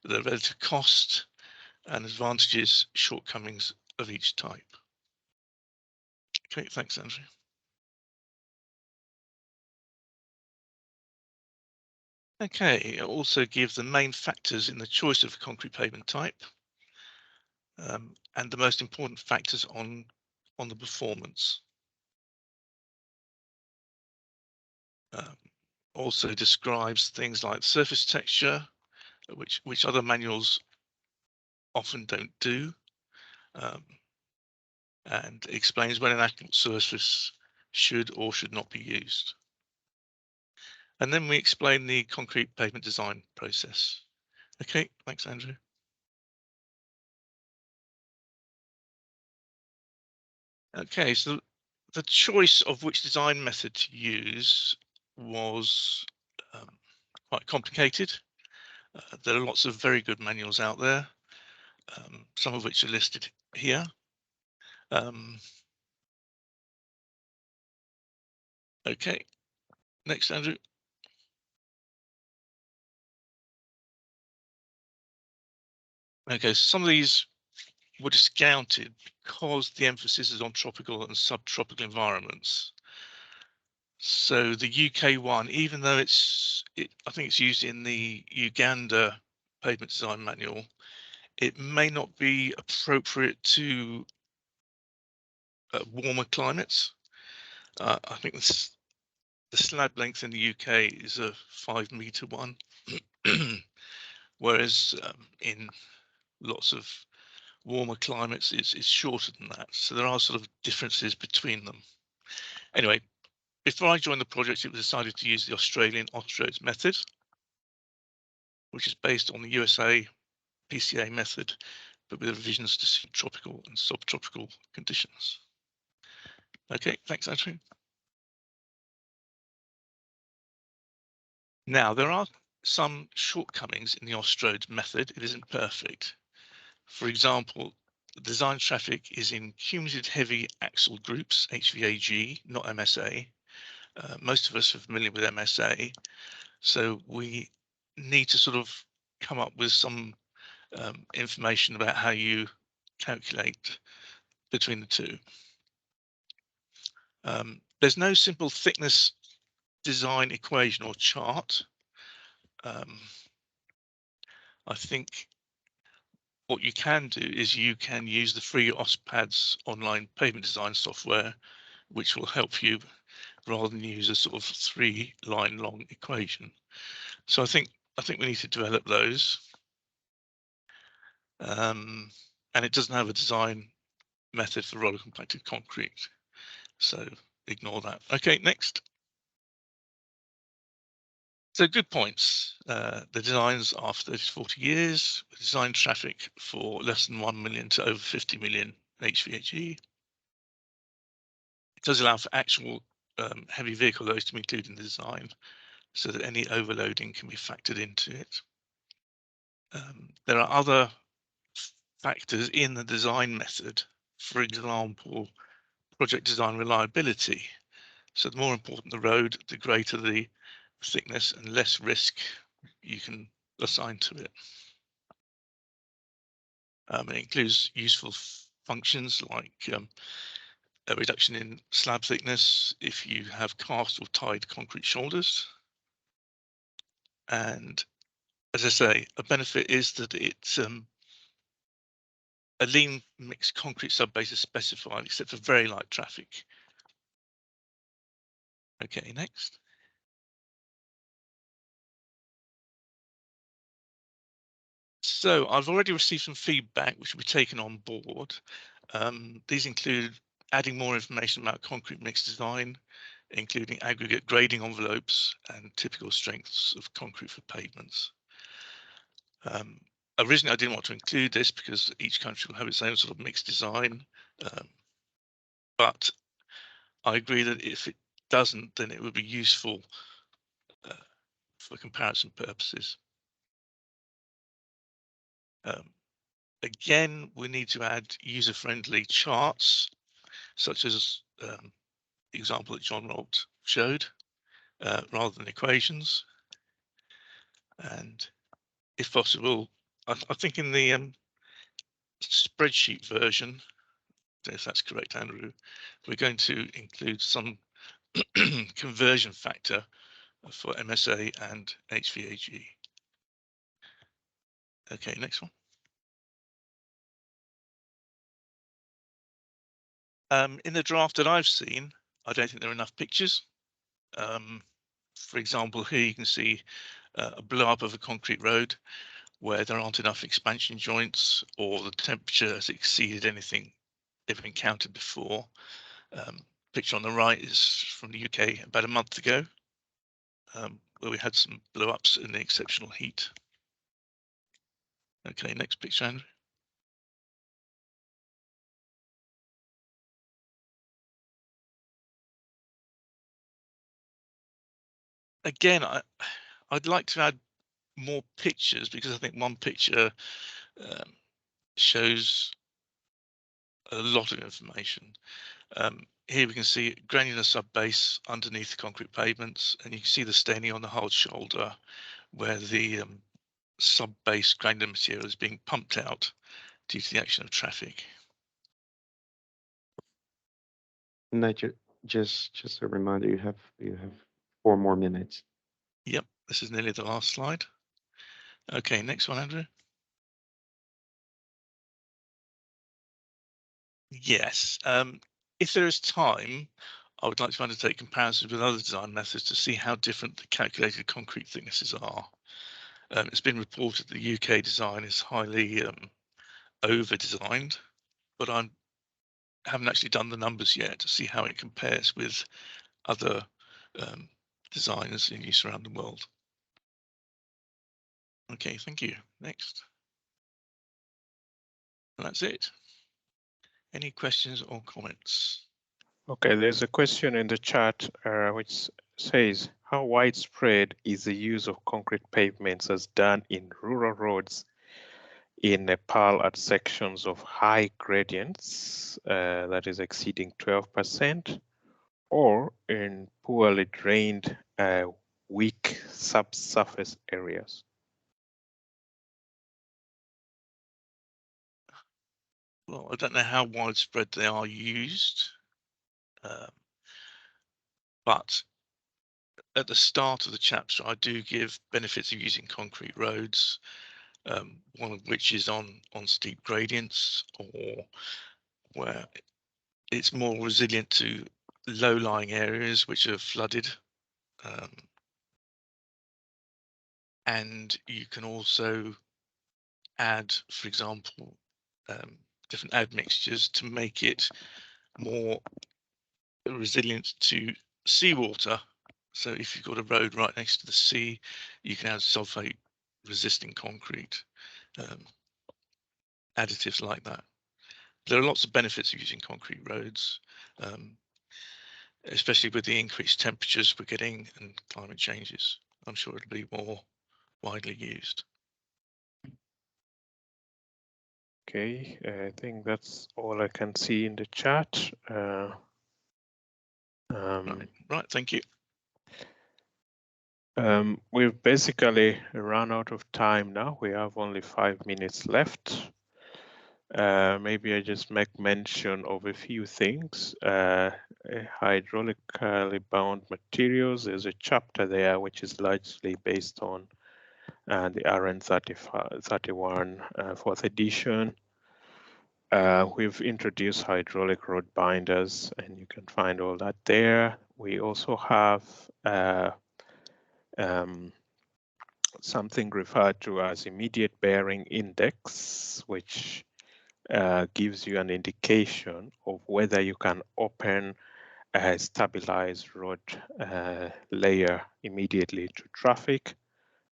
the relative cost and advantages, shortcomings of each type. Okay, thanks, Andrew. Okay, it also gives the main factors in the choice of concrete pavement type, and the most important factors on the performance. Also describes things like surface texture, which other manuals often don't do, and explains when an asphalt surface should or should not be used. And then we explain the concrete pavement design process. Okay, thanks, Andrew. Okay, so the choice of which design method to use was quite complicated. There are lots of very good manuals out there, some of which are listed here. Okay, next, Andrew. Okay, so some of these were discounted because the emphasis is on tropical and subtropical environments. So the UK one, even though I think it's used in the Uganda pavement design manual, it may not be appropriate to warmer climates. I think the slab length in the UK is a 5 meter one, whereas in lots of warmer climates it's shorter than that. So there are sort of differences between them. Anyway, before I joined the project, it was decided to use the Australian Austroads method, which is based on the USA PCA method, but with revisions to suit tropical and subtropical conditions. Okay, thanks, Andrew. Now, there are some shortcomings in the Austroads method. It isn't perfect. For example, the design traffic is in cumulative heavy axle groups, HVAG, not MSA. Most of us are familiar with MSA, so we need to sort of come up with some information about how you calculate between the two. There's no simple thickness design equation or chart. I think what you can do is you can use the free OSPADS online pavement design software, which will help you rather than use a sort of 3-line long equation. So I think we need to develop those. And it doesn't have a design method for roller compacted concrete, so ignore that. Okay, next. So good points. The designs are 30 to 40 years, with design traffic for less than 1 million to over 50 million HVAG. It does allow for actual heavy vehicle loads to be included in the design, so that any overloading can be factored into it. There are other factors in the design method, for example, project design reliability. So the more important the road, the greater the thickness and less risk you can assign to it. It includes useful functions like a reduction in slab thickness if you have cast or tied concrete shoulders. And as I say, a benefit is that it's a lean mixed concrete subbase is specified except for very light traffic. Okay, next. So I've already received some feedback which will be taken on board. These include adding more information about concrete mix design, including aggregate grading envelopes and typical strengths of concrete for pavements. Originally, I didn't want to include this because each country will have its own sort of mixed design, but I agree that if it doesn't, then it would be useful for comparison purposes. Again, we need to add user-friendly charts, such as the example that John Rolt showed, rather than equations. And if possible, I think in the spreadsheet version, if that's correct, Andrew, we're going to include some conversion factor for MSA and HVAG. Okay, next one. In the draft that I've seen, I don't think there are enough pictures. for example, here you can see a blow up of a concrete road where there aren't enough expansion joints or the temperature has exceeded anything they've encountered before. Picture on the right is from the UK about a month ago, where we had some blow ups in the exceptional heat. Okay, next picture, Andrew. Again, I'd like to add more pictures because I think one picture shows a lot of information. Here we can see granular subbase underneath the concrete pavements, and you can see the staining on the hard shoulder where the subbase granular material is being pumped out due to the action of traffic. Nigel, just a reminder, you have 4 more minutes. Yep, this is nearly the last slide. Okay, next one, Andrew. Yes, if there is time, I would like to undertake comparisons with other design methods to see how different the calculated concrete thicknesses are. It's been reported the UK design is highly over-designed, but I haven't actually done the numbers yet to see how it compares with other designers in use around the world. Okay, thank you. Next. And that's it. Any questions or comments? Okay, there's a question in the chat which says, how widespread is the use of concrete pavements as done in rural roads in Nepal at sections of high gradients, that is exceeding 12%, or in poorly drained, weak subsurface areas? Well, I don't know how widespread they are used, but at the start of the chapter, I do give benefits of using concrete roads, one of which is on steep gradients or where it's more resilient to low-lying areas which are flooded. And you can also add, for example, different admixtures to make it more resilient to seawater. So if you've got a road right next to the sea, you can add sulfate resisting concrete, additives like that. There are lots of benefits of using concrete roads, especially with the increased temperatures we're getting and climate changes. I'm sure it'll be more widely used. Okay, I think that's all I can see in the chat. Right, thank you. We've basically run out of time now. We have only 5 minutes left. Maybe I just make mention of a few things. Hydraulically bound materials, there's a chapter there which is largely based on the RN 31 4th edition. We've introduced hydraulic road binders, and you can find all that there. We also have something referred to as immediate bearing index, which gives you an indication of whether you can open a stabilized road layer immediately to traffic.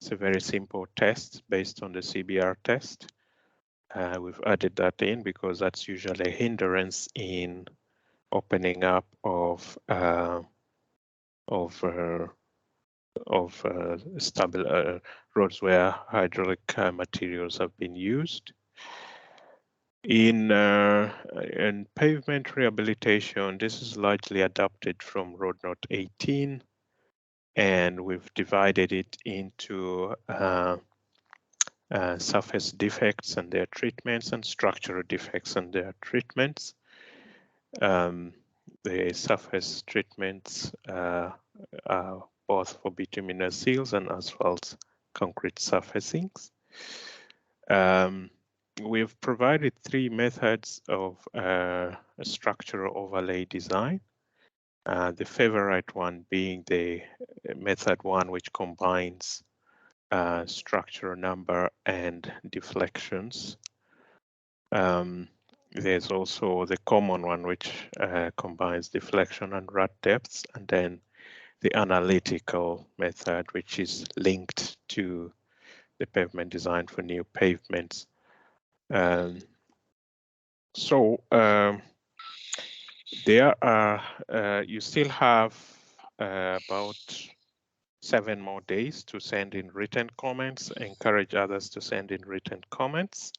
It's a very simple test based on the CBR test. We've added that in because that's usually a hindrance in opening up of stable roads where hydraulic materials have been used. In pavement rehabilitation, this is largely adapted from Road Note 18, and we've divided it into surface defects and their treatments and structural defects and their treatments. The surface treatments are both for bituminous seals and asphalt concrete surfacings. We've provided 3 methods of structural overlay design. The favorite one being the method one, which combines structure, number, and deflections. There's also the common one, which combines deflection and rut depths, and then the analytical method, which is linked to the pavement design for new pavements. There are, you still have about 7 more days to send in written comments. Encourage others to send in written comments.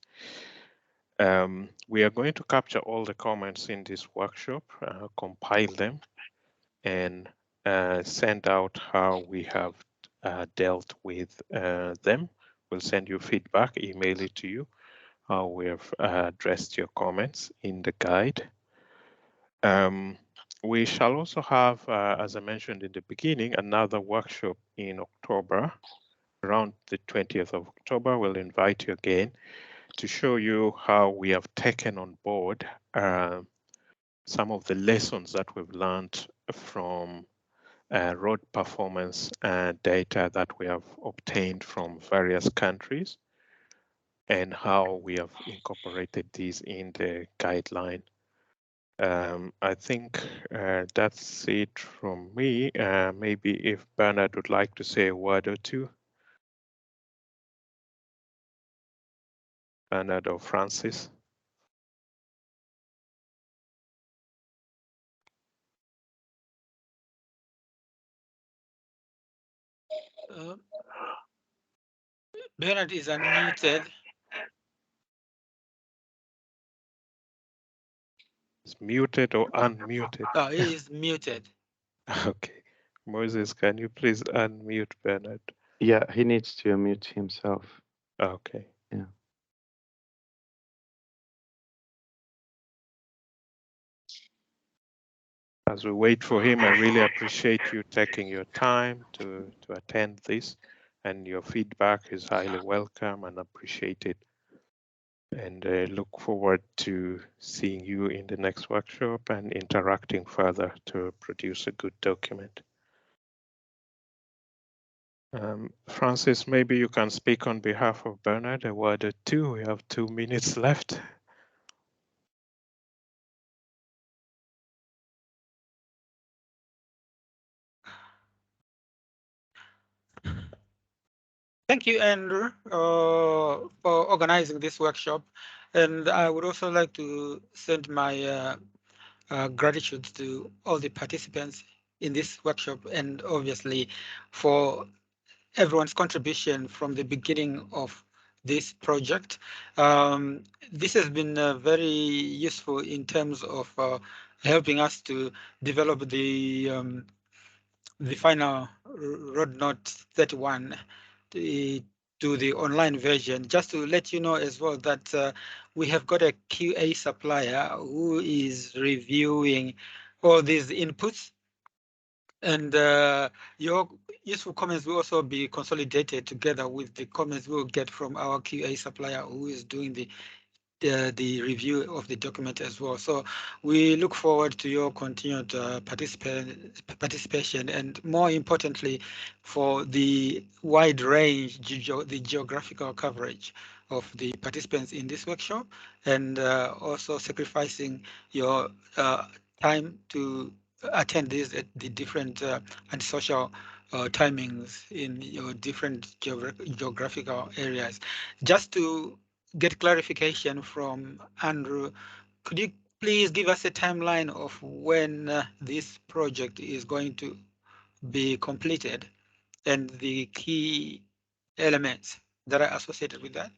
We are going to capture all the comments in this workshop, compile them, and send out how we have dealt with them. We'll send you feedback, email it to you, how we have addressed your comments in the guide. We shall also have, as I mentioned in the beginning, another workshop in October. Around the 20th of October, we'll invite you again to show you how we have taken on board some of the lessons that we've learned from road performance data that we have obtained from various countries, and how we have incorporated these in the guideline. I think that's it from me. Maybe if Bernard would like to say a word or two. Bernard or Francis. Bernard is unmuted. Is muted or unmuted? Oh, he is muted. Okay. Moses, can you please unmute Bernard? Yeah, he needs to unmute himself. Okay. Yeah. As we wait for him, I really appreciate you taking your time to attend this, and your feedback is highly welcome and appreciated. And look forward to seeing you in the next workshop and interacting further to produce a good document. Francis, maybe you can speak on behalf of Bernard a word or two. We have 2 minutes left. Thank you, Andrew, for organizing this workshop. And I would also like to send my gratitude to all the participants in this workshop, and obviously for everyone's contribution from the beginning of this project. This has been very useful in terms of helping us to develop the final Road Note 31 to the online version. Just to let you know as well that we have got a QA supplier who is reviewing all these inputs, and your useful comments will also be consolidated together with the comments we'll get from our QA supplier who is doing the review of the document as well. So we look forward to your continued participation, and more importantly, for the wide range, the geographical coverage of the participants in this workshop, and also sacrificing your time to attend these at the different and social timings in your different geographical areas. Just to get clarification from Andrew, could you please give us a timeline of when this project is going to be completed and the key elements that are associated with that?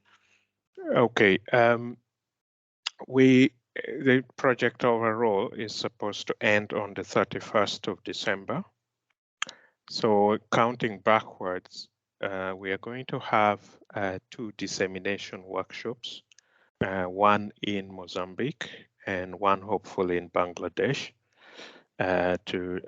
Okay. The project overall is supposed to end on the 31st of December. So counting backwards, we are going to have 2 dissemination workshops, one in Mozambique and one hopefully in Bangladesh, to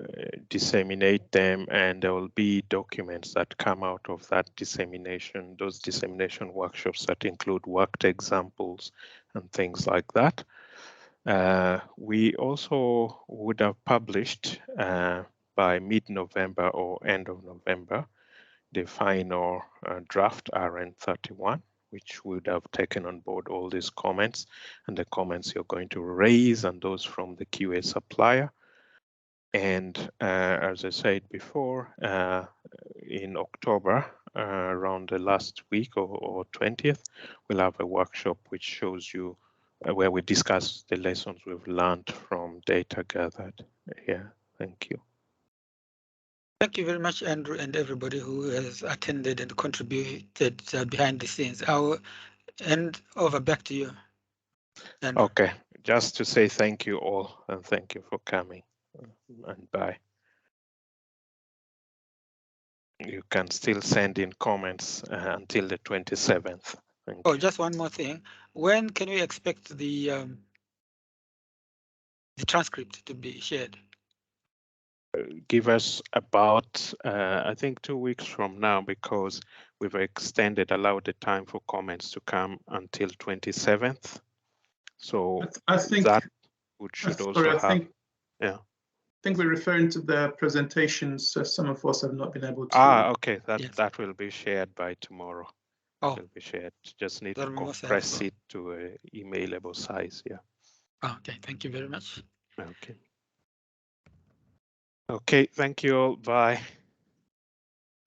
disseminate them, and there will be documents that come out of that dissemination, those dissemination workshops that include worked examples and things like that. We also would have published by mid-November or end of November the final draft RN31, which would have taken on board all these comments and the comments you're going to raise and those from the QA supplier. And as I said before, in October, around the last week or 20th, we'll have a workshop which shows you where we discuss the lessons we've learned from data gathered. Yeah, thank you. Thank you very much, Andrew, and everybody who has attended and contributed behind the scenes. I'll hand over back to you, Andrew. Okay, just to say thank you all and thank you for coming and bye. You can still send in comments until the 27th. Oh, just one more thing. When can we expect the transcript to be shared? Give us about, I think 2 weeks from now, because we've allowed the time for comments to come until 27th. So I think that should also have, yeah. I think we're referring to the presentations. So some of us have not been able to. Okay, that will be shared by tomorrow. Oh, will be shared. Just need to compress it to a emailable size. Yeah. Okay, thank you very much. Okay. Okay, thank you all. Bye.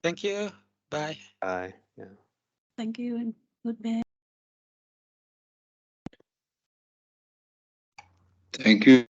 Thank you. Bye. Bye. Yeah. Thank you and goodbye. Thank you.